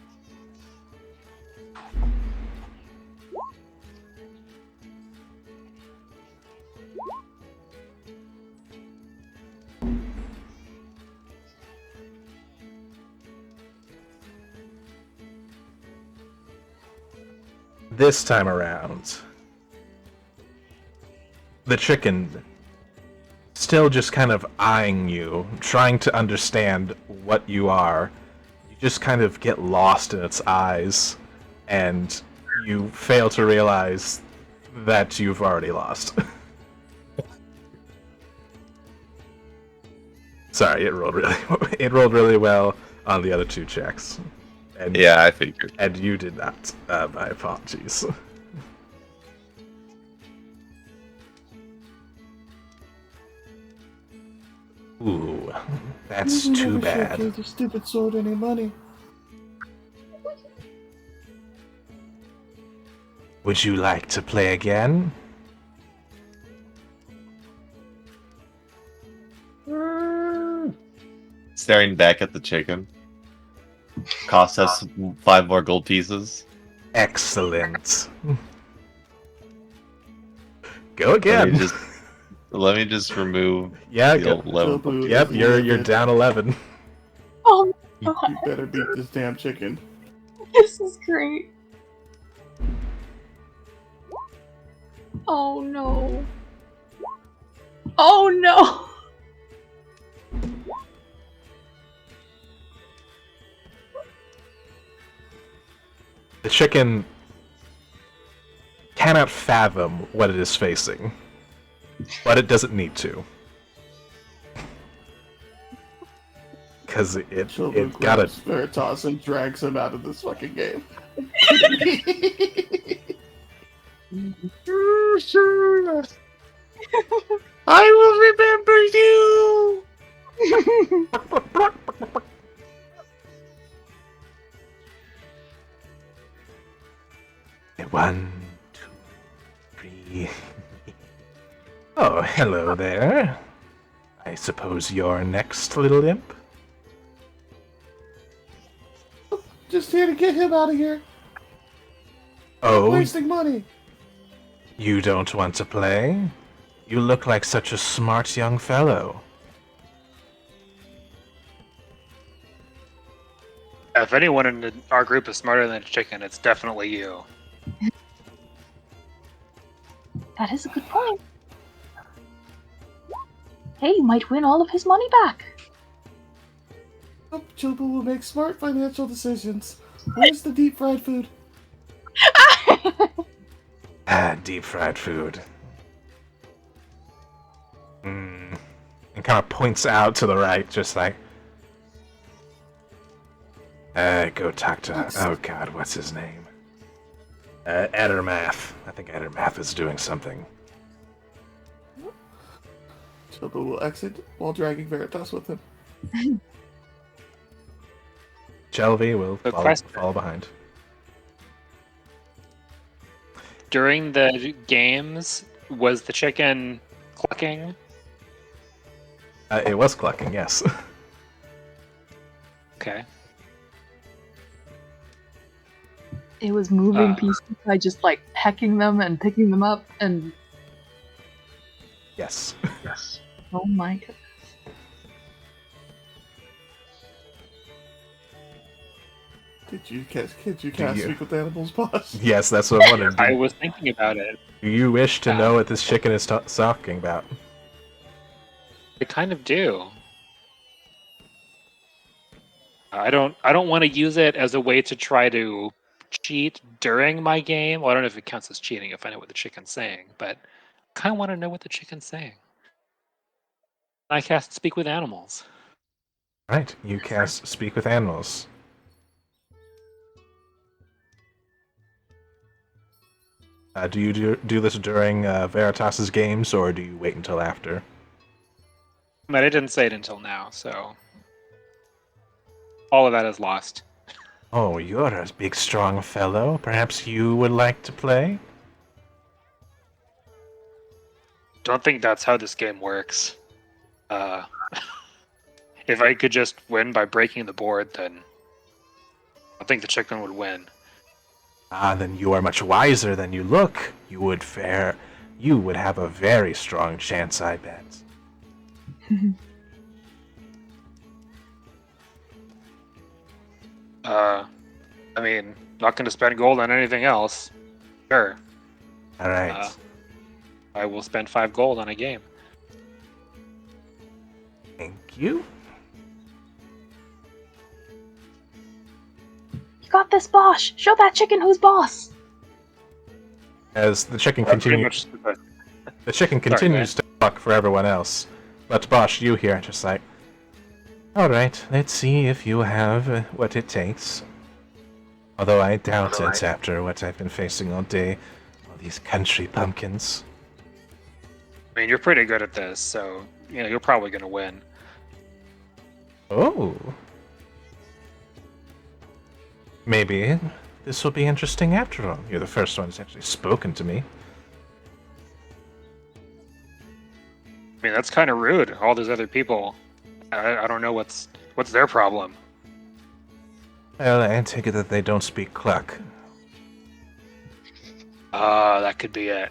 This time around, the chicken still just kind of eyeing you, trying to understand what you are. You just kind of get lost in its eyes, and you fail to realize that you've already lost. Sorry, it rolled really well on the other two checks, and Yeah, I figured. and you did not. My apologies. Ooh, that's You too never bad. gave your stupid sword any money. Would you like to play again? Staring back at the chicken. Cost us 5 more gold pieces. Excellent. Go Let again. me just remove Yeah, the go. 11. Jobu Yep, is you're livid. down 11. Oh, You better beat this damn chicken. this is great. Oh no. Oh no. The chicken cannot fathom what it is facing, but it doesn't need to. Because it Jobu got grabs it. Veritas and drags him out of this fucking game. I will remember you! One, two, three. Oh, hello there. I suppose you're next, little imp? Just here to get him out of here. Oh, Wasting money. you don't want to play? You look like such a smart young fellow. If anyone in our group is smarter than a chicken, it's definitely you. That is a good point. Hey, you might win all of his money back. Hope Jobu will make smart financial decisions. Where's the deep fried food? Ah, deep fried food. And kind of points out to the right, just like, go talk to, oh god, what's his name? Edermath. I think Edermath is doing something. Jobu will exit while dragging Veritas with him. Shelby will Good follow, question. follow behind. During the games, was the chicken clucking? It was clucking, yes. Okay. It was moving Ah. pieces by just like pecking them and picking them up and Yes. oh my god. Did you cast you- Speak with Animals, boss? Yes, that's what I wanted. I was thinking about it. Do you wish to know what this chicken is talking about? I kind of do. I don't want to use it as a way to try to cheat during my game. Well, I don't know if it counts as cheating if I know what the chicken's saying, but I kind of want to know what the chicken's saying. I cast Speak with Animals. Right, you cast Speak with Animals. Do you do this during Veritas's games, or do you wait until after? But I didn't say it until now, so all of that is lost. Oh, you're a big, strong fellow. Perhaps you would like to play? Don't think that's how this game works. If I could just win by breaking the board, then I think the chicken would win. Ah, then you are much wiser than you look. You would have a very strong chance, I bet. I mean, not going to spend gold on anything else. Sure, All right. I will spend 5 gold on a game. Thank you. Got this, Bosch. Show that chicken who's boss. As the chicken Pretty continues, much. the chicken continues to talk for everyone else. But Bosch, you hear it just like, all right, let's see if you have what it takes. Although I doubt it after what I've been facing all day. All these country pumpkins. I mean, you're pretty good at this, so you're probably gonna win. Oh. Maybe this will be interesting after all. You're the first one who's actually spoken to me. I mean, that's kind of rude. All those other people, I don't know what's their problem. Well, I take it that they don't speak Cluck. That could be it.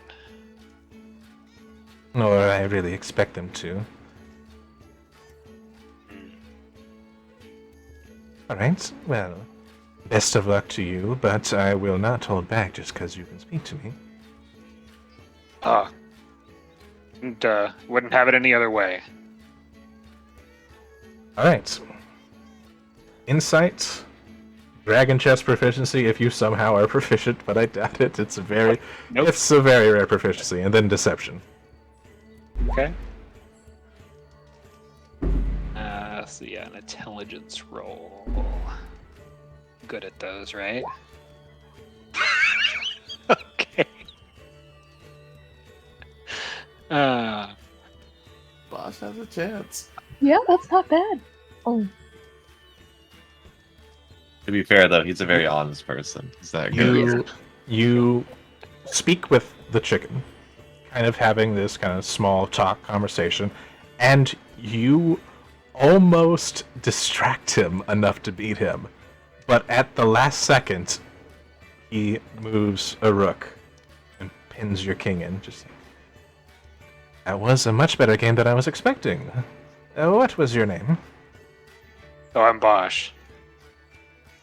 Nor I really expect them to. Alright, well, best of luck to you, but I will not hold back just because you can speak to me. Wouldn't have it any other way. Alright. Insight, Dragon Chess proficiency if you somehow are proficient, but I doubt it. It's a very rare proficiency, and then deception. Okay. So yeah, an intelligence roll. Good at those, right? Okay. Bosch has a chance. Yeah, that's not bad. Oh, To be fair, though, he's a very honest person. He's that good. You speak with the chicken, kind of having this kind of small talk conversation, and you almost distract him enough to beat him. But at the last second, he moves a rook and pins your king in. Just like, that was a much better game than I was expecting. What was your name? Oh, I'm Bosch.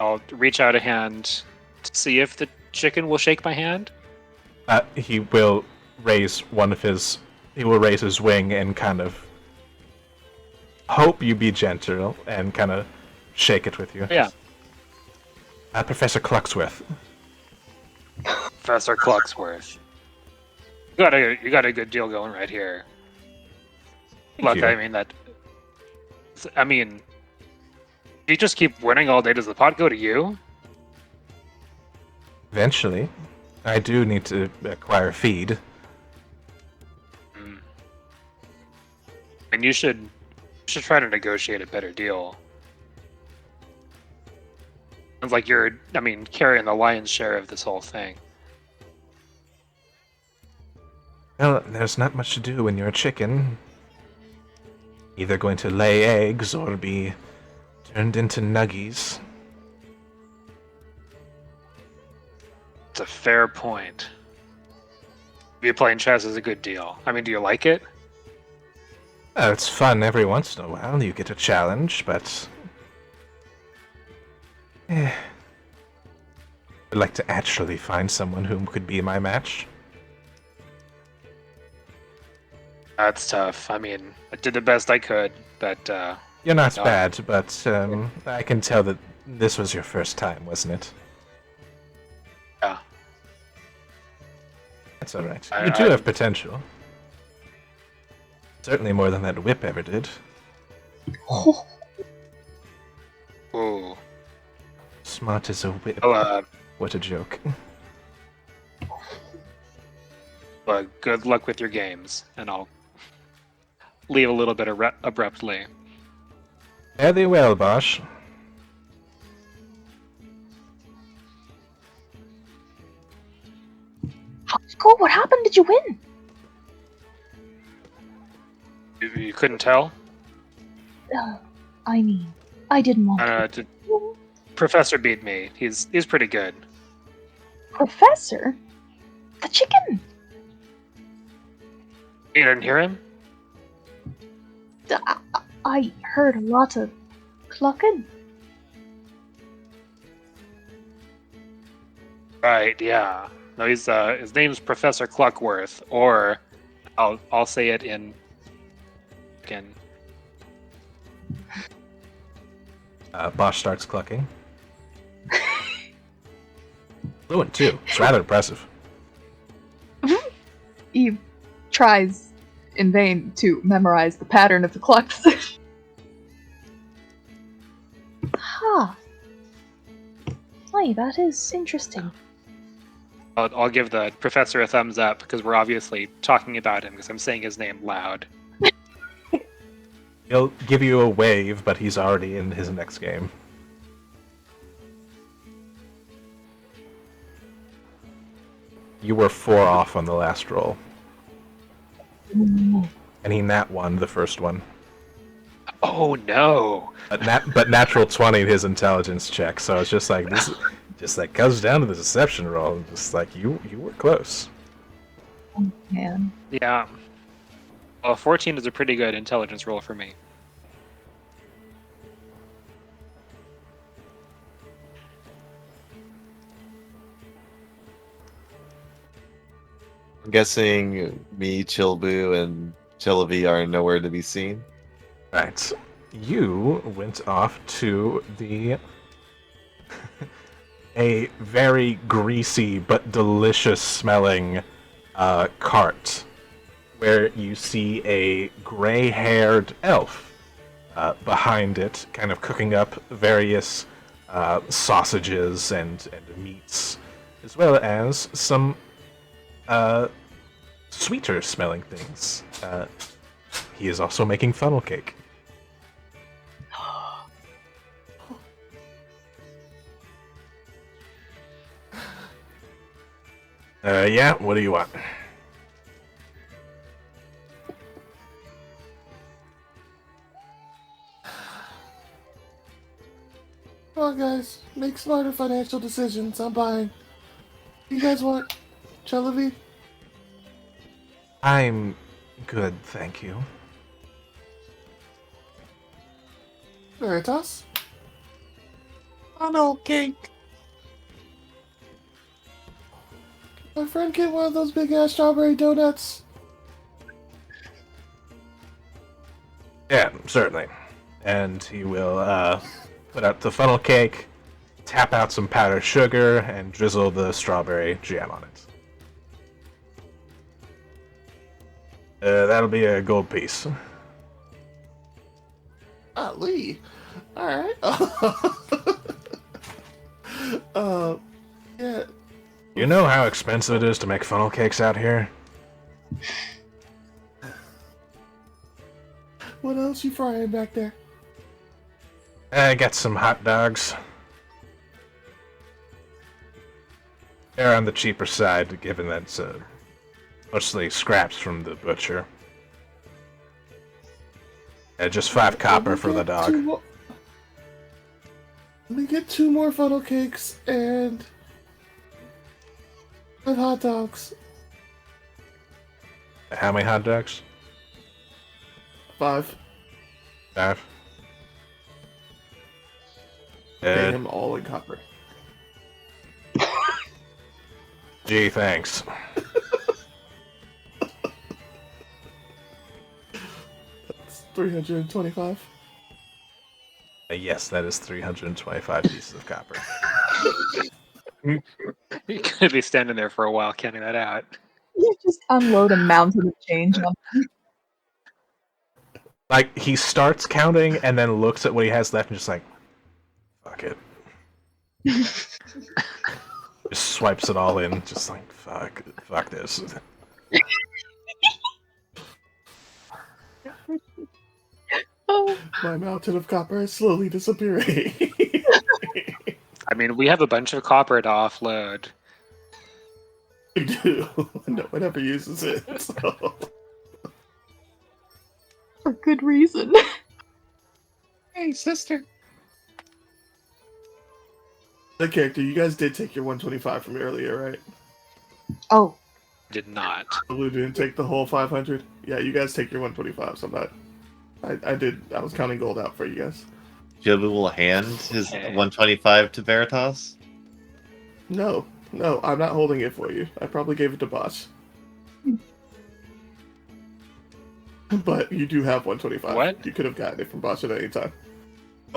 I'll reach out a hand to see if the chicken will shake my hand. He will raise He will raise his wing and kind of hope you be gentle and kind of shake it with you. Yeah. Professor Clucksworth. Professor Clucksworth. You got a good deal going right here. Thank you. I mean, if you just keep winning all day, does the pot go to you? Eventually, I do need to acquire feed. And you should try to negotiate a better deal. Sounds like you're, carrying the lion's share of this whole thing. Well, there's not much to do when you're a chicken. Either going to lay eggs or be turned into nuggies. It's a fair point. Maybe playing chess is a good deal. I mean, do you like it? Well, it's fun every once in a while. You get a challenge, but I'd like to actually find someone who could be my match. That's tough. I mean, I did the best I could, but You're not No, bad, but I can tell that this was your first time, wasn't it? yeah. That's alright. I- You do I- have potential. Certainly more than that whip ever did. Ooh. Smart as a whip. Well, What a joke. but good luck with your games, and I'll leave a little bit abruptly. Fare thee well, Bosch. How'd it go? What happened? Did you win? You couldn't tell? I mean, I didn't want to. Professor beat me. He's pretty good. Professor? The chicken? You didn't hear him? I heard a lot of clucking. Right, yeah. No, he's his name's Professor Cluckworth, or I'll say it in Bosch starts clucking. Fluent too. It's rather impressive. Eve tries in vain to memorize the pattern of the clock position. Huh. Why, that is interesting. I'll give the professor a thumbs up because we're obviously talking about him because I'm saying his name loud. He'll give you a wave, but he's already in his next game. You were 4 off on the last roll. And he nat 1 the first one. Oh no! But natural 20 his intelligence check, so it's just like this just like goes down to the deception roll. Just like you were close. Man. Yeah. Well, 14 is a pretty good intelligence roll for me. I'm guessing me, Chilbu, and Chillavi are nowhere to be seen. Right. You went off to the a very greasy but delicious smelling cart where you see a gray-haired elf behind it, kind of cooking up various sausages and meats, as well as some sweeter smelling things. He is also making funnel cake. Yeah, what do you want? Come on, guys. Make smarter financial decisions. I'm buying. You guys want Chelavi? I'm good, thank you. Veritas? Funnel cake. My friend get one of those big ass strawberry donuts. Yeah, certainly. And he will put out the funnel cake, tap out some powdered sugar, and drizzle the strawberry jam on it. That'll be a gold piece. Lee. Alright. Yeah. You know how expensive it is to make funnel cakes out here? What else you frying back there? I got some hot dogs. They're on the cheaper side, given that it's mostly scraps from the butcher. Just 5 copper for the dog. Let me get 2 more funnel cakes and 5 hot dogs. How many hot dogs? 5. 5. Pay him all in copper. Gee, thanks. That's 325. Yes, that is 325 pieces of copper. You're gonna be standing there for a while counting that out. You just unload a mountain of change on Like, he starts counting and then looks at what he has left and just like, fuck it. Just swipes it all in, just like, fuck this. My mountain of copper is slowly disappearing. I mean, we have a bunch of copper to offload. I do. No one ever uses it. So. for good reason. Hey, sister. The character, you guys did take your 125 from earlier, right? Oh, Did not. Blue didn't take the whole 500. Yeah, you guys take your 125, so I'm not. I did. I was counting gold out for you guys. Chilbu will hand his Okay. 125 to Veritas. No, I'm not holding it for you. I probably gave it to Bosch. But you do have 125. What? You could have gotten it from Bosch at any time.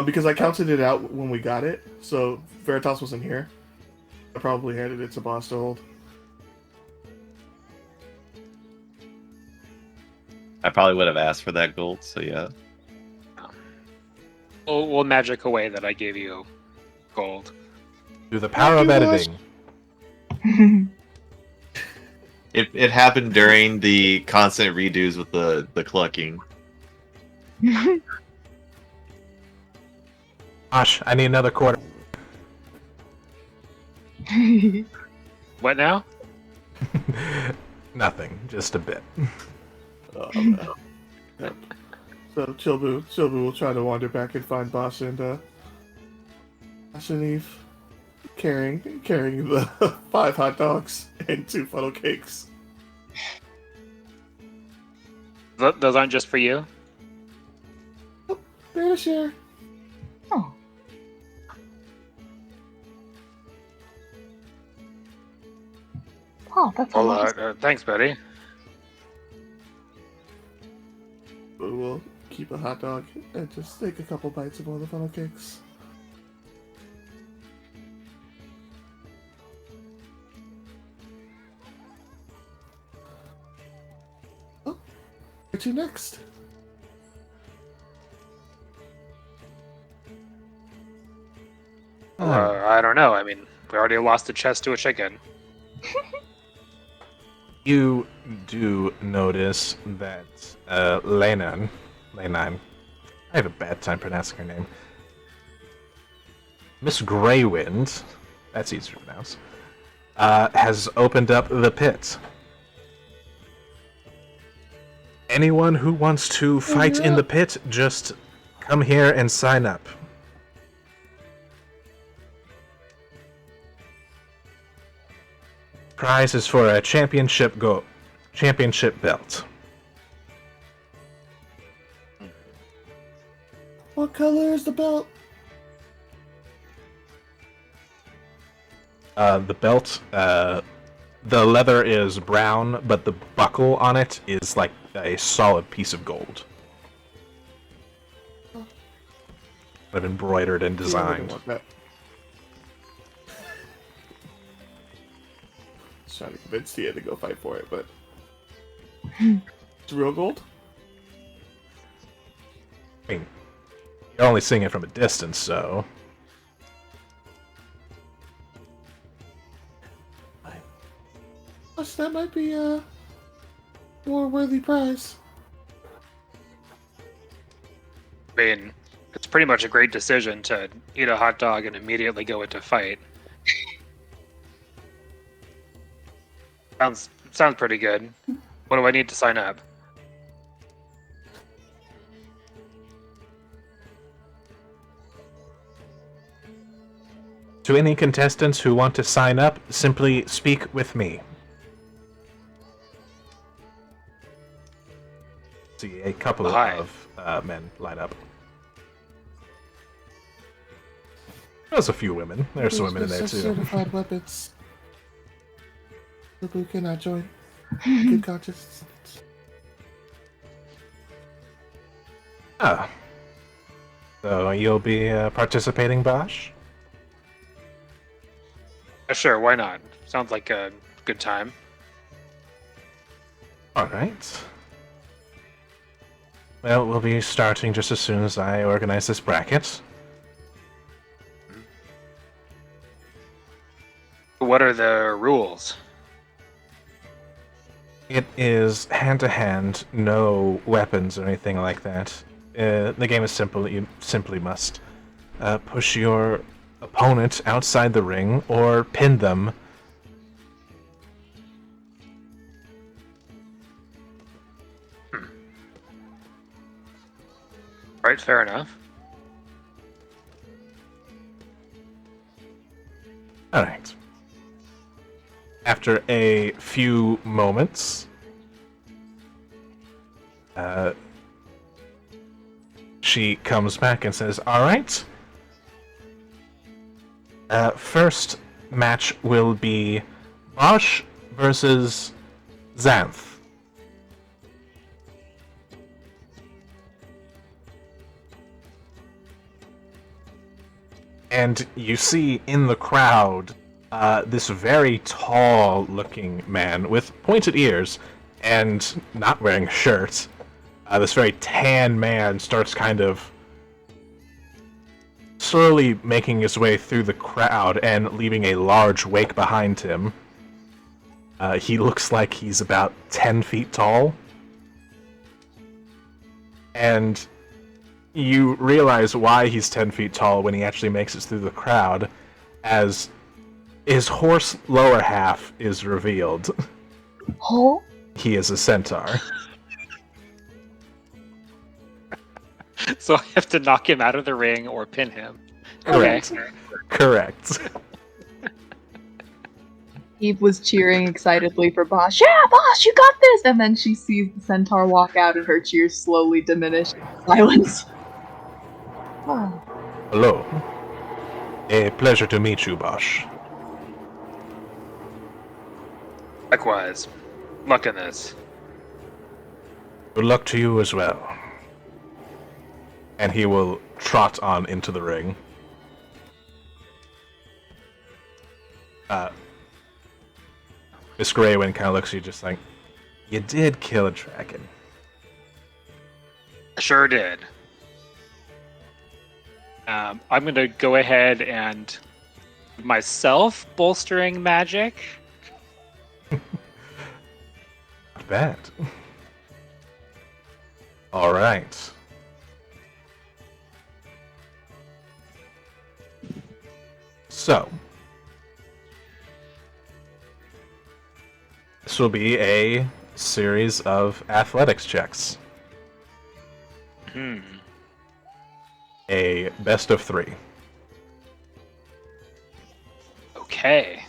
Because I counted it out when we got it, so Veritas wasn't here. I probably handed it to Boss to hold. I probably would have asked for that gold, so yeah. We'll magic away that I gave you gold. Through the power Thank of you, boss. editing. It happened during the constant redos with the clucking. Gosh, I need another quarter. What now? Nothing, just a bit. Oh, no. Yep. So Chilbu will try to wander back and find Boss and Eve carrying the 5 hot dogs and 2 funnel cakes. Those aren't just for you? They're to share. Oh. Wow, that's a Well, lot. thanks, buddy. But we'll keep a hot dog and just take a couple bites of one of the funnel cakes. Oh, where to next? I don't know. I mean, we already lost a chest to a chicken. You do notice that Leinan, I have a bad time pronouncing her name. Miss Greywind, that's easy to pronounce, has opened up the pit. Anyone who wants to fight in the pit, just come here and sign up. Prize is for a championship belt. What color is the belt? The belt, the leather is brown, but the buckle on it is like a solid piece of gold. I've embroidered and Yeah, I designed. wouldn't want that. Just trying to convince Tia to go fight for it, but it's real gold. I mean, you're only seeing it from a distance, so Gosh, that might be a more worthy prize. I mean, it's pretty much a great decision to eat a hot dog and immediately go into fight. Sounds pretty good. What do I need to sign up? to any contestants who want to sign up, simply speak with me. See a couple Hi. of men line up. There's a few women. There's some women in there There's too. certified weapons. Who cannot join? Good conscience. Ah. So you'll be participating, Bosch? Sure, why not? Sounds like a good time. Alright. Well, we'll be starting just as soon as I organize this bracket. What are the rules? It is hand-to-hand, no weapons or anything like that. The game is simple. You simply must push your opponent outside the ring or pin them. Right, fair enough. Alright. After a few moments, she comes back and says, alright. First match will be Bosch versus Xanth. And you see in the crowd this very tall-looking man with pointed ears and not wearing a shirt. This very tan man starts kind of slowly making his way through the crowd and leaving a large wake behind him. He looks like he's about 10 feet tall. And you realize why he's 10 feet tall when he actually makes it through the crowd, as his horse lower half is revealed. Oh, He is a centaur. So I have to knock him out of the ring or pin him. Correct. Okay. Correct. Eve was cheering excitedly for Bosch. Yeah, Bosch, you got this! And then she sees the centaur walk out and her cheers slowly diminish. Silence. oh. Hello. A pleasure to meet you, Bosch. Likewise. Luck in this. Good luck to you as well. And he will trot on into the ring. Miss Graywin kind of looks at you just like, you did kill a dragon. Sure did. I'm going to go ahead and myself bolstering magic. Not bad. Alright. So, this will be a series of athletics checks. A best of 3. Okay.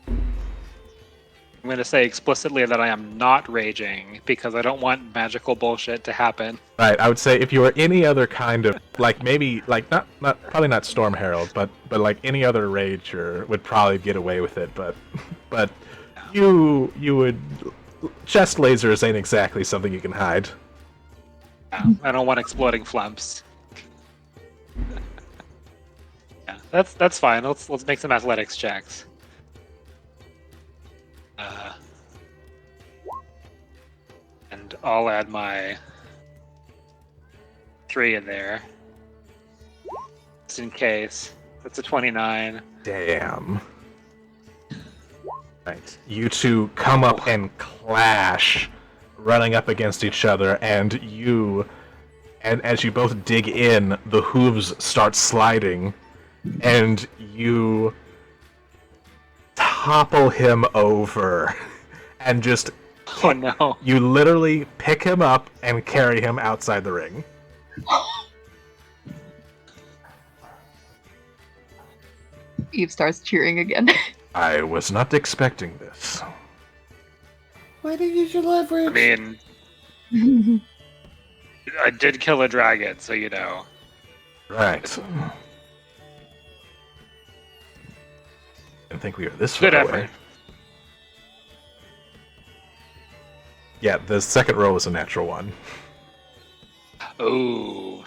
I'm going to say explicitly that I am not raging because I don't want magical bullshit to happen. Right, I would say if you were any other kind of, like maybe, like not probably not Storm Herald, but like any other rager would probably get away with it, but you would, chest lasers ain't exactly something you can hide. I don't want exploding flumps. Yeah, that's fine. Let's make some athletics checks. And I'll add my 3 in there, just in case. That's a 29. Damn. Right, you two come up and clash, running up against each other, and as you both dig in, the hooves start sliding, and you topple him over, and just Oh no. you literally pick him up and carry him outside the ring. Eve starts cheering again. I was not expecting this. Way to use your leverage. I mean, I did kill a dragon, so you know. Right. Didn't think we were this far Good away. effort. Yeah, the second roll was a natural one. Ooh.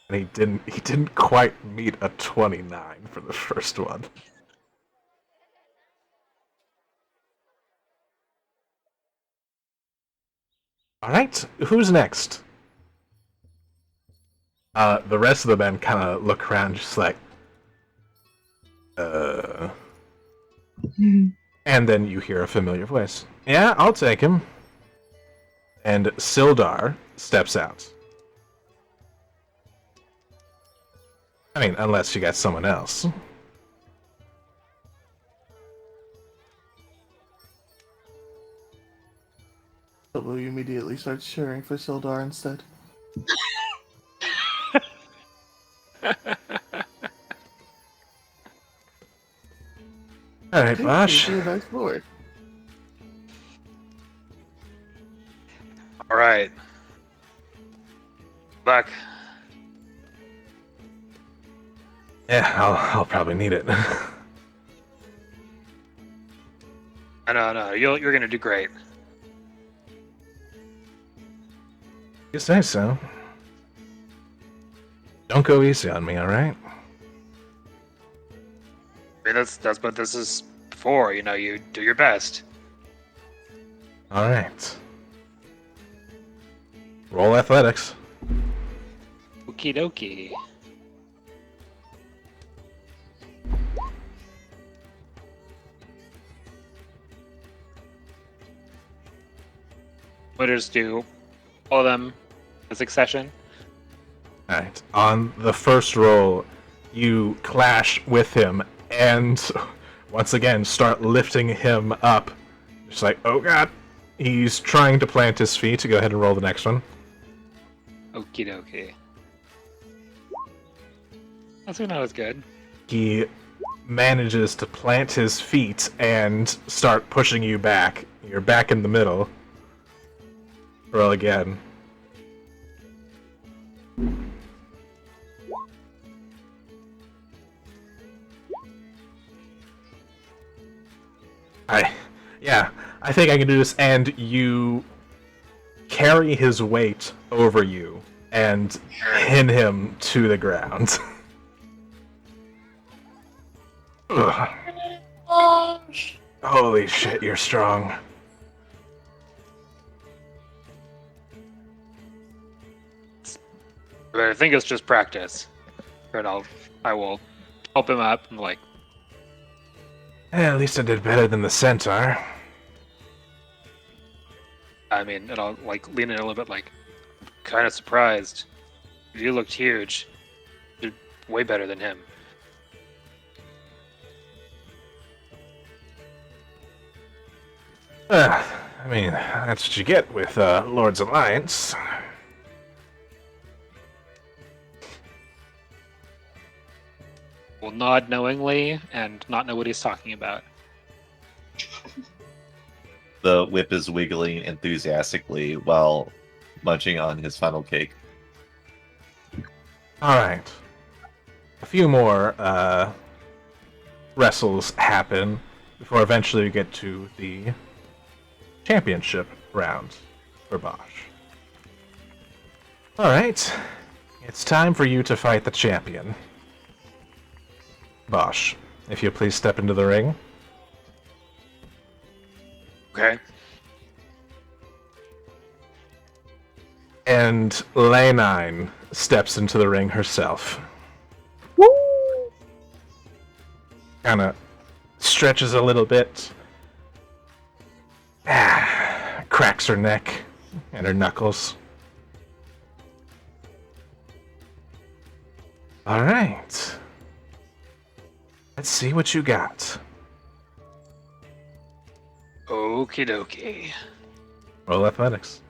And he didn't quite meet a 29 for the first one. Alright, who's next? The rest of the men kind of look around just like, And then you hear a familiar voice. Yeah, I'll take him. And Sildar steps out. I mean, unless you got someone else. Lou immediately starts cheering for Sildar instead. Alright, Bosch. You're nice boy. All right. Luck. Yeah, I'll probably need it. No, you're gonna do great. You say so. Don't go easy on me, alright? I mean, that's what this is for. You know, you do your best. Alright. Roll athletics. Okie dokie. We'll just do all of them in succession. Alright. On the first roll, you clash with him and once again start lifting him up. Just like, oh god. He's trying to plant his feet. Go ahead and roll the next one. Okie dokie. I think that was good. He manages to plant his feet and start pushing you back. You're back in the middle. Roll again. I think I can do this, and you carry his weight over you and pin him to the ground. Ugh. Holy shit, you're strong. But I think it's just practice. And I will help him up and like, At least I did better than the centaur. I mean, and I'll like lean in a little bit, like, kind of surprised. You looked huge. You're way better than him. I mean, that's what you get with Lord's Alliance. Will nod knowingly and not know what he's talking about. The whip is wiggling enthusiastically while munching on his funnel cake. Alright. A few more wrestles happen before eventually we get to the championship round for Bosch. Alright. It's time for you to fight the champion. Bosch, if you please step into the ring. Okay. And Lay9 steps into the ring herself. Kind of stretches a little bit. Cracks her neck and her knuckles. Alright. Let's see what you got. Okie dokie. Roll athletics.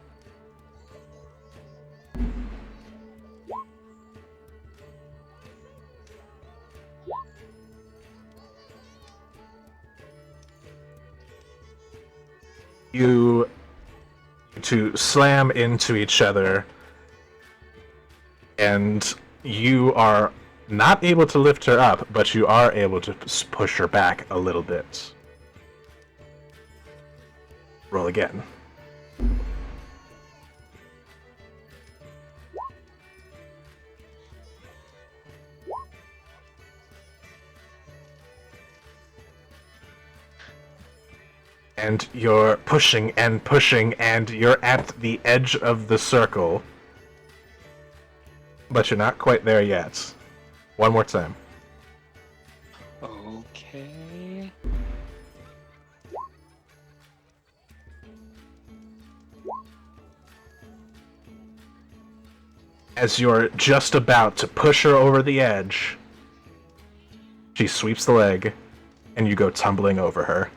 You to slam into each other, and you are not able to lift her up, but you are able to push her back a little bit. Roll again. And you're pushing and pushing, and you're at the edge of the circle. But you're not quite there yet. One more time. Okay. As you're just about to push her over the edge, she sweeps the leg, and you go tumbling over her.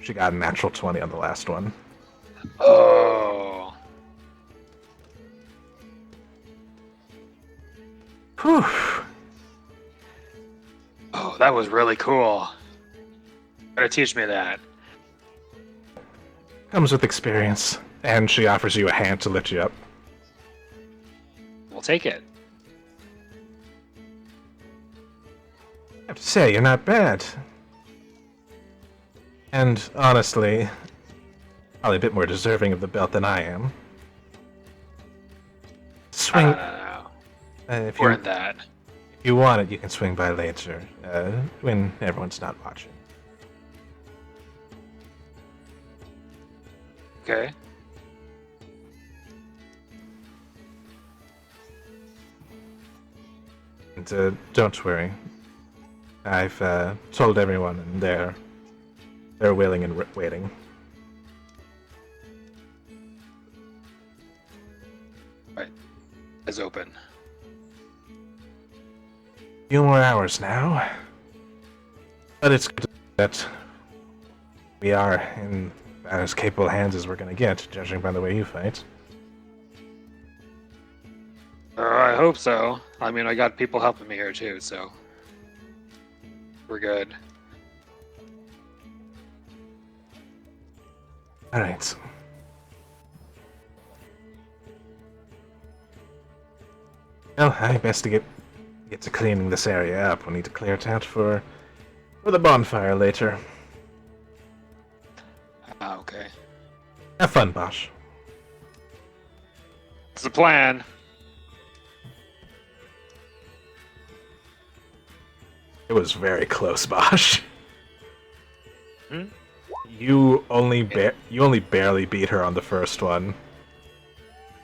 She got a natural 20 on the last one. Oh. Whew. Oh, that was really cool. Gotta teach me that. Comes with experience. And she offers you a hand to lift you up. We'll take it. I have to say, you're not bad. And honestly, probably a bit more deserving of the belt than I am. Swing. No. If Or you in that. if you want it, you can swing by later, when everyone's not watching. Okay. And don't worry, I've told everyone, and they're willing and waiting. Right. Is open. Few more hours now, but it's good that we are in about as capable hands as we're gonna get, judging by the way you fight. I hope so. I mean, I got people helping me here too, so we're good. All right. Well, I best to get to cleaning this area up. We'll need to clear it out for the bonfire later. Ah, okay. Have fun, Bosch. It's the plan. It was very close, Bosch. Hmm? You only barely beat her on the first one,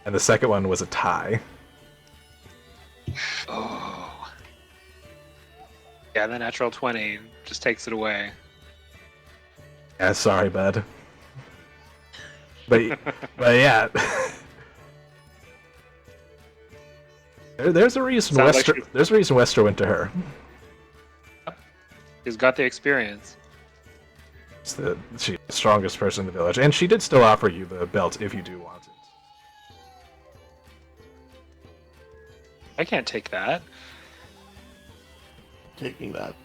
and the second one was a tie. Oh. Yeah, the natural 20 just takes it away. Yeah, sorry, bud. But yeah, there's a reason Sounds like there's a reason Wester went to her. He's got the experience. She's the strongest person in the village, and she did still offer you the belt if you do want it. I can't take that. Taking that.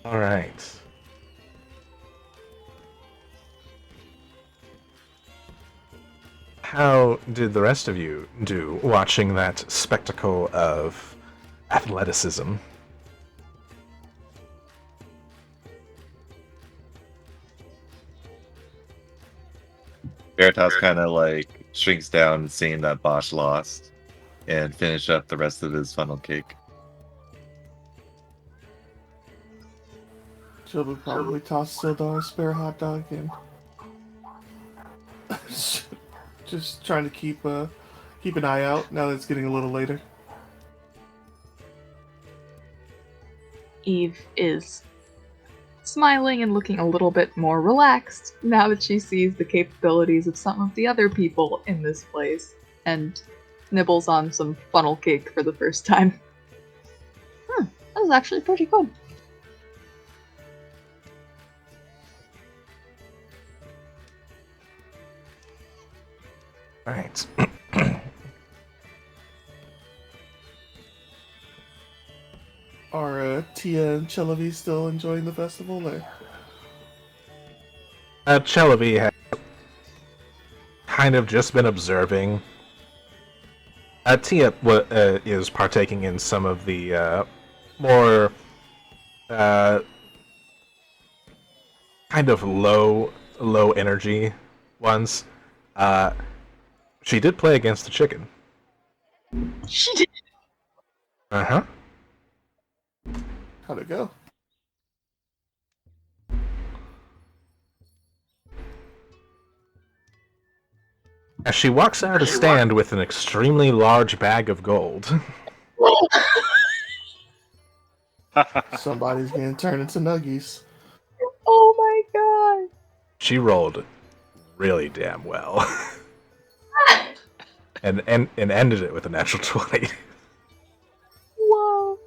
All right. How did the rest of you do watching that spectacle of athleticism? Veritas kind of like shrinks down, seeing that Bosch lost, and finish up the rest of his funnel cake. Jill would probably toss Sildar a spare hot dog in. Just trying to keep an eye out now that it's getting a little later. Eve is smiling and looking a little bit more relaxed now that she sees the capabilities of some of the other people in this place, and nibbles on some funnel cake for the first time. That was actually pretty good. Right. Are Tia and Chelavy still enjoying the festival there? Chelavy has kind of just been observing. Tia is partaking in some of the more kind of low energy ones. She did play against the chicken. She did. Uh-huh. How'd it go? As she walks out of the stand with an extremely large bag of gold. Somebody's getting turned into nuggies. Oh my god. She rolled really damn well. and ended it with a natural 20. Whoa.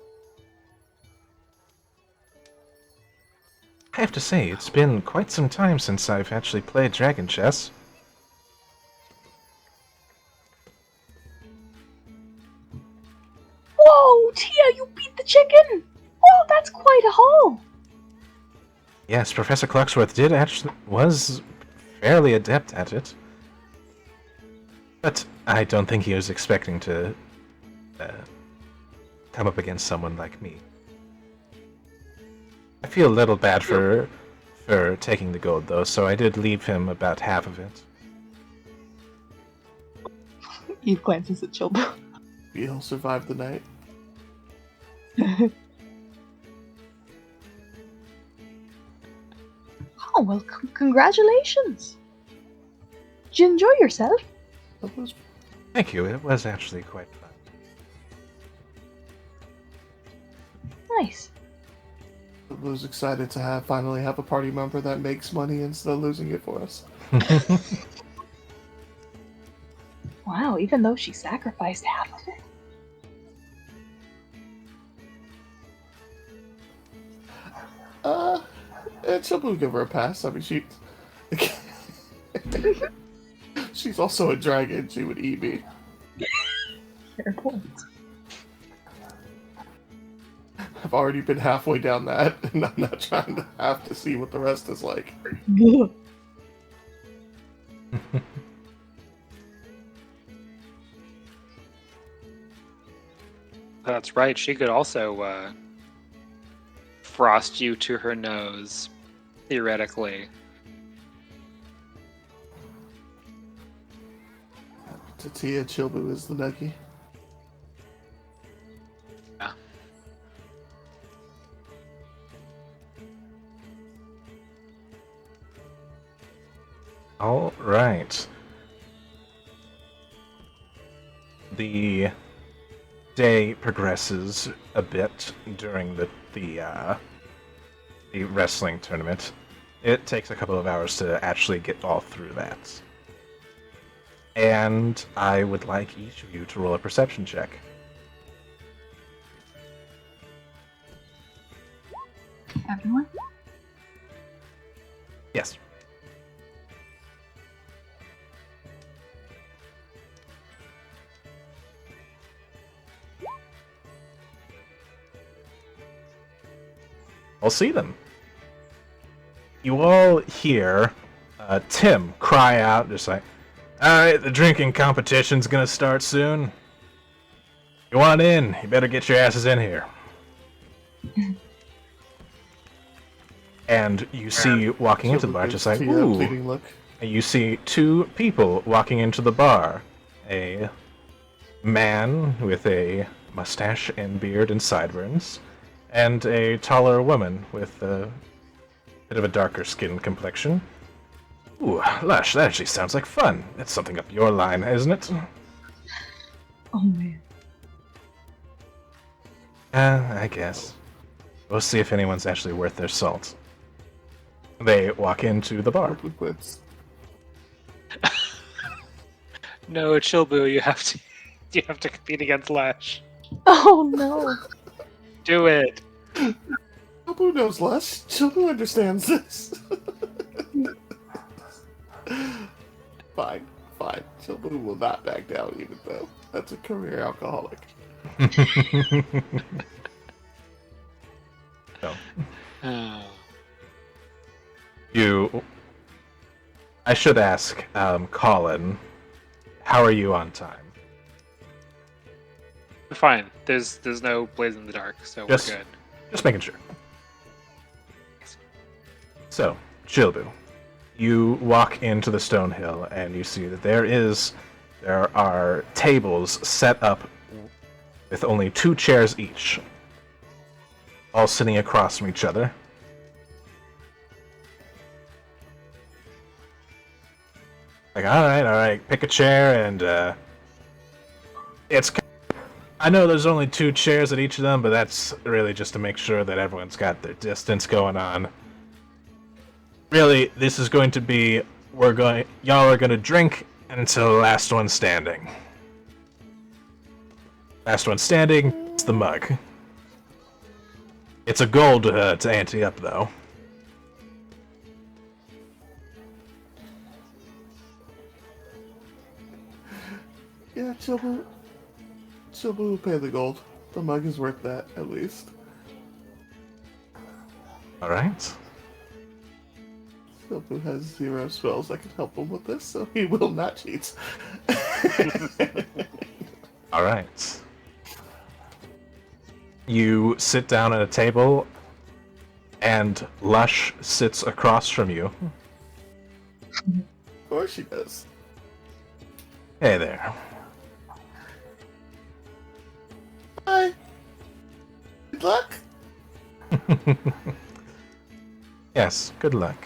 I have to say, it's been quite some time since I've actually played Dragon Chess. Whoa, Tia, you beat the chicken! Whoa, that's quite a haul! Yes, Professor Cluxworth was fairly adept at it. But I don't think he was expecting to come up against someone like me. I feel a little bad for for taking the gold, though, so I did leave him about half of it. Eve glances at Chilbo. He'll survive the night. Oh, well, congratulations. Did you enjoy yourself? That was Thank you, it was actually quite fun. Nice. I was excited to finally have a party member that makes money instead of losing it for us. Wow, even though she sacrificed half of it. She'll give her a pass. I mean, she's also a dragon. She would eat me. Fair point. I've already been halfway down that, and I'm not trying to have to see what the rest is like. That's right. She could also frost you to her nose, theoretically. Tatia Chilbu is the Nucky. Yeah. All right. The day progresses a bit during the wrestling tournament. It takes a couple of hours to actually get all through that. And I would like each of you to roll a perception check. Everyone? Yes. I'll see them. You all hear Tim cry out, just like, "Alright, the drinking competition's gonna start soon. You want in? You better get your asses in here." And you see walking into the bar, just like, Tatia a ooh. pleading look. And you see two people walking into the bar. A man with a mustache and beard and sideburns, and a taller woman with a bit of a darker skin complexion. Ooh, lush, that actually sounds like fun. That's something up your line, isn't it? Oh man. I guess. We'll see if anyone's actually worth their salt. They walk into the bar. Chilbu quits. No, Chilbu, you have to compete against Lash. Oh no. Do it. Chilbu knows less. Chilbu understands this. Fine. Chilbu will not back down, even though that's a career alcoholic. So, Oh. I should ask, Colin, how are you on time? Fine. There's no blaze in the dark, so Just- we're good. Just making sure. So, Chilbu, you walk into the stone hill and you see that there are tables set up with only 2 chairs each, all sitting across from each other. Like, all right, pick a chair, and I know there's only 2 chairs at each of them, but that's really just to make sure that everyone's got their distance going on. Really, this is going to be, y'all are gonna drink until the last one standing. Last one standing is the mug. It's a gold to ante up, though. Yeah, Chilbu will pay the gold. The mug is worth that, at least. All right. Chilbu has 0 spells that can help him with this, so he will not cheat. All right. You sit down at a table. And Lush sits across from you. Of course she does. Hey there. Hi. Good luck. Yes, good luck.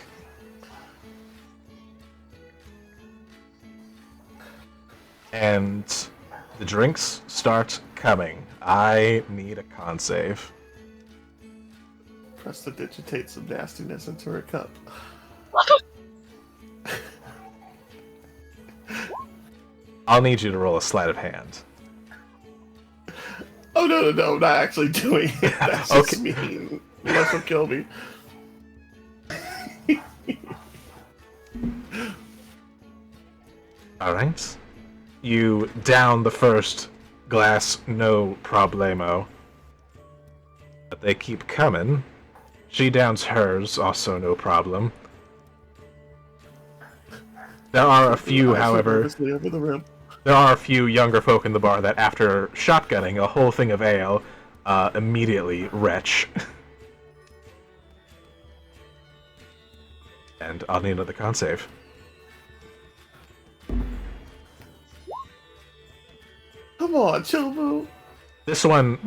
And the drinks start coming. I need a con save. Prestidigitate some nastiness into her cup. I'll need you to roll a sleight of hand. Oh, no, I'm not actually doing it. That's just Okay. mean. Unless will kill me. Alright. You down the first glass, no problemo. But they keep coming. She downs hers, also no problem. There are a few, Eyes however, nervously over the rim. there are a few younger folk in the bar that, after shotgunning a whole thing of ale, immediately retch. And I'll need another con save. Come on, Chilbu. This one,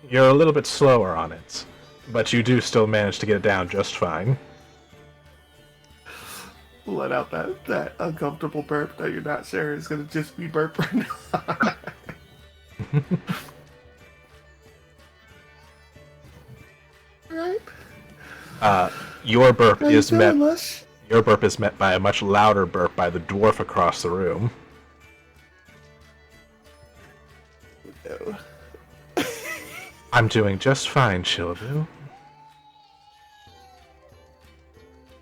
you're a little bit slower on it, but you do still manage to get it down just fine. Let out that uncomfortable burp that you're not sure is going to just be burp right now. Alright. Your burp How you is met. doing, Lush? Your burp is met by a much louder burp by the dwarf across the room. No. I'm doing just fine, Chilbu.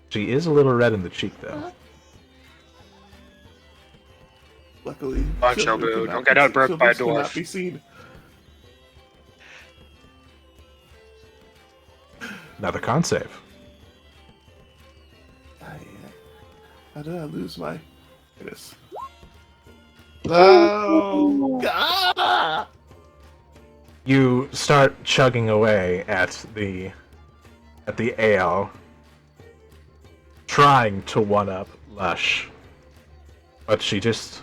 She is a little red in the cheek, though. Luckily, Fuck, Chilbu Chilbu, cannot don't get be- outburped by a Chilbu cannot dwarf. be seen. Another con save. How did I lose my... Goodness. No. Ah! You start chugging away at the ale, trying to one-up Lush, but she just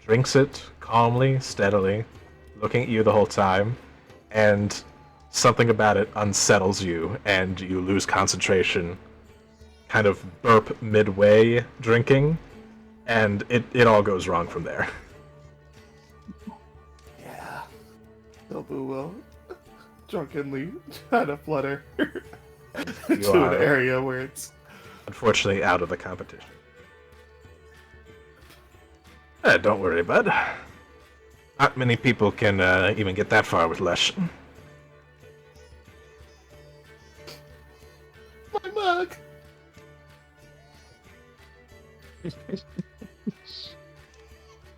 drinks it calmly, steadily, looking at you the whole time, and something about it unsettles you, and you lose concentration, kind of burp midway drinking, and it all goes wrong from there. Yeah. Chilbu will drunkenly try to flutter to are- an area where it's... Unfortunately, out of the competition. Don't worry, bud. Not many people can even get that far with Lush. My mug!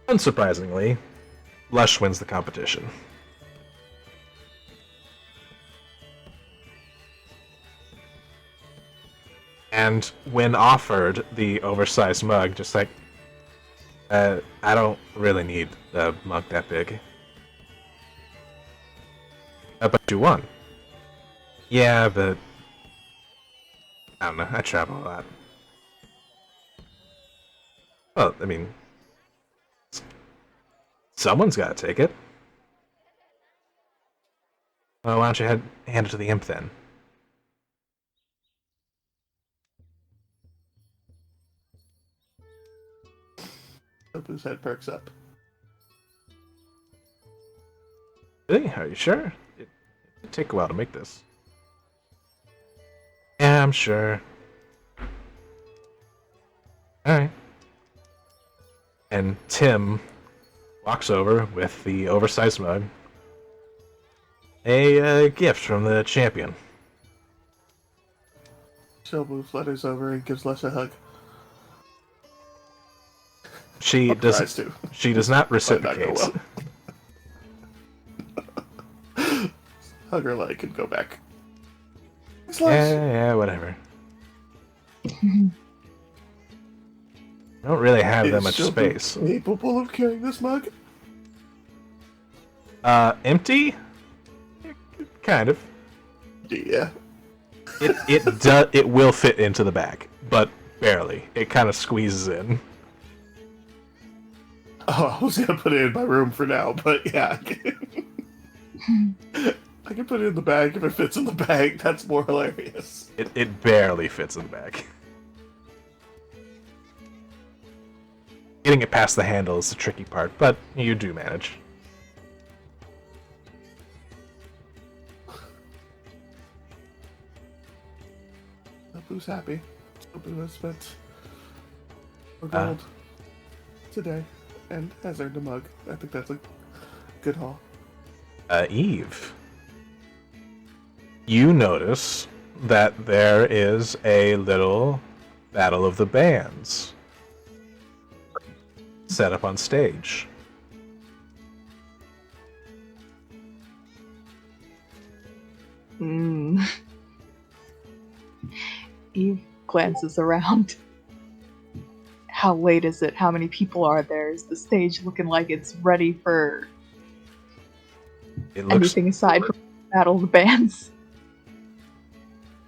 Unsurprisingly, Lush wins the competition. And when offered the oversized mug, just like, I don't really need a mug that big. But you won. Yeah, but I don't know, I travel a lot. Well, I mean, someone's got to take it. Well, why don't you hand it to the imp then? Chilbu's head perks up. Really? Are you sure? It'd take a while to make this. Yeah, I'm sure. Alright. And Tim walks over with the oversized mug. A gift from the champion. Chilbu flutters over and gives Lush a hug. She Tries does. to. She does not Might not go reciprocate. well. Hug her leg and go back. Thanks, Lush. Yeah, whatever. I don't really have that Is much Chilbu space. capable of carrying this mug? Empty? Kind of. Yeah. It will fit into the bag, but barely. It kind of squeezes in. Oh, I was gonna put it in my room for now, but yeah. I can put it in the bag if it fits in the bag. That's more hilarious. It barely fits in the bag. Getting it past the handle is the tricky part, but you do manage. Who's happy? Who has spent a gold today and has earned a mug. I think that's a good haul. Eve, you notice that there is a little battle of the bands set up on stage. Eve glances around. How late is it? How many people are there? Is the stage looking like it's ready for It looks anything aside from Battle of the Bands?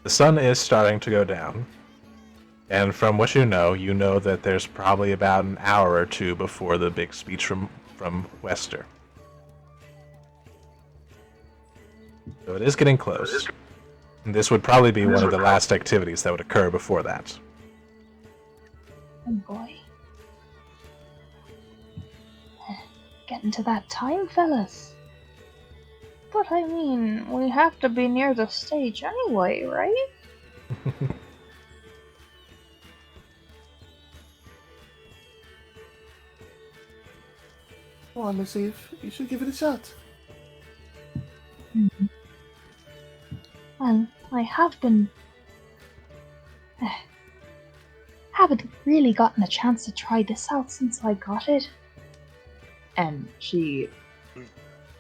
the sun is starting to go down, and from what you know that there's probably about an hour or two before the big speech from Wester. So it is getting close. And this would probably be one of the last activities that would occur before that. Oh boy. Getting to that time, fellas. But I mean, we have to be near the stage anyway, right? Come on, Miss Eve. You should give it a shot. Well, I have been... haven't really gotten a chance to try this out since I got it. And she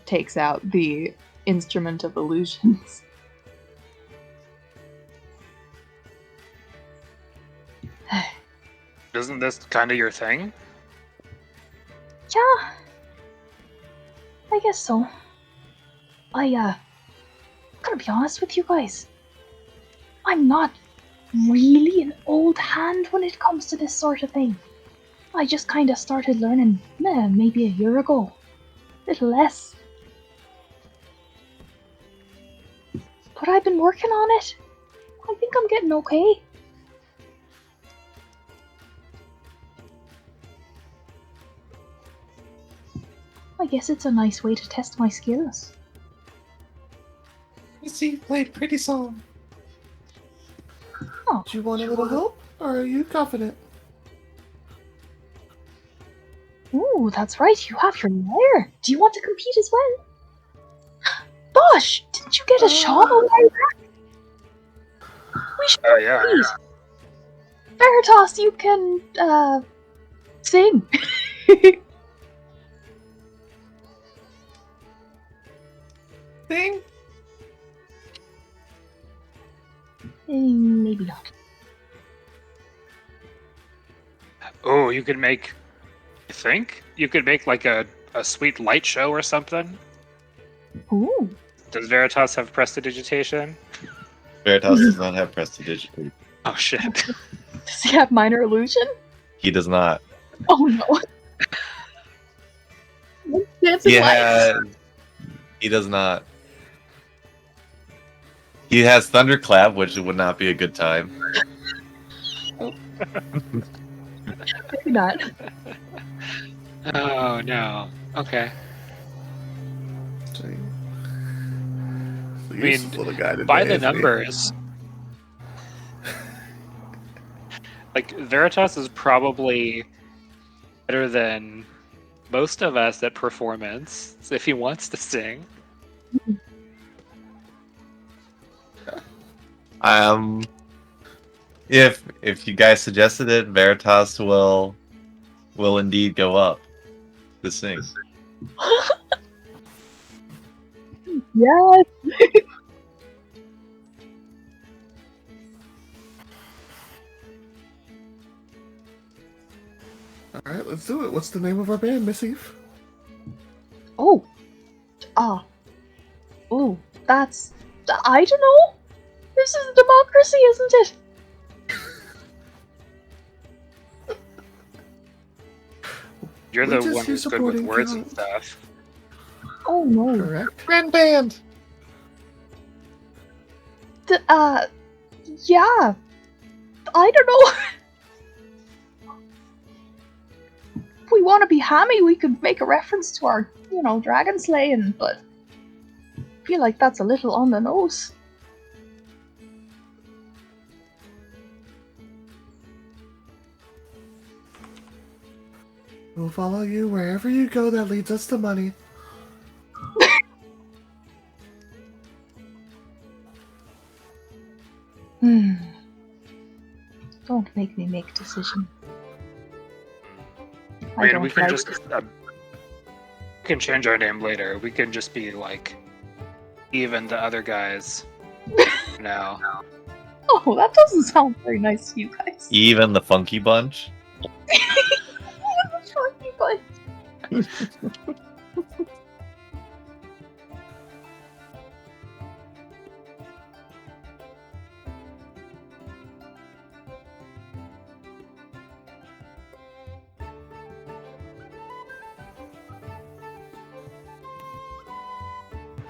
takes out the instrument of illusions. Isn't this kind of your thing? Yeah, I guess so. Gotta be honest with you guys. I'm not really an old hand when it comes to this sort of thing. I just kinda started learning maybe a year ago. Little less. But I've been working on it. I think I'm getting okay. I guess it's a nice way to test my skills. You see, played pretty song. Oh, Do you want a little help, or are you confident? ooh, that's right, you have your lyre. Do you want to compete as well? Gosh, didn't you get a shot on my back? We should Yeah. compete. Veritas, you can, sing. Thing? Maybe not. Oh, you could make. You think you could make like a sweet light show or something? Ooh. Does Veritas have prestidigitation? Veritas does not have prestidigitation. Oh shit! Does he have minor illusion? He does not. Oh no. Dancing lights. He does not. He has Thunderclap, which would not be a good time. Maybe not. Oh no. Okay. The mean, useless little guy today, By the isn't he? numbers, like Veritas is probably better than most of us at performance. So if he wants to sing, If you guys suggested it, Veritas will indeed go up to sing. Yes. All right, let's do it. What's the name of our band, Miss Eve? Oh. Oh, that's... I don't know. This is democracy, isn't it? You're We're the just one here who's good with supporting words and cause. stuff. Oh no. Correct. Grand band. Yeah. I don't know. If we want to be hammy, we could make a reference to our, dragon slaying, but I feel like that's a little on the nose. We'll follow you wherever you go that leads us to money. Don't make me make decisions. I I mean, don't we can like just we can change our name later. We can just be like even the other guys now. Oh, that doesn't sound very nice to you guys. Even the Funky Bunch. Funky, but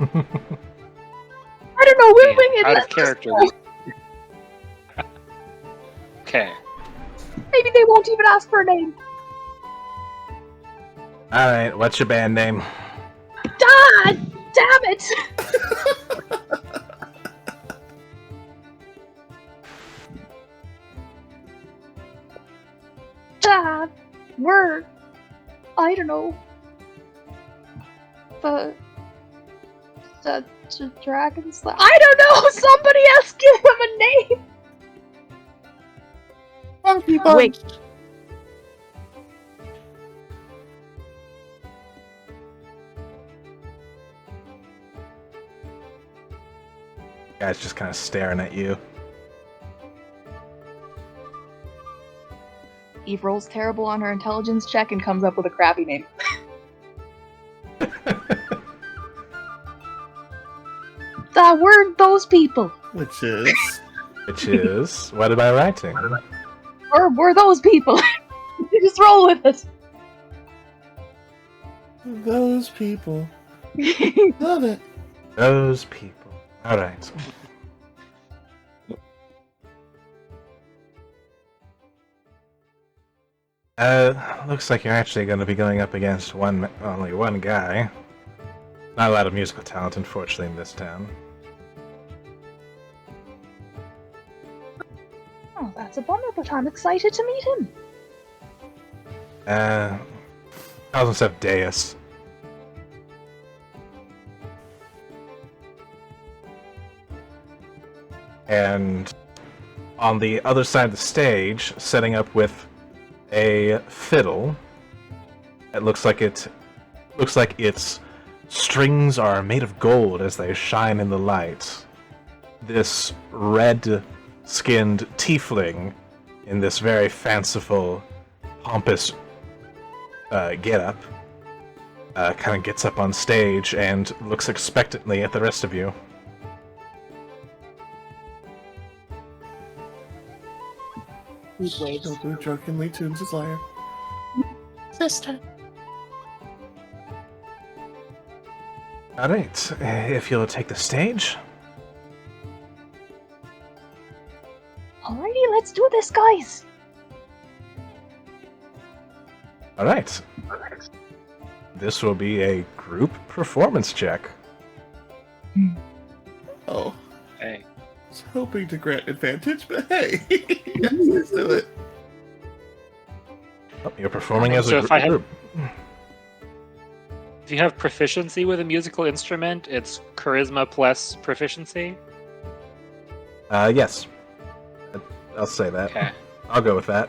I don't know. We'll wing it. Out Let's of character. just go. Okay. Maybe they won't even ask for a name. Alright, what's your band name? God damn it! We're, I don't know, the dragons. I don't know. Somebody else give him a name. Funky Bunch. Wait. Guy's just kind of staring at you. Eve rolls terrible on her intelligence check and comes up with a crappy name. We're those people. Which is Which is, what am I writing? We're those people. Just roll with it. those people. Love it. Those people. Alright. Looks like you're actually going to be going up against only one guy. Not a lot of musical talent, unfortunately, in this town. Oh, that's a bummer, but I'm excited to meet him. Calls himself Deus. And on the other side of the stage, setting up with a fiddle, it looks like its strings are made of gold as they shine in the light. This red-skinned tiefling in this very fanciful, pompous get-up kind of gets up on stage and looks expectantly at the rest of you. Don't do drunkenly tunes his lyre. Sister. Alright, if you'll take the stage. Alrighty, let's do this, guys. Alright. This will be a group performance check. Oh, Hey. I was hoping to grant advantage, but hey, yes, let's do it. Oh, you're performing as So a if I have- group. If you have proficiency with a musical instrument, it's charisma plus proficiency. Yes. I'll say that. Okay. I'll go with that.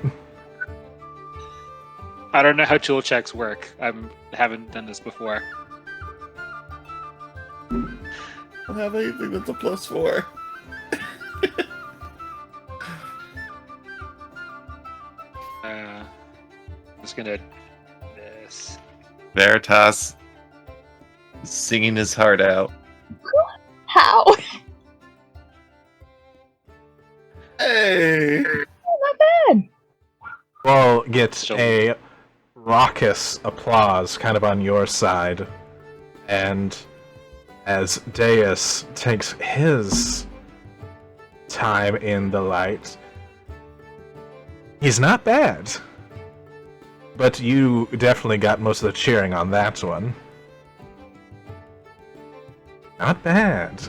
I don't know how tool checks work. I haven't done this before. I don't have anything that's a +4. Just gonna do this. Veritas singing his heart out. How? all get So- a raucous applause kind of on your side, and as Deus takes his time in the light, he's not bad. But you definitely got most of the cheering on that one. Not bad.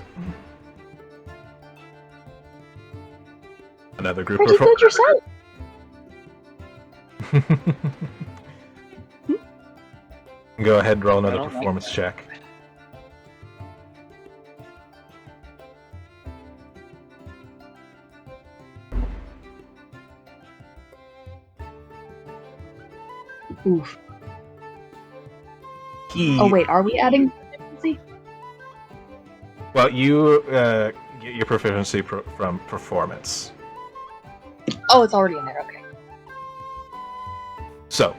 Another group Pretty good yourself. Go ahead and roll another don't like performance check. Oof. He, Oh wait, are we adding proficiency? well, you get your proficiency from performance. Oh, it's already in there. Okay. So,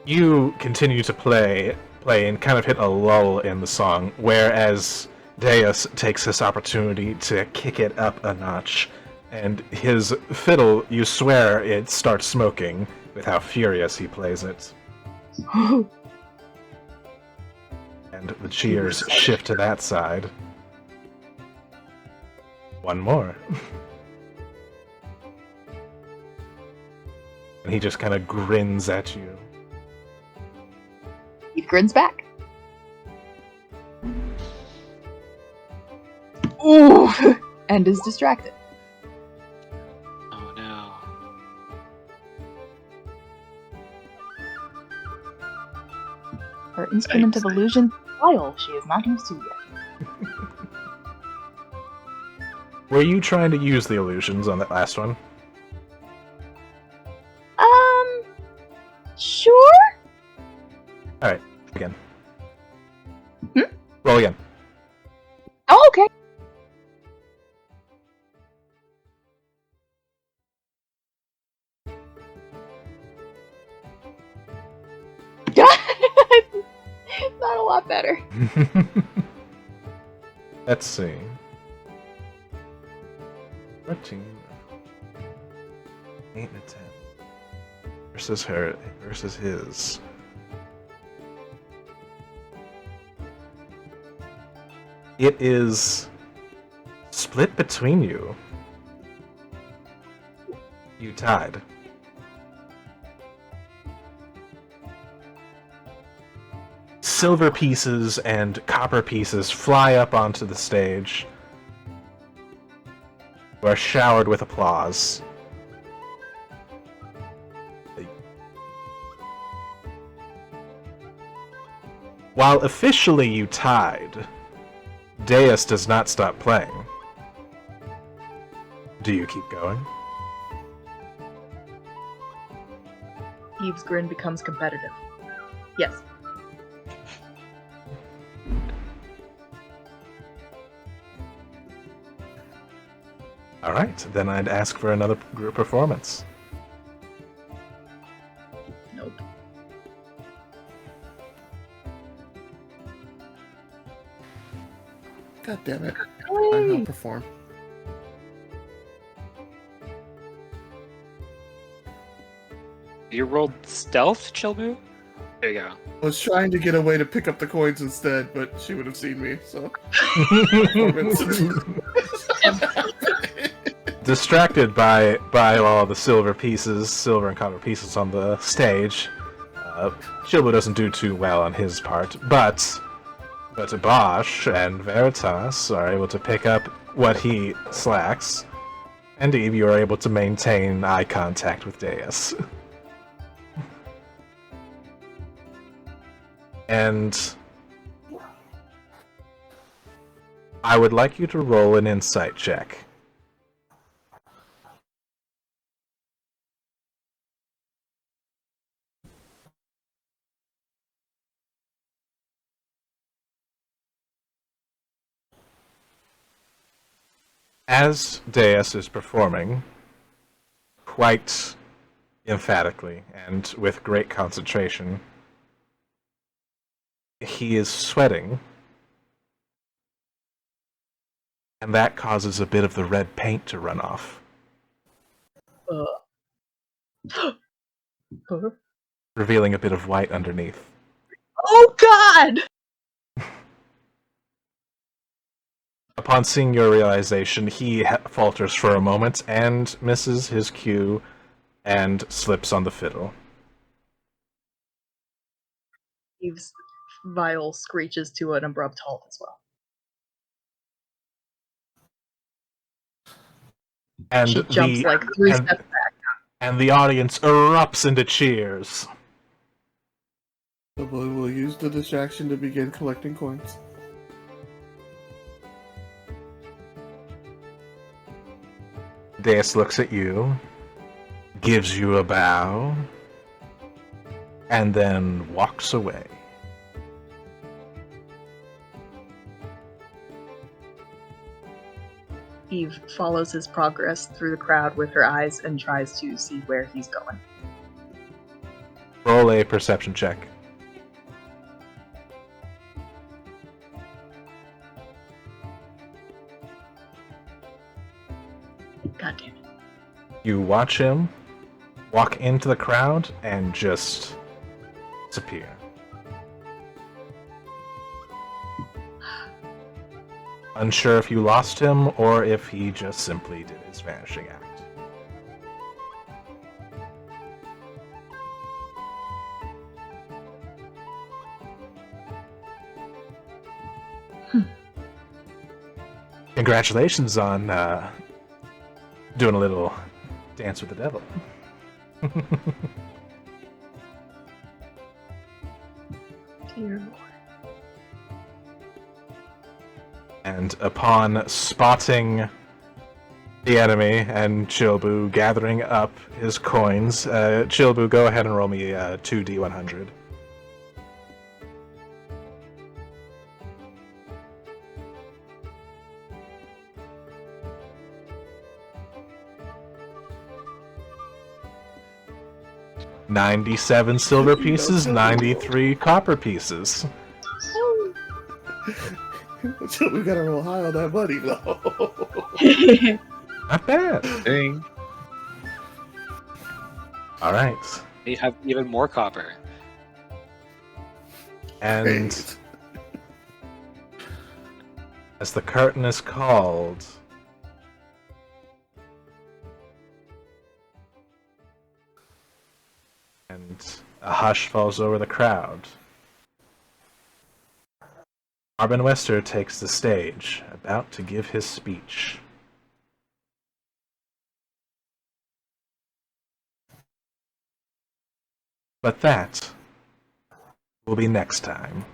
you continue to play and kind of hit a lull in the song, whereas Deus takes this opportunity to kick it up a notch, and his fiddle, you swear it starts smoking with how furious he plays it. And the cheers shift to that side. One more. And he just kind of grins at you. He grins back. Ooh! And is distracted. Oh no. Her instrument of illusion style she is not used to yet. Were you trying to use the illusions on that last one? Sure? Alright, again. Hmm? Roll again. Oh, okay. Not a lot better. Let's see. 13, 8 and a 10. Versus her, versus his. It is split between you. You tied. Silver pieces and copper pieces fly up onto the stage. You are showered with applause. While officially you tied, Deus does not stop playing. Do you keep going? Eve's grin becomes competitive. Yes. Alright, then I'd ask for another group performance. Nope. God damn it. I don't perform. You rolled stealth, Chilbu? There you go. I was trying to get away to pick up the coins instead, but she would have seen me, so. Distracted by all the silver and copper pieces on the stage, Chilbo doesn't do too well on his part, but Bosch and Veritas are able to pick up what he slacks, and Eve, you are able to maintain eye contact with Deus. And I would like you to roll an insight check. As Deus is performing, quite emphatically and with great concentration, he is sweating, and that causes a bit of the red paint to run off. Huh? revealing a bit of white underneath. Oh God! Upon seeing your realization, he falters for a moment and misses his cue and slips on the fiddle. Eve's vial screeches to an abrupt halt as well. And She jumps like 3 steps back. and the audience erupts into cheers. The blue will use the distraction to begin collecting coins. Deus looks at you, gives you a bow, and then walks away. Eve follows his progress through the crowd with her eyes and tries to see where he's going. Roll a perception check. God damn it. You watch him walk into the crowd and just disappear. Unsure if you lost him or if he just simply did his vanishing act. Congratulations on doing a little dance with the devil. Dear Lord. And upon spotting the enemy and Chilbu gathering up his coins, Chilbu, go ahead and roll me 2d100. $97 silver pieces, 93 copper pieces. So we gotta roll high on that money, though. Not bad. Ding. All right. They have even more copper. And Great. as the curtain is called, and a hush falls over the crowd, Arbin Wester takes the stage, about to give his speech. But that will be next time.